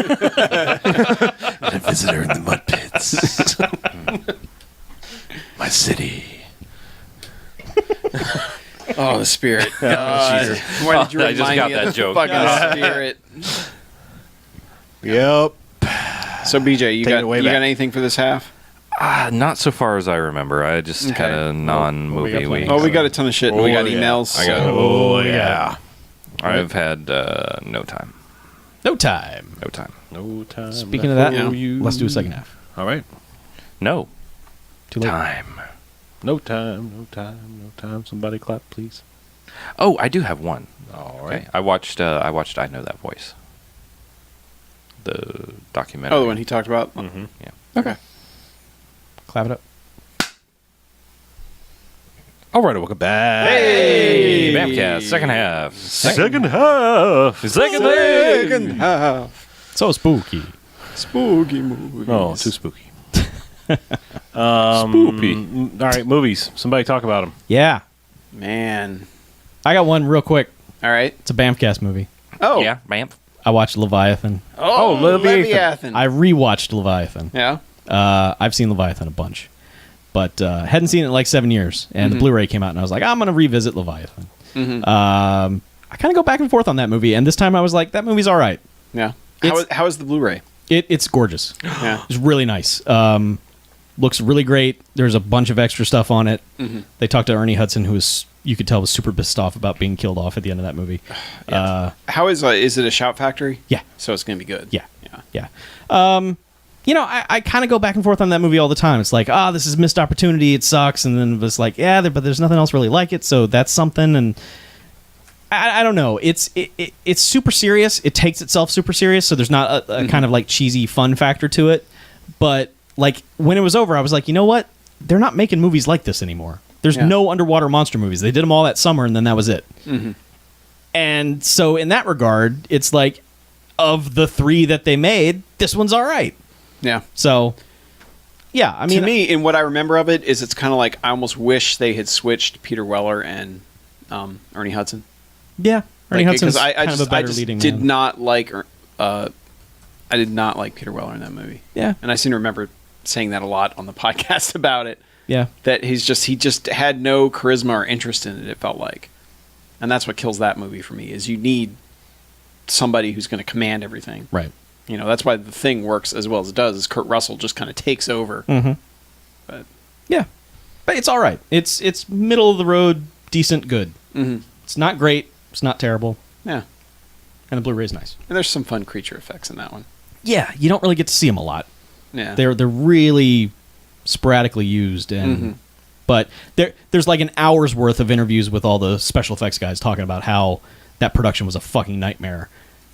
a visitor in the mud pits. My city. Oh, the spirit. God. Why did you I just remind got me that of the joke. fucking spirit? Yep. So, BJ, you Take it got way you back. got anything for this half? Not so far as I remember. I just had a non-movie plenty. week. Oh, we got a ton of shit. And we got emails. I got. Oh, yeah. I've had no time. No time. No time. No time. Speaking of that, for you. let's do a second half. All right. No Too late. time. No time. No time. No time. Somebody clap, please. Oh, I do have one. All right. Okay. I watched I Know That Voice. The documentary. Oh, the one he talked about? Mm-hmm. Yeah. Okay. Clap it up. All right. Welcome back. Hey, BMFcast, second half. Second half. Second half. So spooky. Spooky movies. No, too spooky. Spoopy. All right, movies. Somebody talk about them. Yeah. Man. I got one real quick. All right. It's a BAMFcast movie. Oh. Yeah, Bamf. I watched Leviathan. Oh, Leviathan. I rewatched Leviathan. Yeah. I've seen Leviathan a bunch, but hadn't seen it in like 7 years. And the Blu-ray came out, and I was like, I'm gonna revisit Leviathan. I kind of go back and forth on that movie, and this time I was like, that movie's all right. Yeah. It's- How is the Blu-ray? It's gorgeous. Yeah. It's really nice. Looks really great. There's a bunch of extra stuff on it. They talked to Ernie Hudson, who was, you could tell, was super pissed off about being killed off at the end of that movie. How is it a shout factory? Yeah. So it's going to be good. Yeah. Yeah. Yeah. You know, I kind of go back and forth on that movie all the time. It's like, this is missed opportunity. It sucks. And then it's like, yeah, but there's nothing else really like it. So that's something. And I don't know. It's super serious. It takes itself super serious. So there's not a kind of like cheesy fun factor to it. But like when it was over, I was like, you know what? They're not making movies like this anymore. There's no underwater monster movies. They did them all that summer, and then that was it. And so in that regard, it's like, of the 3 that they made, this one's all right. Yeah. So, yeah, I mean, to me, in what I remember of it, is it's kind of like I almost wish they had switched Peter Weller and Ernie Hudson. yeah, Ernie Hudson's I kind just, of a better I just leading did man. not like. I did not like Peter Weller in that movie. Yeah, And I seem to remember saying that a lot on the podcast about it. yeah, That he just had no charisma or interest in it. It felt like, and that's what kills that movie for me. Is you need somebody who's going to command everything. right. You know, that's why The Thing works as well as it does. Is Kurt Russell just kind of takes over. But Yeah, but it's all right. It's middle of the road, decent, good. It's not great. It's not terrible, yeah, and the Blu-ray's nice. and there's some fun creature effects in that one. Yeah, you don't really get to see them a lot. Yeah, They're really sporadically used, and but there's like an hour's worth of interviews with all the special effects guys talking about how that production was a fucking nightmare.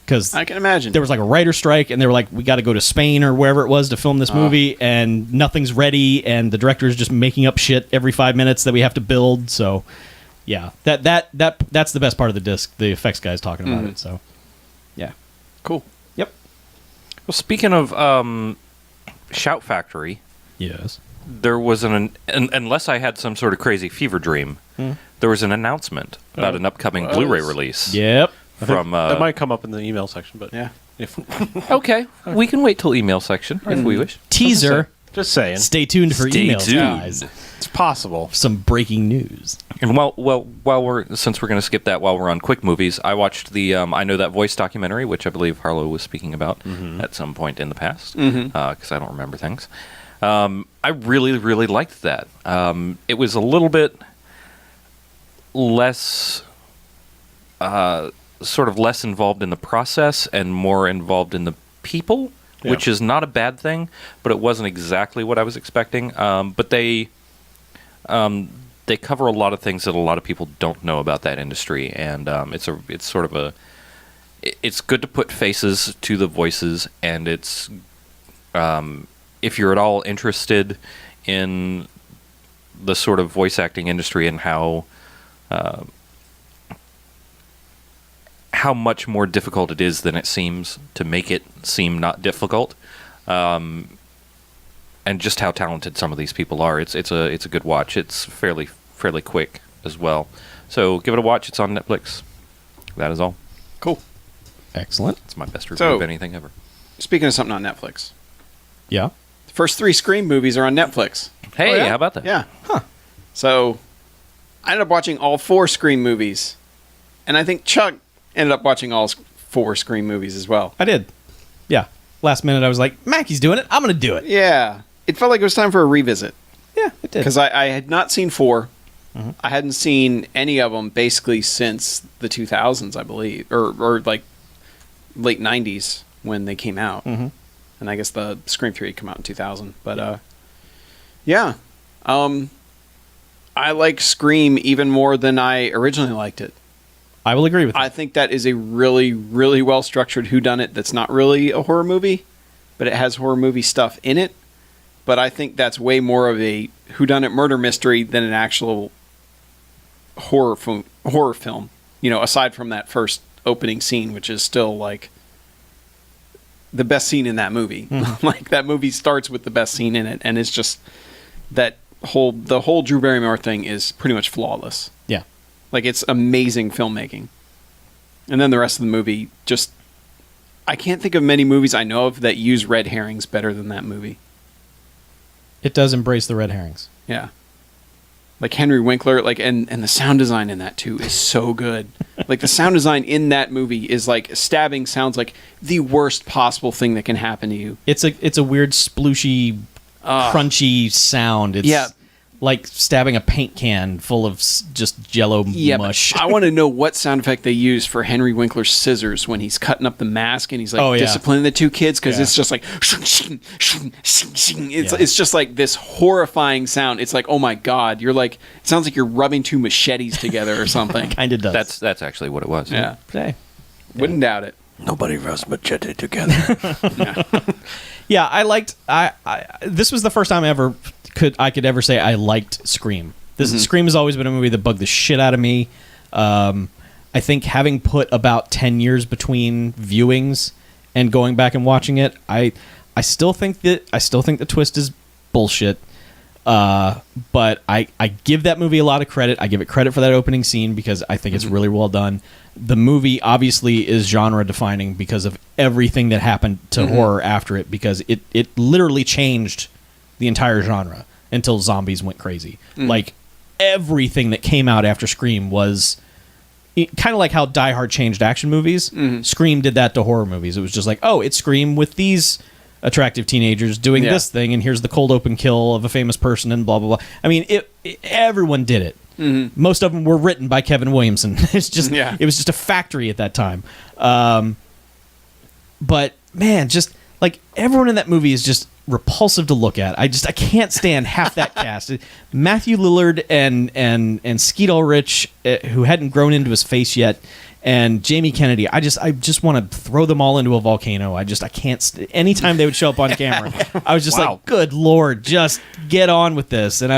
Because I can imagine there was like a writer's strike, and they were like, we got to go to Spain or wherever it was to film this movie, and nothing's ready, and the director's just making up shit every 5 minutes that we have to build. So, yeah, that's the best part of the disc. The effects guys talking about it. So, yeah, cool. yep, Well, speaking of Shout Factory, yes, there was unless I had some sort of crazy fever dream, there was an announcement about an upcoming Blu-ray release. yep. From that might come up in the email section, but Yeah. if okay, we can wait till email section if we wish. Teaser. just saying, Stay tuned for Stay emails, tuned. guys. it's possible. Some breaking news. And while we're since we're going to skip that while we're on quick movies, I watched the I Know That Voice documentary, which I believe Harlow was speaking about at some point in the past, because I don't remember things. I really liked that. It was a little bit less, sort of less involved in the process and more involved in the people, which is not a bad thing, but it wasn't exactly what I was expecting. But they cover a lot of things that a lot of people don't know about that industry, and it's good to put faces to the voices, and it's if you're at all interested in the sort of voice acting industry and how much more difficult it is than it seems to make it seem not difficult, and just how talented some of these people are. It's a good watch. It's fairly quick as well. So give it a watch. It's on Netflix. That is all. Cool. Excellent. It's my best review So- of anything ever. Speaking of something on Netflix, Yeah. First 3 Scream movies are on Netflix. Hey, Oh, yeah? how about that? Yeah. So I ended up watching all 4 Scream movies. And I think Chuck ended up watching all 4 Scream movies as well. I did. Yeah. Last minute, I was like, Mackie's doing it. I'm going to do it. Yeah. It felt like it was time for a revisit. Yeah, it did. Because I had not seen 4. Mm-hmm. I hadn't seen any of them basically since the 2000s, I believe. Or like late 90s when they came out. Mhm. And I guess the Scream 3 had come out in 2000. But, yeah. I like Scream even more than I originally liked it. I will agree with that. I think that is a really, really well-structured whodunit that's not really a horror movie, but it has horror movie stuff in it. But I think that's way more of a whodunit murder mystery than an actual horror film. You know, aside from that first opening scene, which is still, like, the best scene in that movie. Like, that movie starts with the best scene in it, and it's just that the whole Drew Barrymore thing is pretty much flawless. Yeah. Like, it's amazing filmmaking. And then the rest of the movie, just... I can't think of many movies I know of that use red herrings better than that movie. It does embrace the red herrings. Yeah. Like, Henry Winkler, like, and the sound design in that, too, is so good. Like, the sound design in that movie is, like, stabbing sounds like the worst possible thing that can happen to you. It's a weird splooshy, crunchy sound. It's Yeah. like stabbing a paint can full of just Jello mush. I want to know what sound effect they use for Henry Winkler's scissors when he's cutting up the mask and he's like Oh, yeah. disciplining the 2 kids because Yeah. it's just like it's just like this horrifying sound. It's like, oh my god, you're like, it sounds like you're rubbing 2 machetes together or something. Kind of does. That's actually what it was. Yeah, Hey. wouldn't doubt it. Nobody rubs machete together. Yeah, I liked. I this was the first time I could ever say I liked Scream. Scream has always been a movie that bugged the shit out of me. I think having put about 10 years between viewings and going back and watching it, I still think the twist is bullshit. But I give that movie a lot of credit. I give it credit for that opening scene because I think it's really well done. The movie obviously is genre defining because of everything that happened to horror after it, because it literally changed the entire genre until zombies went crazy. Like, everything that came out after Scream was kind of like how Die Hard changed action movies. Scream did that to horror movies. It was just like, oh, it's Scream with these attractive teenagers doing this thing, and here's the cold open kill of a famous person and blah blah blah. I mean, everyone did it. Most of them were written by Kevin Williamson. It's just it was just a factory at that time. But man, just like everyone in that movie is just repulsive to look at. I can't stand half that cast. Matthew Lillard and Skeet Ulrich, who hadn't grown into his face yet, and Jamie Kennedy. I just want to throw them all into a volcano. I can't. Anytime they would show up on camera, I was just like, good Lord, just get on with this. And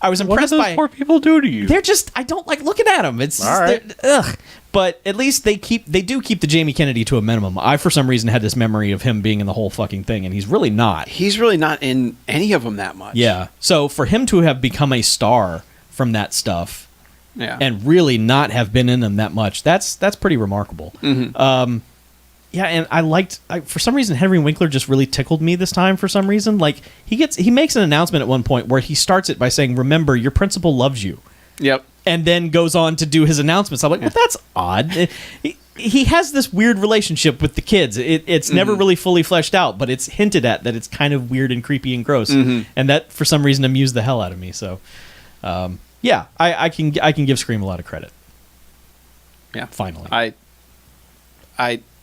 I was impressed What do those poor people do to you? They're just, I don't like looking at them. It's all right. Ugh. But at least they do keep the Jamie Kennedy to a minimum. I, for some reason, had this memory of him being in the whole fucking thing, and he's really not. He's really not in any of them that much. Yeah. So for him to have become a star from that stuff, and really not have been in them that much, that's pretty remarkable. Yeah, and for some reason, Henry Winkler just really tickled me this time for some reason. Like, he makes an announcement at one point where he starts it by saying, "Remember, your principal loves you." Yep. And then goes on to do his announcements. I'm like, well, that's odd. He has this weird relationship with the kids. It's never really fully fleshed out, but it's hinted at that it's kind of weird and creepy and gross. And that, for some reason, amused the hell out of me. So, yeah, I can give Scream a lot of credit. Yeah. Finally.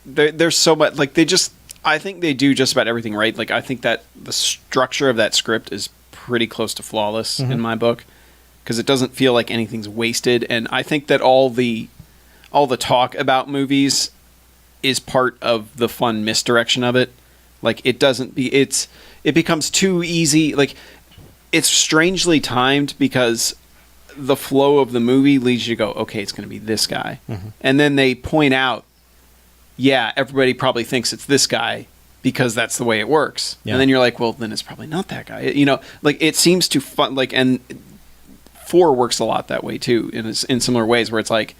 There's so much, like, I think they do just about everything right. Like, I think that the structure of that script is pretty close to flawless in my book, because it doesn't feel like anything's wasted. And I think that all the talk about movies is part of the fun misdirection of it. Like, it becomes too easy. Like, it's strangely timed because the flow of the movie leads you to go, okay, it's going to be this guy. And then they point out, yeah, everybody probably thinks it's this guy because that's the way it works. Yeah. And then you're like, well, then it's probably not that guy. You know, like, it seems to fun, like, and 4 works a lot that way too, in similar ways, where it's like,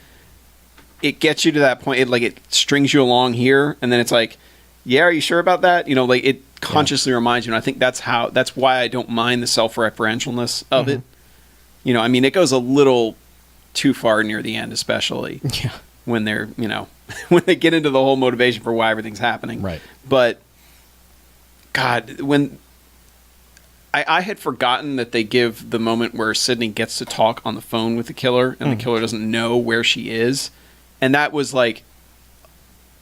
it gets you to that point, it strings you along here, and then it's like, yeah, are you sure about that? You know, like, consciously reminds you, and I think that's why I don't mind the self-referentialness of it. You know, I mean, it goes a little too far near the end, especially when they're, you know, when they get into the whole motivation for why everything's happening. Right. But God, when I had forgotten that they give the moment where Sydney gets to talk on the phone with the killer, and the killer doesn't know where she is, and that was like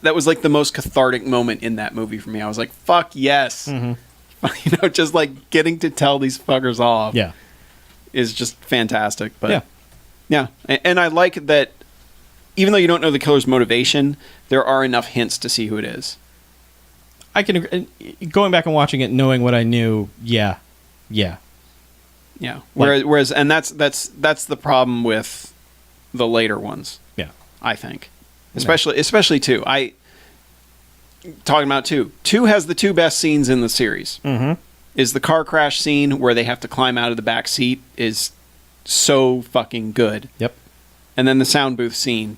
the most cathartic moment in that movie for me. I was like, "Fuck yes!" You know, just like getting to tell these fuckers off. Yeah. Is just fantastic. But yeah, and I like that. Even though you don't know the killer's motivation, there are enough hints to see who it is. I can agree. Going back and watching it, knowing what I knew, yeah. Whereas, and that's the problem with the later ones. Yeah, I think, especially 2. Talking about 2. 2 has the 2 best scenes in the series. Is the car crash scene where they have to climb out of the back seat is so fucking good. Yep. And then the sound booth scene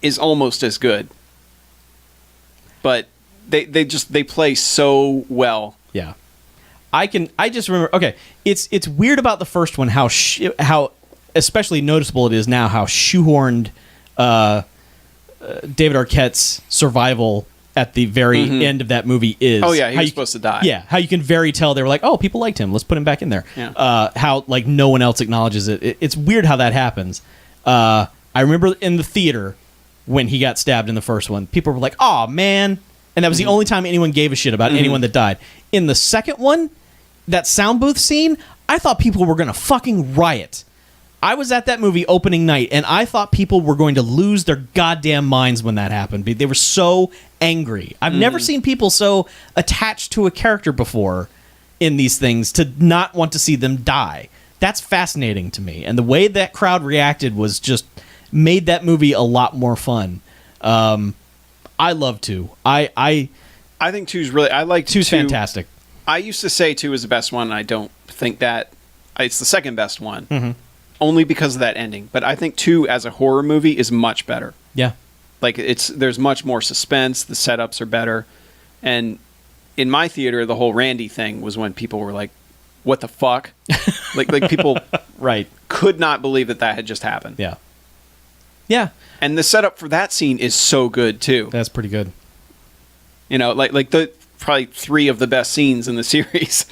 is almost as good. But they play so well. Yeah. I just remember, okay, it's weird about the first one how especially noticeable it is now how shoehorned David Arquette's survival at the very end of that movie is. Oh yeah, he was supposed to die. Yeah, how you can very tell they were like, oh, people liked him, let's put him back in there. Yeah. How like no one else acknowledges it. It's weird how that happens. I remember in the theater when he got stabbed in the first one, people were like, oh man, and that was the only time anyone gave a shit about anyone that died. In the second one, that sound booth scene, I thought people were gonna fucking riot. I was at that movie opening night, and I thought people were going to lose their goddamn minds when that happened. They were so angry. I've never seen people so attached to a character before in these things to not want to see them die. That's fascinating to me. And the way that crowd reacted was just made that movie a lot more fun. I love 2. I think 2's really... I like 2's fantastic. I used to say 2 is the best one, and I don't think that... It's the second best one. Only because of that ending. But I think 2 as a horror movie is much better. Yeah. Like there's much more suspense, the setups are better. And in my theater, the whole Randy thing was when people were like, what the fuck? like people right. could not believe that had just happened. Yeah. Yeah. And the setup for that scene is so good too. That's pretty good. You know, like the probably 3 of the best scenes in the series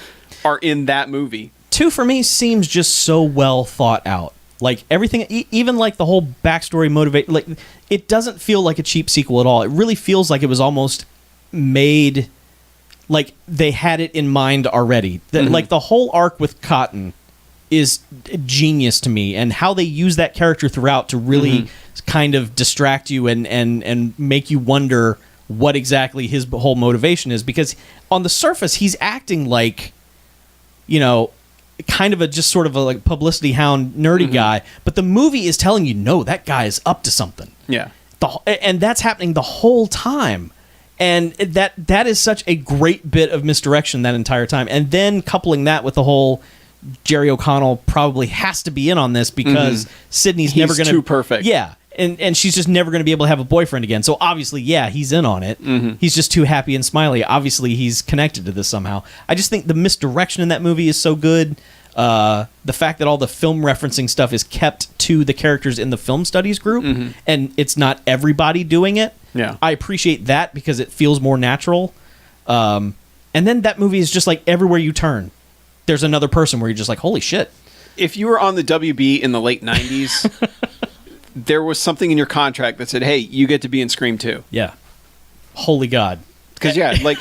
are in that movie. 2 for me seems just so well thought out. Like everything, even like the whole backstory motivate, like it doesn't feel like a cheap sequel at all. It really feels like it was almost made, like they had it in mind already. Like the whole arc with Cotton is genius to me, and how they use that character throughout to really kind of distract you and make you wonder what exactly his whole motivation is. Because on the surface, he's acting like, you know, kind of a just sort of a like publicity hound nerdy guy, but the movie is telling you, no, that guy is up to something. Yeah. And that's happening the whole time. And that is such a great bit of misdirection that entire time. And then coupling that with the whole Jerry O'Connell probably has to be in on this because Sydney's never going to... too perfect. Yeah. And she's just never going to be able to have a boyfriend again. So obviously, yeah, he's in on it. He's just too happy and smiley. Obviously, he's connected to this somehow. I just think the misdirection in that movie is so good. The fact that all the film referencing stuff is kept to the characters in the film studies group, and it's not everybody doing it. Yeah, I appreciate that because it feels more natural. And then that movie is just like everywhere you turn, there's another person where you're just like, holy shit. If you were on the WB in the late 90s... there was something in your contract that said, hey, you get to be in Scream 2. Yeah. Holy God. Because, yeah, like,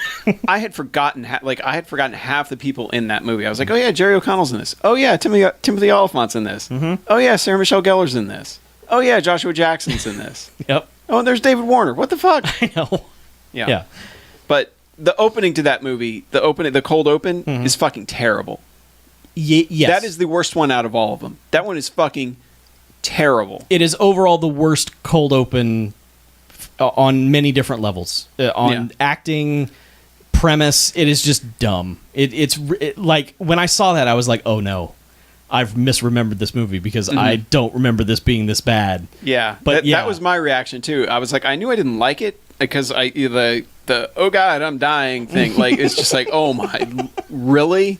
I had forgotten half the people in that movie. I was like, oh, yeah, Jerry O'Connell's in this. Oh, yeah, Timothy Oliphant's in this. Oh, yeah, Sarah Michelle Gellar's in this. Oh, yeah, Joshua Jackson's in this. Yep. Oh, and there's David Warner. What the fuck? I know. Yeah. But the opening to that movie, the cold open, is fucking terrible. Yes. That is the worst one out of all of them. That one is fucking terrible. It is overall the worst cold open on many different levels. Acting, premise, it is just dumb. It's like when I saw that, I was like, oh no, I've misremembered this movie because I don't remember this being this bad. Yeah, but that was my reaction too. I was like, I knew I didn't like it. because the oh god I'm dying thing, like it's just like, oh my, really?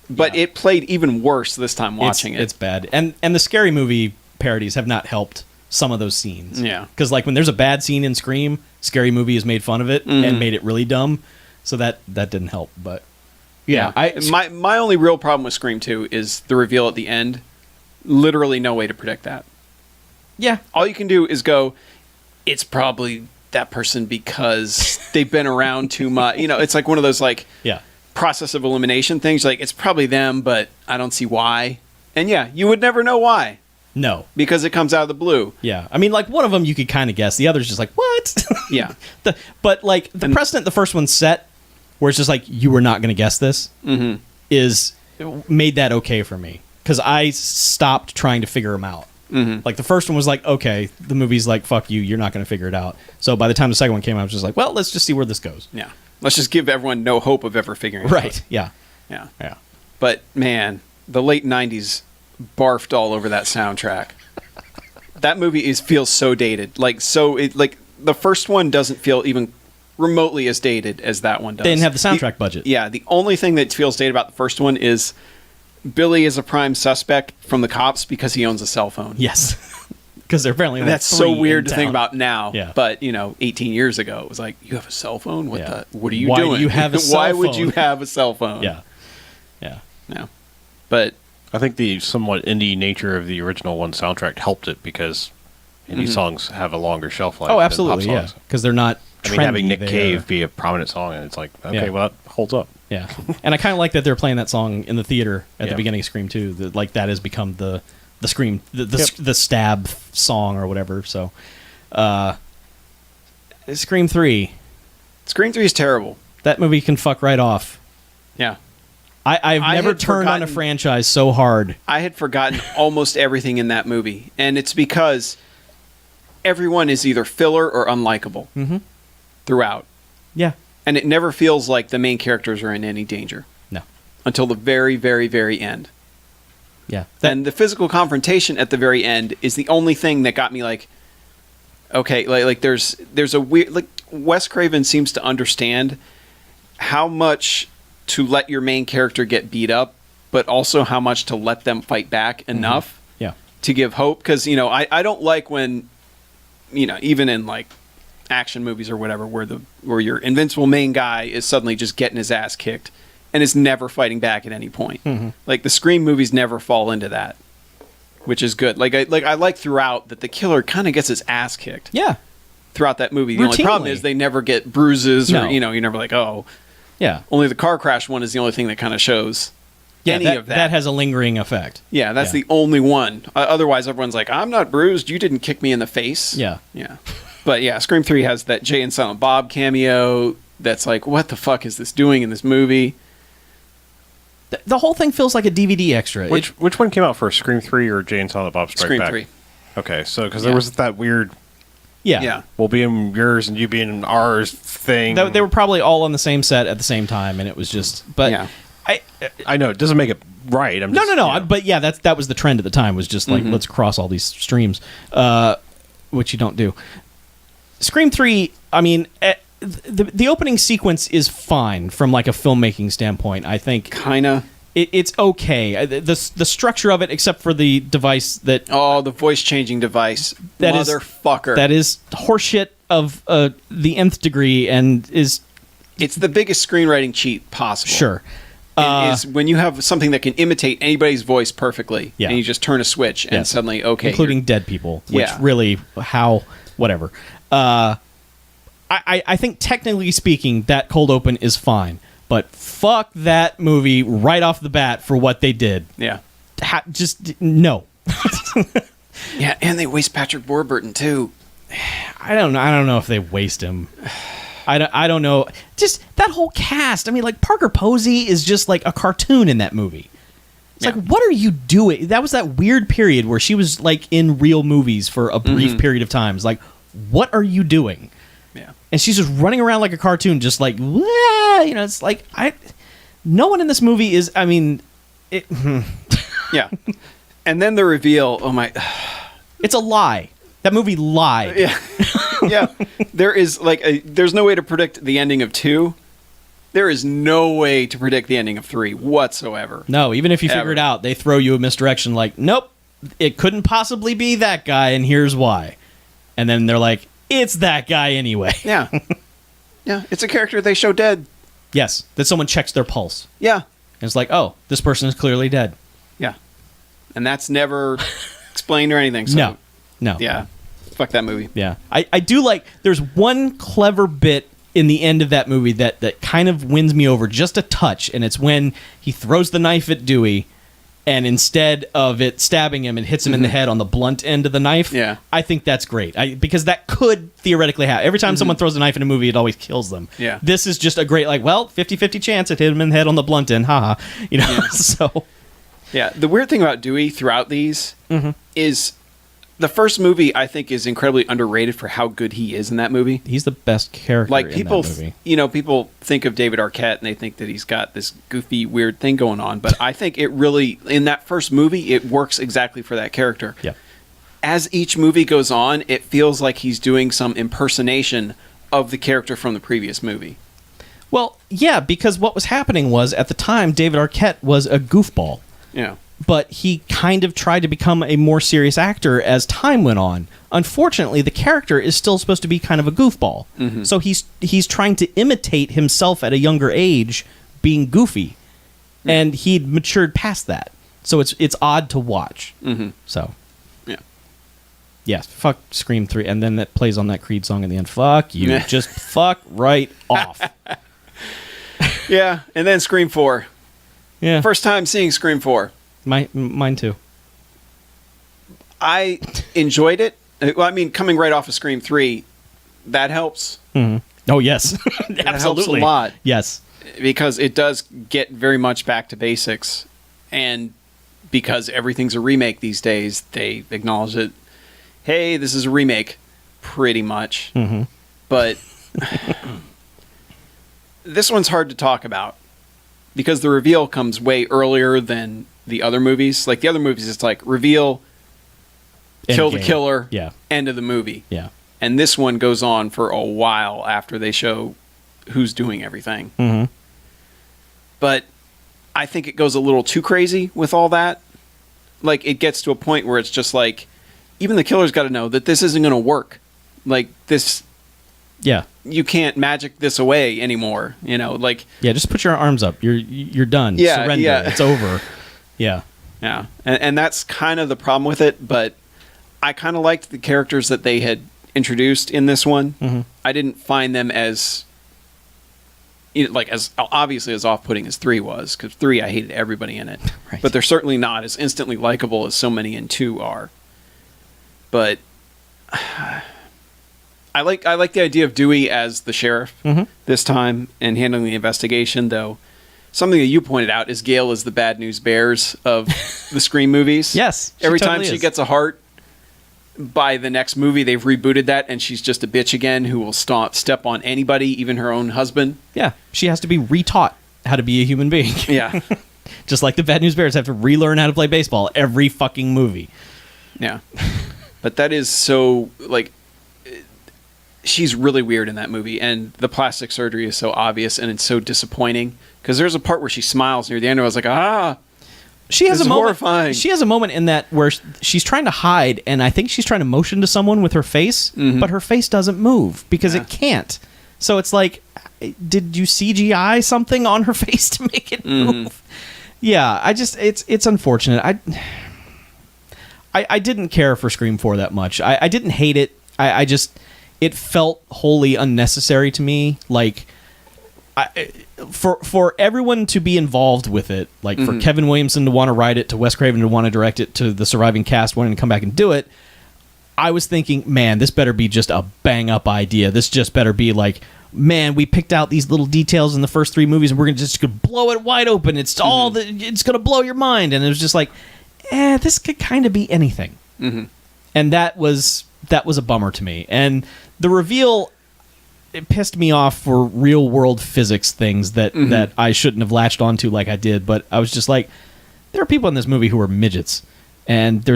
But it played even worse this time watching it. It's bad, and the Scary Movie parodies have not helped some of those scenes. Yeah, because like when there's a bad scene in Scream, Scary Movie has made fun of it and made it really dumb, so that didn't help. But yeah, my only real problem with Scream 2 is the reveal at the end. Literally no way to predict that. Yeah, all you can do is go, it's probably that person because they've been around too much. You know, it's like one of those like process of elimination things. Like, it's probably them, but I don't see why. And yeah, you would never know why. No, because it comes out of the blue. Yeah, I mean, like one of them you could kind of guess. The other's just like, what? Yeah. But like the precedent the first one set, where it's just like you were not going to guess this, is made that okay for me because I stopped trying to figure them out. Like the first one was like, okay, the movie's like, fuck you, you're not going to figure it out. So by the time the second one came out, I was just like, well, let's just see where this goes. Yeah, let's just give everyone no hope of ever figuring it out. Right. Yeah. But man, the late 90s barfed all over that soundtrack. That movie feels so dated. Like the first one doesn't feel even remotely as dated as that one does. They didn't have the soundtrack budget. Yeah, the only thing that feels dated about the first one is Billy is a prime suspect from the cops because he owns a cell phone. Yes. Because they're apparently that's so weird to think about now. Yeah. But 18 years ago, it was like, you have a cell phone? What are you Why doing? do you have a cell Why phone? would you have a cell phone? Yeah. But I think the somewhat indie nature of the original one soundtrack helped it because indie songs have a longer shelf life. Oh, absolutely, than yeah. pop songs. Because they're not. I mean, having Nick trendy, Cave be a prominent song, and it's like, okay, well, that holds up. Yeah, and I kind of like that they're playing that song in the theater at the Yeah. beginning of Scream 2. Like that has become the Scream the stab song or whatever. So, Scream 3. Scream 3 is terrible. That movie can fuck right off. Yeah. I've never turned on a franchise so hard. I had forgotten almost everything in that movie, and it's because everyone is either filler or unlikable throughout. Yeah. And it never feels like the main characters are in any danger. No. Until the very, very, very end. Yeah. And the physical confrontation at the very end is the only thing that got me like, okay, like there's a weird, like Wes Craven seems to understand how much to let your main character get beat up, but also how much to let them fight back enough to give hope. Because, I don't like when, even in like action movies or whatever, where your invincible main guy is suddenly just getting his ass kicked and is never fighting back at any point. Like the Scream movies never fall into that, which is good. Like I like throughout that the killer kind of gets his ass kicked. Yeah. Throughout that movie, the only problem is they never get bruises or you're never like, oh. Yeah. Only the car crash one is the only thing that kind of shows any of that. That has a lingering effect. Yeah, that's the only one. Otherwise, everyone's like, I'm not bruised. You didn't kick me in the face. Yeah. Yeah. But yeah, Scream 3 has that Jay and Silent Bob cameo that's like, what the fuck is this doing in this movie? The whole thing feels like a DVD extra. Which one came out first, Scream 3 or Jay and Silent Bob Strike Scream Back? 3. Okay, so because there was that weird... Yeah. We'll be in yours and you be in ours thing. They were probably all on the same set at the same time, and it was just... But yeah. I know, it doesn't make it right. I'm No. just, yeah. But yeah, that was the trend at the time, was just like, let's cross all these streams, which you don't do. Scream 3, I mean... The opening sequence is fine from like a filmmaking standpoint. I think Kinda. It's okay. The structure of it, except for the device that the voice changing device, motherfucker. That is horseshit of the nth degree, and is it's the biggest screenwriting cheat possible. Sure, is when you have something that can imitate anybody's voice perfectly, and you just turn a switch, and suddenly including dead people, which really whatever. I think technically speaking, that cold open is fine, but fuck that movie right off the bat for what they did. Yeah. Just no. Yeah, and they waste Patrick Warburton too. I don't know if they waste him. I don't know. Just that whole cast. I mean, like Parker Posey is just like a cartoon in that movie. It's like, what are you doing? That was that weird period where she was like in real movies for a brief period of time. It's like, what are you doing? Yeah. And she's just running around like a cartoon, just like, wah! It's like, no one in this movie is, I mean, yeah. And then the reveal, oh my. It's a lie. That movie lied. Yeah. Yeah. There is there's no way to predict the ending of 2. There is no way to predict the ending of 3 whatsoever. No, even if you figure Ever. it out, they throw you a misdirection like, nope, it couldn't possibly be that guy, and here's why. And then they're like, it's that guy anyway. Yeah. Yeah, it's a character they show dead. Yes, that someone checks their pulse. Yeah. And it's like, oh, this person is clearly dead. Yeah. And that's never explained or anything. So, No. Yeah. Fuck that movie. Yeah. I do like, there's one clever bit in the end of that movie that kind of wins me over just a touch, and it's when he throws the knife at Dewey, and instead of it stabbing him, it hits him in the head on the blunt end of the knife. Yeah. I think that's great. Because that could theoretically happen. Every time someone throws a knife in a movie, it always kills them. Yeah. This is just a great, 50-50 chance it hit him in the head on the blunt end. Haha. So... Yeah, the weird thing about Dewey throughout these is the first movie, I think, is incredibly underrated for how good he is in that movie. He's the best character Like, in people, that movie. People think of David Arquette and they think that he's got this goofy, weird thing going on. But I think it really, in that first movie, it works exactly for that character. Yeah. As each movie goes on, it feels like he's doing some impersonation of the character from the previous movie. Well, yeah, because what was happening was, at the time, David Arquette was a goofball. Yeah. But he kind of tried to become a more serious actor as time went on. Unfortunately, the character is still supposed to be kind of a goofball. So he's trying to imitate himself at a younger age being goofy. And he'd matured past that. So it's odd to watch. So, Yeah. yes, fuck Scream 3. And then that plays on that Creed song in the end. Fuck you. Just fuck right off. Yeah, and then Scream 4. Yeah. First time seeing Scream 4. Mine too. I enjoyed it. Well, I mean, coming right off of Scream 3, that helps. Oh, yes. That Absolutely. helps a lot. Yes. Because it does get very much back to basics. And because everything's a remake these days, they acknowledge that, hey, this is a remake, pretty much. But this one's hard to talk about. Because the reveal comes way earlier than the other movies. Like, the other movies, it's like, reveal, kill the Endgame. killer, Yeah. end of the movie. Yeah. And this one goes on for a while after they show who's doing everything. But I think it goes a little too crazy with all that. Like, it gets to a point where it's just like, even the killer's got to know that this isn't going to work. Like, this... Yeah. You can't magic this away anymore, like... Yeah, just put your arms up. You're done. Yeah, Surrender. yeah. It's over. Yeah. Yeah. And that's kind of the problem with it, but I kind of liked the characters that they had introduced in this one. I didn't find them as... as obviously as off-putting as 3 was, because 3, I hated everybody in it. Right. But they're certainly not as instantly likable as so many in 2 are. But... I like the idea of Dewey as the sheriff this time and handling the investigation, though. Something that you pointed out is Gail is the Bad News Bears of the Scream movies. Yes. Every totally time she is. gets a heart, by the next movie they've rebooted that, and she's just a bitch again who will step on anybody, even her own husband. Yeah. She has to be retaught how to be a human being. Yeah. Just like the Bad News Bears have to relearn how to play baseball every fucking movie. Yeah. But that is so, she's really weird in that movie, and the plastic surgery is so obvious, and it's so disappointing, because there's a part where she smiles near the end, and I was like, She has This a is moment. horrifying. She has a moment in that where she's trying to hide, and I think she's trying to motion to someone with her face, but her face doesn't move because it can't. So it's like, did you CGI something on her face to make it move? Yeah, it's unfortunate. I didn't care for Scream 4 that much. I didn't hate it. I just, it felt wholly unnecessary to me. Like, for everyone to be involved with it, like for Kevin Williamson to want to write it, to Wes Craven to want to direct it, to the surviving cast wanting to come back and do it, I was thinking, man, this better be just a bang-up idea. This just better be like, man, we picked out these little details in the first 3 movies, and we're just gonna blow it wide open. It's all it's gonna blow your mind. And it was just like, this could kind of be anything. And that was a bummer to me. And the reveal, it pissed me off for real world physics things that I shouldn't have latched onto like I did. But I was just like, there are people in this movie who are midgets. And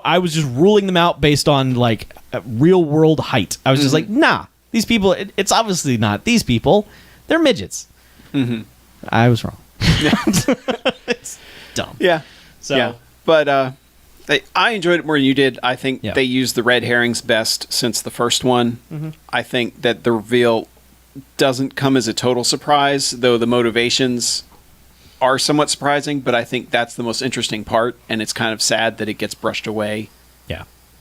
I was just ruling them out based on like real world height. I was just like, nah, these people, it's obviously not these people. They're midgets. Mm-hmm. I was wrong. It's dumb. Yeah. So, yeah. But I enjoyed it more than you did. I think they used the red herrings best since the first one. Mm-hmm. I think that the reveal doesn't come as a total surprise, though the motivations are somewhat surprising, but I think that's the most interesting part, and it's kind of sad that it gets brushed away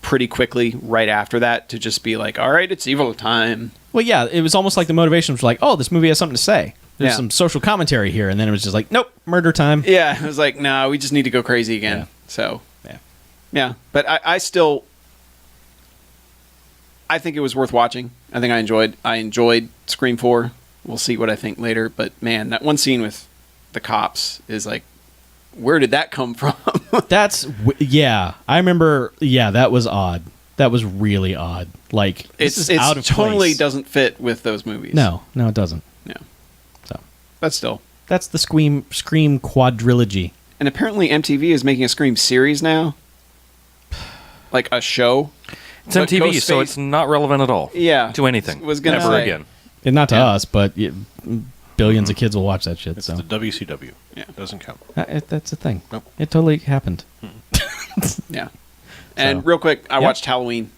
pretty quickly right after that to just be like, all right, it's evil time. Well, yeah, it was almost like the motivation was like, oh, this movie has something to say. There's some social commentary here, and then it was just like, nope, murder time. Yeah, it was like, no, we just need to go crazy again. Yeah. So, yeah. But I still, I think it was worth watching. I think I enjoyed Scream 4. We'll see what I think later. But, man, that one scene with the cops is like, where did that come from? I remember, that was odd. That was really odd. Like, this is out of totally place. Doesn't fit with those movies. No, it doesn't. Yeah. So, but still. that's the Scream quadrilogy. And apparently MTV is making a Scream series now. Like a show. It's MTV, so it's not relevant at all. Yeah. To anything. Was gonna ever say. again. And not to us, but billions of kids will watch that shit. It's So the WCW. Yeah. Doesn't count. that's a thing. Nope. It totally happened. Yeah. And So. real quick, I watched Halloween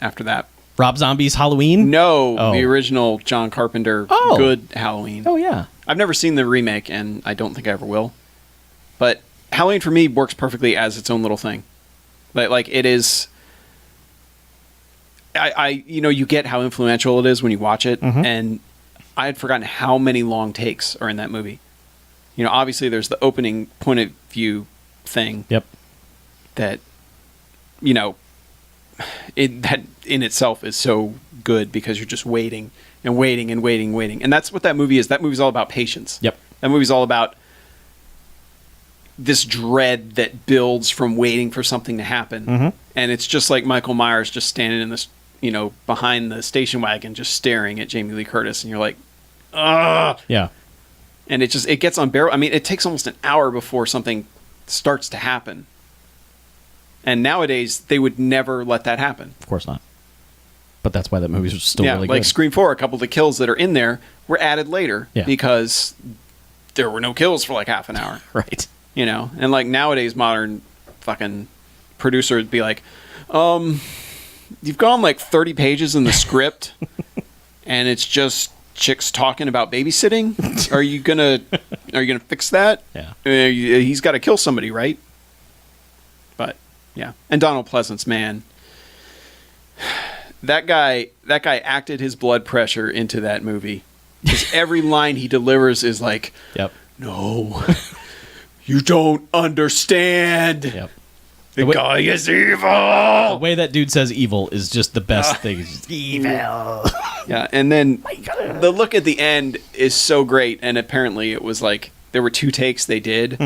after that. Rob Zombie's Halloween? No, Oh. the original John Carpenter good Halloween. Oh, yeah. I've never seen the remake, and I don't think I ever will. But Halloween for me works perfectly as its own little thing. Like it is. You get how influential it is when you watch it, and I had forgotten how many long takes are in that movie. Obviously there's the opening point of view thing. Yep. That, that in itself is so good because you're just waiting and waiting and waiting, waiting. And that's what that movie is. That movie's all about patience. Yep. That movie's all about this dread that builds from waiting for something to happen. Mm-hmm. And it's just like Michael Myers just standing in this, behind the station wagon, just staring at Jamie Lee Curtis. And you're like, ugh. Yeah. And it gets unbearable. I mean, it takes almost an hour before something starts to happen. And nowadays, they would never let that happen. Of course not. But that's why that movie's still really like good. Scream 4, a couple of the kills that are in there were added later because there were no kills for like half an hour. Right. And like nowadays, modern fucking producer would be like, you've gone like 30 pages in the script and it's just chicks talking about babysitting. Are you gonna fix that? Yeah. He's got to kill somebody, right? But yeah. And Donald Pleasance, man, that guy acted his blood pressure into that movie. Because every line he delivers is like, Yep. no, you don't understand. Yep. The guy is evil. The way that dude says evil is just the best thing. It's just, evil. Yeah, and then the look at the end is so great. And apparently it was like there were 2 takes they did,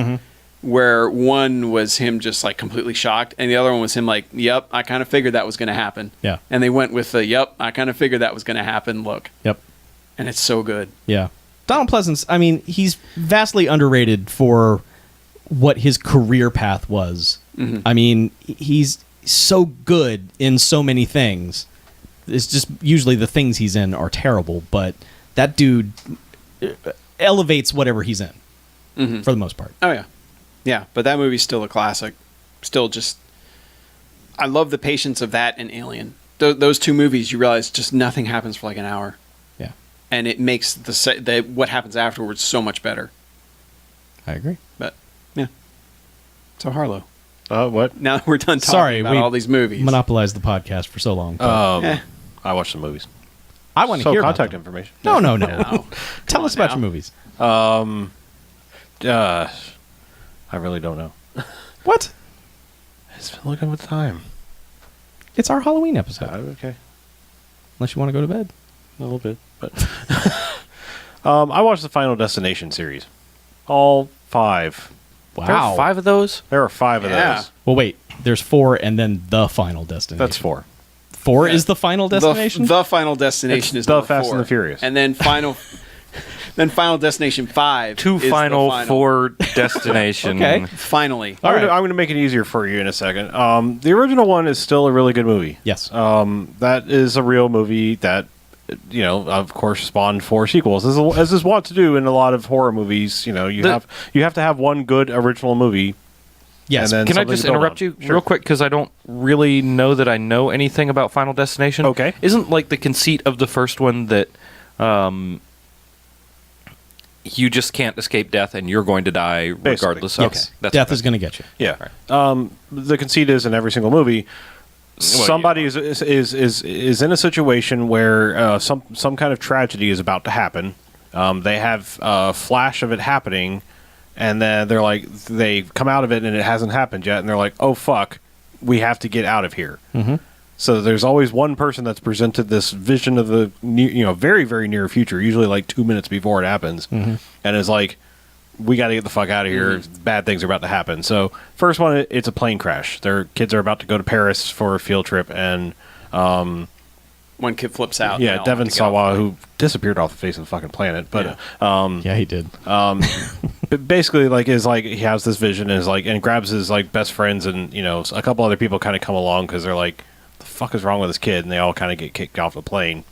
where one was him just like completely shocked, and the other one was him like, "Yep, I kind of figured that was going to happen." Yeah. And they went with the "Yep, I kind of figured that was going to happen" look. Yep. And it's so good. Yeah. Donald Pleasance, I mean, he's vastly underrated for what his career path was. Mm-hmm. I mean, he's so good in so many things. It's just usually the things he's in are terrible, but that dude elevates whatever he's in for the most part. Oh, yeah. Yeah, but that movie's still a classic. Still just... I love the patience of that and Alien. Those 2 movies, you realize just nothing happens for like an hour. Yeah. And it makes what happens afterwards so much better. I agree. But, yeah. So, Harlow. What? Now that we're done talking about we all these movies. monopolized the podcast for so long. but I watched the movies. I want to So hear contact about them. information. No. Tell us about your movies. I really don't know. What? It's been looking with time. It's our Halloween episode. Okay. Unless you want to go to bed. A little bit, but I watched the Final Destination series. All 5. Wow. There are 5 of those? There are 5 of those. Well, wait. There's 4 and then the Final Destination. That's 4. 4 is the Final Destination? The Final Destination It's is the number Fast 4. and the Furious. And then Final Then Final Destination 5. Two is the final for Destination. Okay. Finally. All right. I'm going to make it easier for you in a second. The original one is still a really good movie. Yes. That is a real movie that, of course, spawned 4 sequels, as is wont to do in a lot of horror movies. You have to have one good original movie. Yes. And then Can I something just to build interrupt on. you Sure. real quick because I don't really know that I know anything about Final Destination. Okay. Isn't like the conceit of the first one that you just can't escape death and you're going to die regardless? Yes. Okay. Death is going to get you. Yeah. The conceit is in every single movie, somebody yeah. is in a situation where some kind of tragedy is about to happen. They have a flash of it happening, and then they come out of it and it hasn't happened yet, and they're like, "Oh fuck, we have to get out of here." Mm-hmm. So there's always one person that's presented this vision of the very, very near future, usually like 2 minutes before it happens, and is like, we got to get the fuck out of here. Bad things are about to happen. So first one, it's a plane crash. Their kids are about to go to Paris for a field trip, and One kid flips out. yeah, and they all Devon have to go. Sawa, who disappeared off the face of the fucking planet, but Yeah, he did. but basically he has this vision and grabs his best friends, and a couple other people kind of come along because they're like, the fuck is wrong with this kid, and they all kind of get kicked off the plane.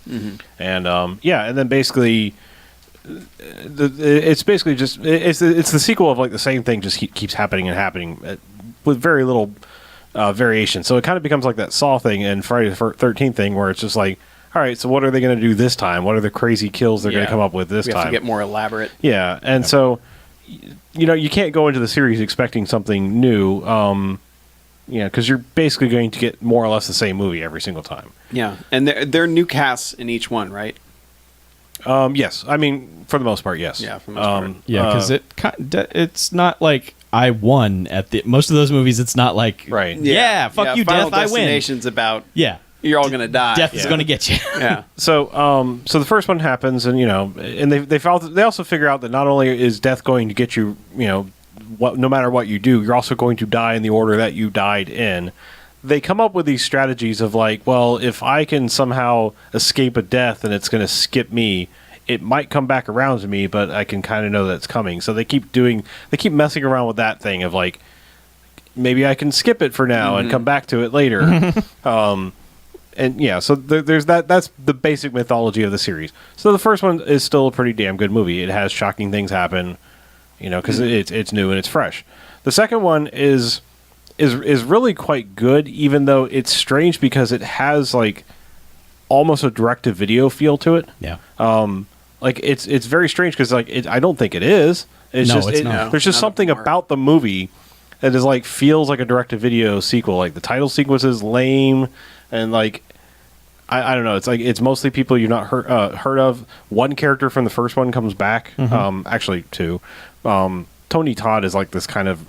And and then basically it's basically just it's the sequel of the same thing, just keeps happening and happening with very little variation. So it kind of becomes like that Saw thing and Friday the 13th thing, where it's just like, all right, so what are they going to do this time? What are the crazy kills they're going to come up with this We time? have to get more elaborate. Yeah, and so you can't go into the series expecting something new. Because you're basically going to get more or less the same movie every single time. Yeah, and there are new casts in each one, right? Yes, I mean for the most part, yes. Yeah, for the most part. Yeah, because it's not like I won at the most of those movies. It's not like Right. Yeah, fuck you, Final death. I win. Destination's about Yeah, you're all gonna die. death is going to get you. Yeah. So the first one happens, and and they also figure out that not only is death going to get you, no matter what you do, you're also going to die in the order that you died in. They come up with these strategies of well, if I can somehow escape a death and it's going to skip me, it might come back around to me, but I can kind of know that it's coming. So they keep messing around with that thing of maybe I can skip it for now and come back to it later. And yeah, so there's that. That's the basic mythology of the series. So the first one is still a pretty damn good movie. It has shocking things happen, because it's new and it's fresh. The second one is really quite good, even though it's strange because it has almost a direct-to-video feel to it. Yeah. It's very strange because I don't think it is. It's No, just it's not. there's just Not something anymore. about the movie that is feels like a direct-to-video sequel. The title sequence is lame, and I don't know. It's mostly people you've not heard of. One character from the first one comes back. Actually, two. Tony Todd is this kind of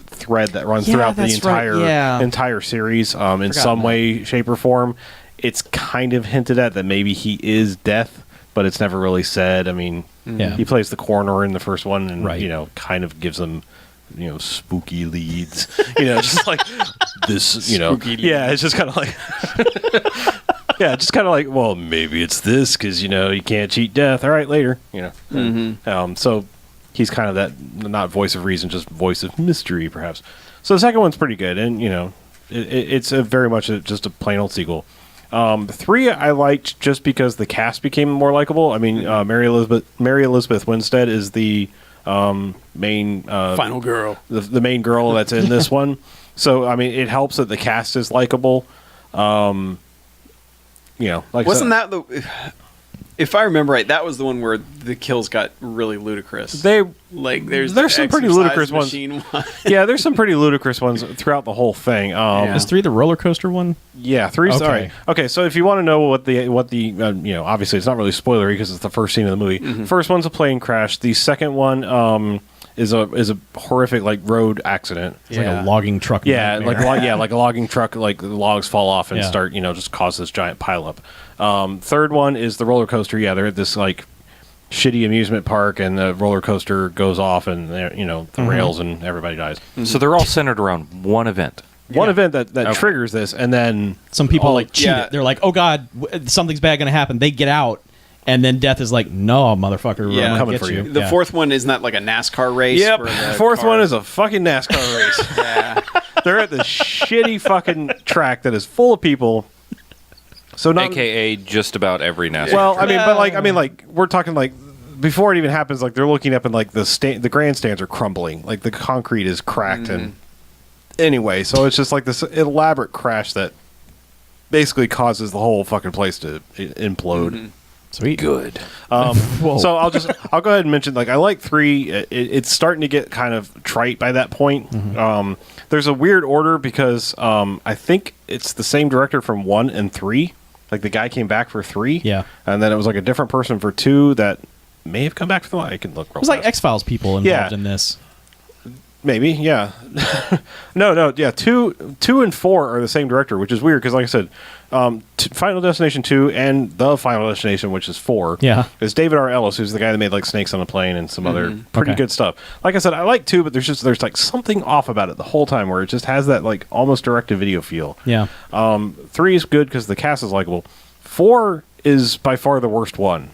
thread that runs throughout the that's right, yeah. entire series in some way, shape, or form. It's kind of hinted at that maybe he is Death, but it's never really said. I mean, Yeah. he plays the coroner in the first one, and Right. kind of gives them spooky leads. Just this. Spooky Yeah, it's just kind of yeah, just kind of well, maybe it's this because you can't cheat death. All right, later. So he's kind of that not voice of reason, just voice of mystery, perhaps. So the second one's pretty good, and it's very much just a plain old sequel. 3 I liked just because the cast became more likable. I mean, Mary Elizabeth Winstead is the main Final girl. the main girl that's in this one. So I mean, it helps that the cast is likable. Wasn't that the? If I remember right, that was the one where the kills got really ludicrous. there's There's some pretty ludicrous ones. one. Yeah, there's some pretty ludicrous ones throughout the whole thing. Yeah. Is 3 the roller coaster one? Yeah, 3's Okay. all right. Okay, so if you want to know what the obviously it's not really spoilery because it's the first scene of the movie. First one's a plane crash. The second one is a horrific road accident. It's like a logging truck. Yeah, nightmare. like a logging truck. The logs fall off and Yeah. start just cause this giant pileup. Third one is the roller coaster. Yeah, they're at this shitty amusement park, and the roller coaster goes off, and the rails, and everybody dies. So they're all centered around one event. One event that triggers this, and then Some people cheat yeah. it. They're like, "Oh God, something's bad going to happen." They get out, And then Death is like, no, motherfucker, Yeah. I'm Coming get for you. The Yeah. fourth one isn't that like a NASCAR race? Yep. where the Fourth car- one is a fucking NASCAR race. Yeah. They're at the shitty fucking track that is full of people. So not AKA just about every NASCAR. well, I mean, we're talking like before it even happens. Like they're looking up and like the grandstands are crumbling, like the concrete is cracked, and anyway, so it's just like this elaborate crash that basically causes the whole fucking place to implode. Sweet. good. Whoa. So I'll go ahead and mention, like, I like 3. It's starting to get kind of trite by that point. There's a weird order because I think it's the same director from 1 and 3. Like the guy came back for 3. Yeah. And then it was like a different person for 2 that may have come back for the 1. I can look real It was like fast. X-Files people involved in this. Maybe, yeah. No, yeah. 2 and 4 are the same director, which is weird because, like I said, Final Destination 2 and The Final Destination, which is 4, Yeah. is David R. Ellis, who's the guy that made like Snakes on a Plane and some other pretty Okay. good stuff. Like I said, I like 2, but there's like something off about it the whole time where it just has that like almost direct-to-video feel. Yeah. 3 is good because the cast is likable. 4 is by far the worst one,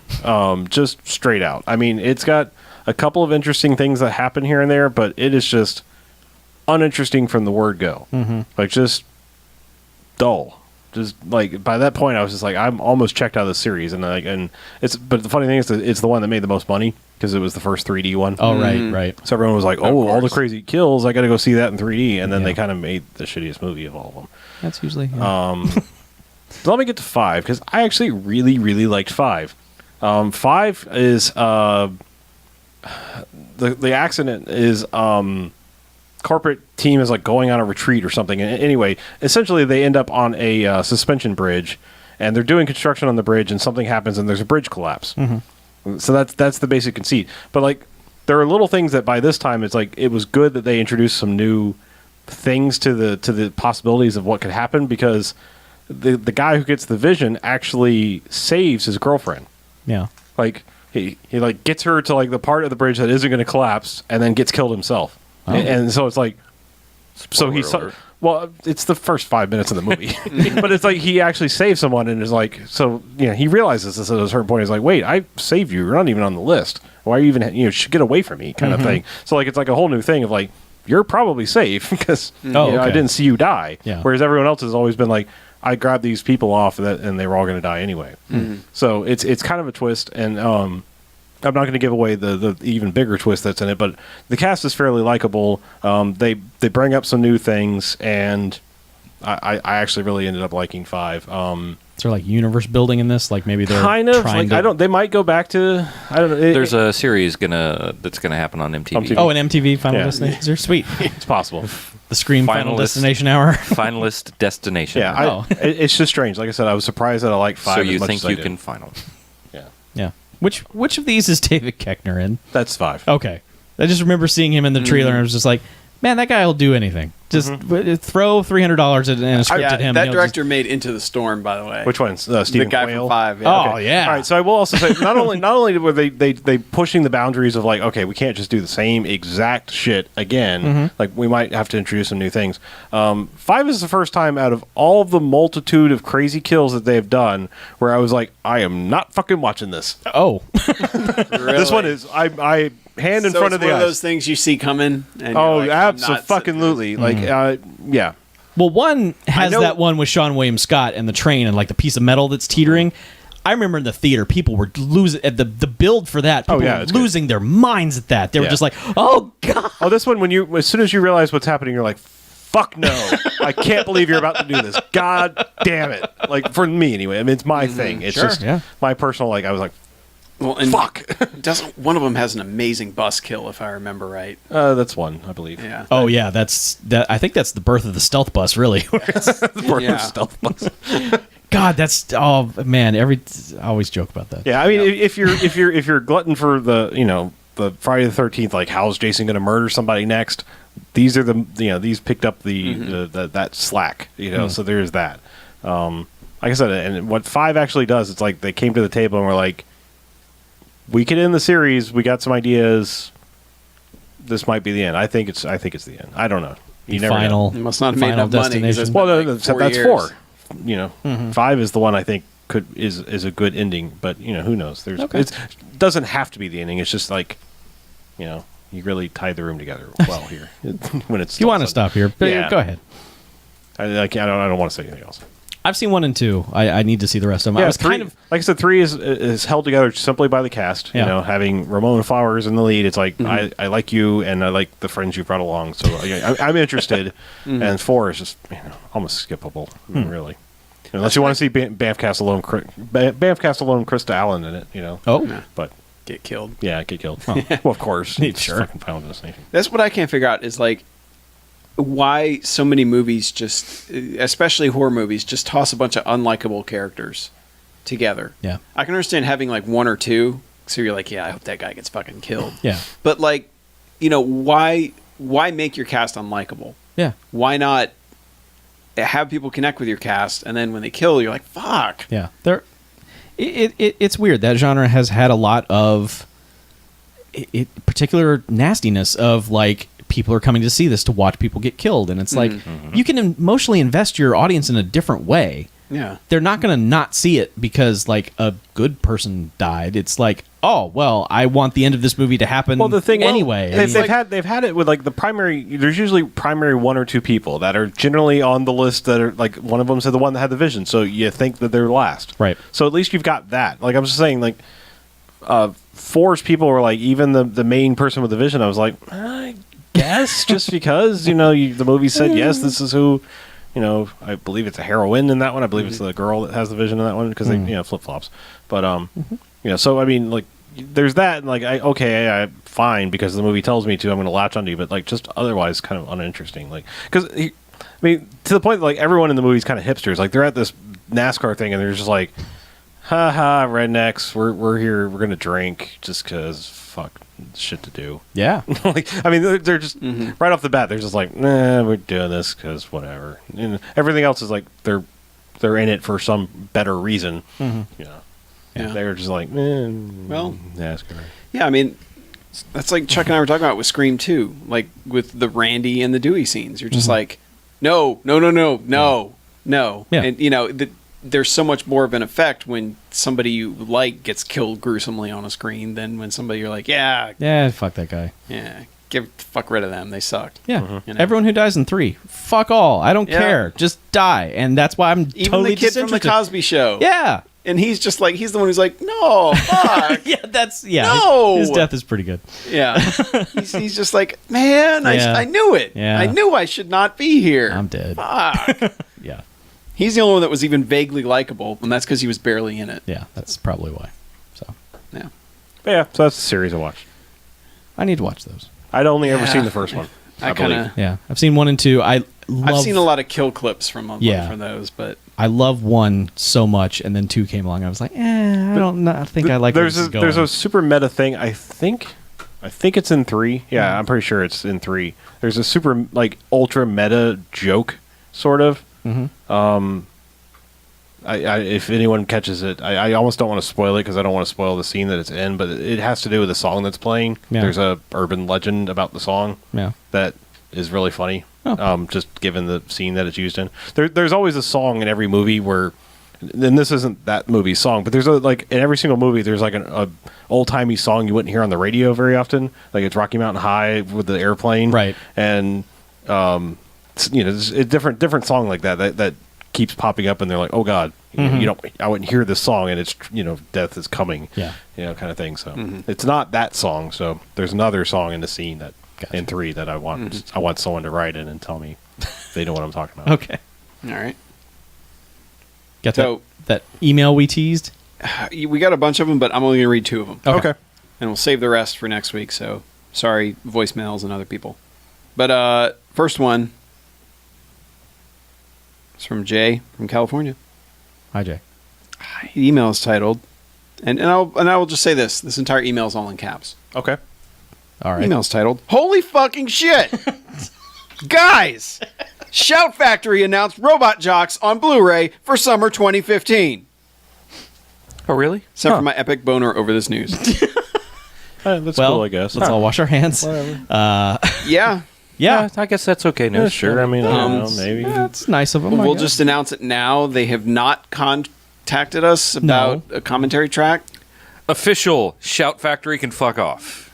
just straight out. I mean, it's got a couple of interesting things that happen here and there, but it is just uninteresting from the word go. Like just dull. Just like by that point, I was just like, I'm almost checked out of the series, and it's. But the funny thing is that it's the one that made the most money because it was the first 3D one. Oh, right. So everyone was like, "Oh, all the course. crazy kills! I got to go see that in 3D." And then Yeah. they kind of made the shittiest movie of all of them. That's usually. So let me get to 5 because I actually really, really liked 5. 5 is the accident is corporate team is like going on a retreat or something. And anyway, essentially they end up on a suspension bridge, and they're doing construction on the bridge, and something happens, and there's a bridge collapse. So that's the basic conceit. But like there are little things that by this time it's like it was good that they introduced some new things to the possibilities of what could happen because the guy who gets the vision actually saves his girlfriend. Yeah. Like he like gets her to like the part of the bridge that isn't going to collapse, and then gets killed himself. And so it's like, Spoiler alert. well, it's the first 5 minutes of the movie, but it's like he actually saves someone, and is like, so he realizes this at a certain point. He's like, wait, I saved you. You're not even on the list. Why are you even should get away from me, kind of thing. So like it's like a whole new thing of like you're probably safe because I okay. didn't see you die. Yeah. Whereas everyone else has always been like, I grabbed these people off and they were all going to die anyway. So it's kind of a twist, and I'm not going to give away the even bigger twist that's in it, but the cast is fairly likable. They bring up some new things, and I actually really ended up liking 5. Is there like universe building in this? Like maybe they're Kind of trying like to... they might go back to There's a series that's gonna happen on MTV. Oh, an MTV Final Yeah. Destination. They're sweet. it's possible. The Scream Final Finalist. Destination Hour. Finalist Destination. Yeah, Oh. it's just strange. Like I said, I was surprised that I liked 5 So as you much think as I you did. can final? Yeah, Yeah. Which of these is David Koechner in? that's 5. Okay. I just remember seeing him in the trailer and I was just like, man, that guy will do anything. Just throw $300 at and a script Yeah, at him. that and he'll director made Into the Storm, by the way. Which one's The Stephen guy Quayle? from 5. Just, Yeah. oh, yeah. All right, so I will also say not only were they pushing the boundaries of like, okay, we can't just do the same exact shit again. Like we might have to introduce some new things. 5 is the first time out of all the multitude of crazy kills that they've done where I was like, I am not fucking watching this. Oh. Really? This one is I hand in So front it's of the one eyes. of those things you see coming. And Oh, you're like, I'm not absolutely! Like, yeah. Well, one has know- that one with Sean William Scott and the train and like the piece of metal that's teetering. I remember in the theater, people were losing at the build for that. People yeah, were it's good. losing their minds at that. They were Yeah. just like, "Oh God!" Oh, this one as soon as you realize what's happening, you're like, fuck no! I can't believe you're about to do this. God damn it! Like for me anyway. I mean, it's my thing. It's Sure, just yeah. my personal. Like I was like, Well, and fuck. doesn't one of them has an amazing bus kill, if I remember right? That's one, I believe. Yeah. Oh yeah, that. I think that's the birth of the stealth bus. Really. Yeah. Stealth bus. God, that's man. I always joke about that. Yeah, I mean, if you're glutton for the Friday the 13th, like how's Jason going to murder somebody next? These are these picked up the that slack. So there's that. Like I said, and what 5 actually does, it's like they came to the table and were like, we could end the series. We got some ideas. This might be the end. I think it's the end. I don't know. You never know. Final. It must not have made Final enough money. 'cause Destination. it's Well, been no, like that's 4 4. years. 5 is the one I think is a good ending, but who knows? Okay. It doesn't have to be the ending. It's just like, you really tie the room together well here when it's. You want to stop here? But Yeah. Go ahead. I don't want to say anything else. I've seen 1 and 2. I need to see the rest of them. I was three, kind of like I said, 3 is held together simply by the cast. Yeah. Having Ramona Flowers in the lead. It's like I like you, and I like the friends you brought along. So I'm interested. And 4 is just almost skippable, really. Unless you want to see BMFcast alone, BMFcast alone, Krista Allen in it. Oh. But Get killed. yeah, get killed. Well, of course, it's Sure. fucking Final Destination. That's what I can't figure out is like why so many movies just, especially horror movies, just toss a bunch of unlikable characters together. Yeah. I can understand having like 1 or 2, so you're like, yeah, I hope that guy gets fucking killed. Yeah. But like, why make your cast unlikable? Yeah. Why not have people connect with your cast, and then when they kill, you're like, fuck. Yeah. It's weird. That genre has had a lot of particular nastiness of like people are coming to see this to watch people get killed, and it's like you can emotionally invest your audience in a different way. Yeah. They're not going to not see it because like a good person died. It's like, oh well, I want the end of this movie to happen. Well, the thing anyway. they've had it with like the primary. There's usually primary 1 or 2 people that are generally on the list that are like one of them's the one that had the vision, so you think that they're last, Right. So at least you've got that. Like I'm just saying, like 4's people were like even the main person with the vision. I was like, I guess just because the movie said yes, this is who. I believe it's a heroine in that one. I believe it's the girl that has the vision in that one because they flip flops. But so I mean, like, there's that, and like, I fine because the movie tells me to. I'm going to latch onto you, but like, just otherwise, kind of uninteresting. Like, because I mean, to the point that, like everyone in the movie is kind of hipsters. Like, they're at this NASCAR thing, and they're just like, ha ha, rednecks. We're here. We're going to drink just because fuck shit to do. Yeah. Like, I mean, they're just right off the bat. They're just like, nah, we're doing this because whatever. And everything else is like they're in it for some better reason. Yeah. They're just like, well, NASCAR. Yeah, I mean, that's like Chuck and I were talking about with Scream 2, like with the Randy and the Dewey scenes. You're just like, no. Yeah. And there's so much more of an effect when somebody you like gets killed gruesomely on a screen than when somebody you're like, Yeah. Fuck that guy. fuck rid of them. They suck. Yeah. Everyone who dies in 3, fuck all. I don't care. Just die. And that's why I'm Even totally the kid from the disinterested. Cosby Show. Yeah. And he's just like, he's the one who's like, no, fuck. No! His death is pretty good. Yeah. He's just like, man, Yeah. I knew it. Yeah. I knew I should not be here. I'm dead. Fuck. Yeah. He's the only one that was even vaguely likable, and that's because he was barely in it. Yeah, that's probably why. So Yeah. But yeah, so that's the series I watched. I need to watch those. I'd only ever Yeah. seen the first one. I believe. kind of. Yeah, I've seen 1 and 2. I've I've seen a lot of kill clips from those, but I love 1 so much, and then 2 came along. And I was like, I don't know. I think I like where There's this is going. there's a super meta thing. I think it's in 3. Yeah, I'm pretty sure it's in 3. There's a super like ultra meta joke sort of. If anyone catches it, I almost don't want to spoil it because I don't want to spoil the scene that it's in, but it has to do with the song that's playing. Yeah. There's a urban legend about the song that is really funny. Oh. Just given the scene that it's used in. There's always a song in every movie where, and this isn't that movie's song, but there's like in every single movie there's like an old timey song you wouldn't hear on the radio very often. Like it's Rocky Mountain High with the airplane, Right. And there's a different song like that keeps popping up, and they're like, oh god, I wouldn't hear this song, and it's death is coming, kind of thing. So it's not that song. So there's another song in the scene that in 3 that I want someone to write in and tell me they know what I'm talking about. Okay. all right. Got So- that email we teased? We got a bunch of them, but I'm only going to read 2 of them. Okay. And we'll save the rest for next week. So sorry, voicemails and other people. But first one is from Jay from California. Hi, Jay. Email is titled, and I will just say this entire email is all in caps. Okay. All right. Email's titled, holy fucking shit! Guys! Shout Factory announced Robot Jocks on Blu-ray for summer 2015. Oh, really? Except for my epic boner over this news. That's Well, cool, I guess. let's all wash our hands. Yeah. Yeah. I guess that's okay. Sure. I mean, I don't know, maybe. That's nice of them. I We'll guess. just announce it now. They have not tacked at us about a commentary track? Official Shout Factory can fuck off.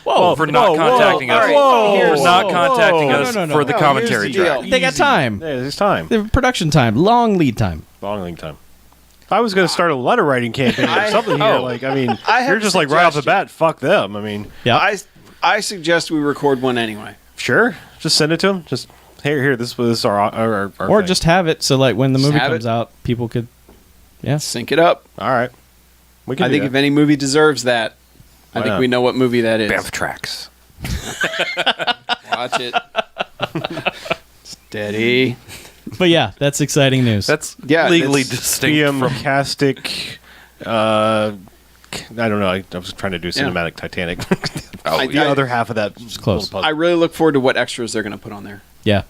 Whoa, For not contacting us. Here's- For not contacting us No. for the No, commentary here's the track. deal. They got time. Yeah, it's time. The production time, long lead time. Long lead time. If I was going to start a letter writing campaign or something here, like, I mean, I have you're just like right off the suggestion. bat, fuck them. I mean, Yeah. I suggest we record one anyway. sure, just send it to them. Just here, this was our Or thing. just have it so like when the Just movie have comes it. out, people could. Yeah. Sync it up. all right. We can. I do think that. if any movie deserves that, I Why think not? we know what movie that is. BMF tracks. Watch it. Steady. But yeah, that's exciting news. That's Yeah, legally it's distinct from... BMFcastic. I don't know. I was trying to do cinematic Titanic. The other half of that close. little I puzzle. really look forward to what extras they're going to put on there. yeah.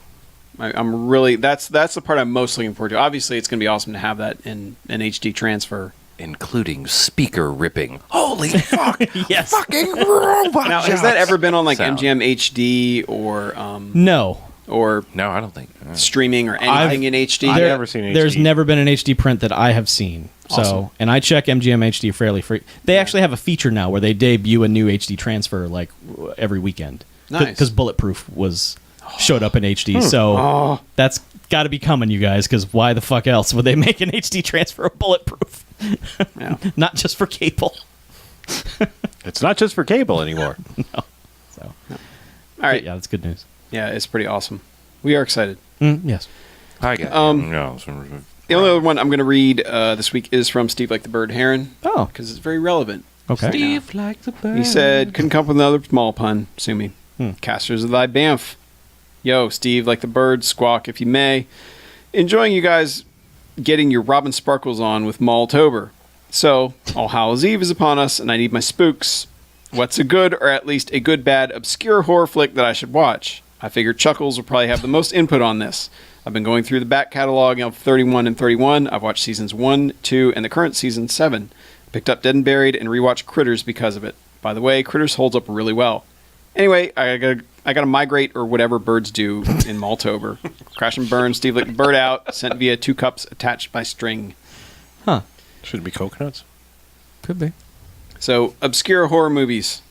I'm really that's the part I'm most looking forward to. Obviously, it's going to be awesome to have that in an HD transfer. including speaker ripping. Holy fuck! Yes. Fucking robot Now, has that shots. ever been on like Sound. MGM HD or No. No, I don't think. streaming or anything in HD? I've There- never seen HD. There's never been an HD print that I have seen. So, Awesome. and I check MGM HD fairly free. They actually have a feature now where they debut a new HD transfer like every weekend. Nice. Because Bulletproof showed up in HD. So that's got to be coming, you guys. Because why the fuck else would they make an HD transfer of Bulletproof? Yeah. Not just for cable. It's not just for cable anymore. So, All right. yeah, that's good news. Yeah, it's pretty awesome. We are excited. Yes. I got no. The only other one I'm going to read this week is from Steve Like the Bird Heron Oh, because it's very relevant. okay. Steve like the bird. He said, couldn't come up with another small pun. Sue me. Casters of thy Banff. Yo, Steve, like the bird, squawk if you may. Enjoying you guys getting your Robin Sparkles on with Maltober. So, All Hallows Eve is upon us, and I need my spooks. What's a good, or at least a good bad, obscure horror flick that I should watch? I figure Chuckles will probably have the most input on this. I've been going through the back catalog of 31 and 31. I've watched seasons 1, 2, and the current season 7. Picked up Dead and Buried and rewatched Critters because of it. By the way, Critters holds up really well. Anyway, I gotta migrate or whatever birds do in Maltober. Crash and burn, Steve Like the Bird out, sent via 2 cups attached by string. Huh. Should it be coconuts? Could be. So, obscure horror movies.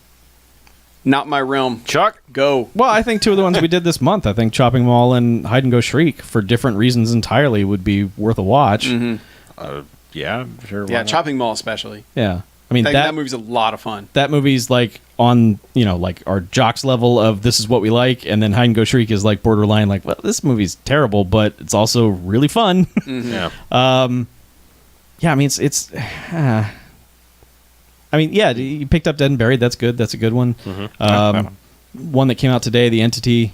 Not my realm. Chuck. Go. Well, I think 2 of the ones we did this month, I think Chopping Mall and Hide and Go Shriek, for different reasons entirely, would be worth a watch. Yeah, sure. why Yeah, not? Chopping Mall especially. Yeah. I mean, That movie's a lot of fun. that movie's like on, like our jocks level of this is what we like, and then Hide and Go Shriek is like borderline like, well, this movie's terrible, but it's also really fun. Yeah. Yeah, I mean it's I mean, yeah, you picked up Dead and Buried. That's good. That's a good one. One that came out today, The Entity,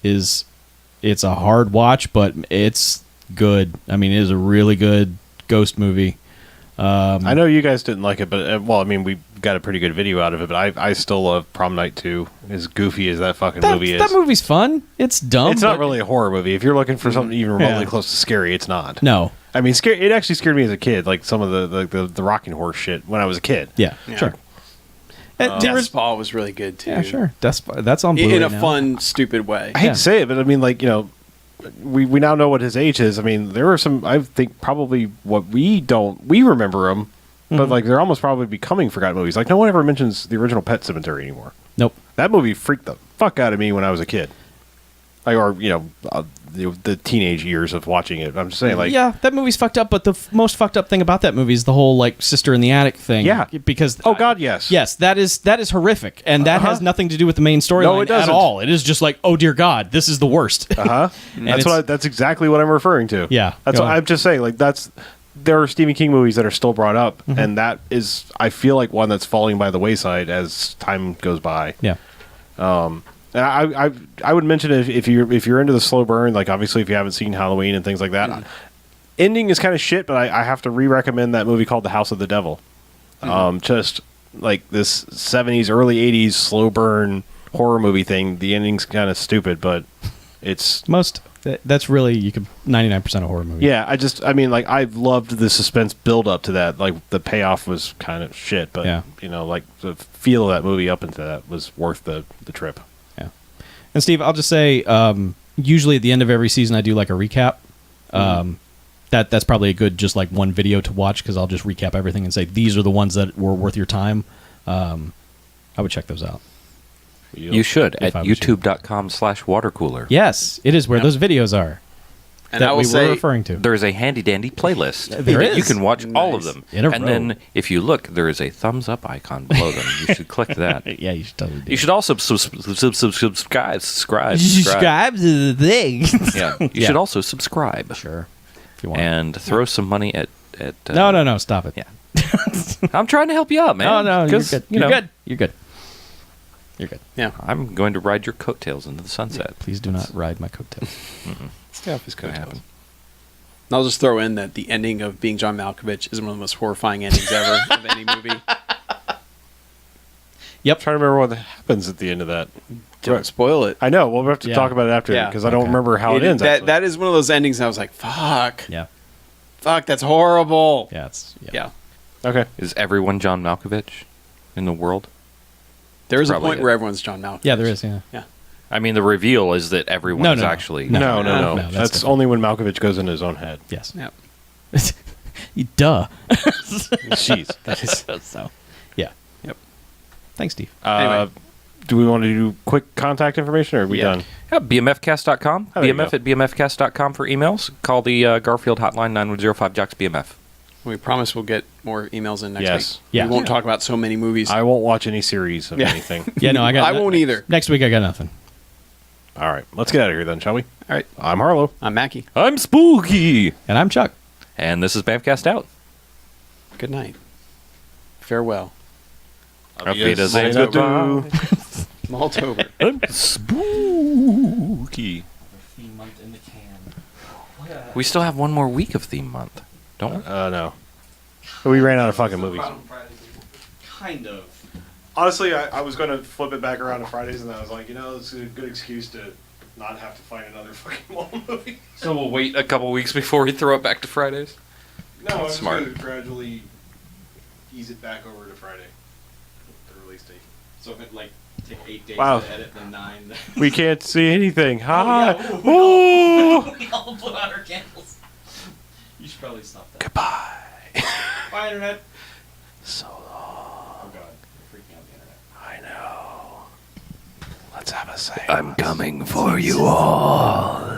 it's a hard watch, but it's good. I mean, it is a really good ghost movie. I know you guys didn't like it, but well, I mean, we got a pretty good video out of it. But I still love Prom Night 2. As goofy as that fucking movie is, That movie's fun. It's dumb. it's not but- really a horror movie. If you're looking for something even remotely Yeah. close to scary, it's not. No. I mean, it actually scared me as a kid. Like some of the rocking horse shit when I was a kid. Yeah. Sure. And there was- Deathball was really good too. yeah, sure. That's on Blu-ray In a now. fun, stupid way. I hate Yeah. to say it, but I mean, like, we now know what his age is. I mean, there were some. I think probably what we remember them, but like they're almost probably becoming forgotten movies. Like no one ever mentions the original Pet Sematary anymore. Nope. That movie freaked the fuck out of me when I was a kid. Like, or the teenage years of watching it. I'm just saying, like, Yeah, that movie's fucked up, but the most fucked up thing about that movie is the whole like sister in the attic thing. Yeah. Because oh god, yes, yes, that is horrific, and that has nothing to do with the main storyline No, it at doesn't. all. It is just like, oh dear God, this is the worst. That's that's exactly what I'm referring to. Yeah, that's go what on. I'm just saying. Like, there are Stephen King movies that are still brought up, and that is, I feel like, one that's falling by the wayside as time goes by. Yeah. And I would mention if you're into the slow burn, like obviously if you haven't seen Halloween and things like that, ending is kind of shit. But I have to re-recommend that movie called The House of the Devil. Just like this 70s, early 80s slow burn horror movie thing. The ending's kind of stupid, but it's That's really 99% of horror movies. yeah. I mean, like I loved the suspense build up to that. Like the payoff was kind of shit, but Yeah. like the feel of that movie up into that was worth the trip. Yeah. And Steve, I'll just say, usually at the end of every season, I do like a recap. that's probably a good just like one video to watch because I'll just recap everything and say these are the ones that were worth your time. I would check those out. You should If at I was you. youtube.com/watercooler. Yes, it is where those videos are And that I will we say, were referring to. There's a handy dandy playlist. There that You is. can watch all of Nice. them. In a and row. then if you look, there is a thumbs up icon below them. You should click that. Yeah, you should totally do You should also subscribe. Subscribe to the thing. Yeah. You Yeah. should also subscribe. Sure. If you want. And throw some money at No, stop it. Yeah. I'm trying to help you out, man. No, you're 'Cause, good. you You're know, good. You're good. You're good. yeah. I'm going to ride your coattails into the sunset. Please do not ride my coattails. Stay off his Gonna coattails. happen. And I'll just throw in that the ending of Being John Malkovich is one of the most horrifying endings ever of any movie. Yep. trying to remember what happens at the end of that. Don't spoil it. I know. We'll have to Yeah. talk about it after Yeah. because I don't Okay. remember how it ends. actually. That is one of those endings I was like, fuck. Yeah. Fuck, that's horrible. Yeah. It's Yeah. Okay. Is everyone John Malkovich in the world? There is a Probably point it. where everyone's John Malkovich. Yeah, there is. Yeah. Yeah. I mean, the reveal is that everyone No, is no, no. actually. No, no, No, no. that's That's different. only when Malkovich goes into his own head. Yes. Yeah. Duh. Jeez. That is so. Yeah. Yep. Thanks, Steve. Anyway. Do we want to do quick contact information, or are we Yeah. done? Yeah, BMFcast.com. Oh, there you BMF go. at BMFcast.com for emails. Call the Garfield hotline 9105-JOCKS-BMF. We promise we'll get more emails in next Yes. week. Yeah. We won't talk about so many movies. I won't watch any series of Yeah. anything. Yeah, no, I got. I won't either. Next week, I got nothing. All right, let's get out of here then, shall we? All right. I'm Harlow. I'm Mackie. I'm Spooky. And I'm Chuck. And this is BMFcast out. Good night. Farewell. Auf Wiedersehen. Goodbye. Maltober. I'm Spooky. Theme month in the can. We still have one more week of theme month, don't we? No. We ran out of fucking movies. Kind of. Honestly, I was going to flip it back around to Fridays, and I was like, it's a good excuse to not have to find another fucking mall movie. So we'll wait a couple weeks before we throw it back to Fridays? No, I'm Smart. just going to gradually ease it back over to Friday, the release date. So if it take 8 days Wow. to edit, then 9. We can't see anything. Hi. yeah. Oh. We all blew out our candles. You should probably stop that. Goodbye. Bye, internet. So long. Oh god, you're freaking out the internet. I know. Let's have a say. I'm coming for you all.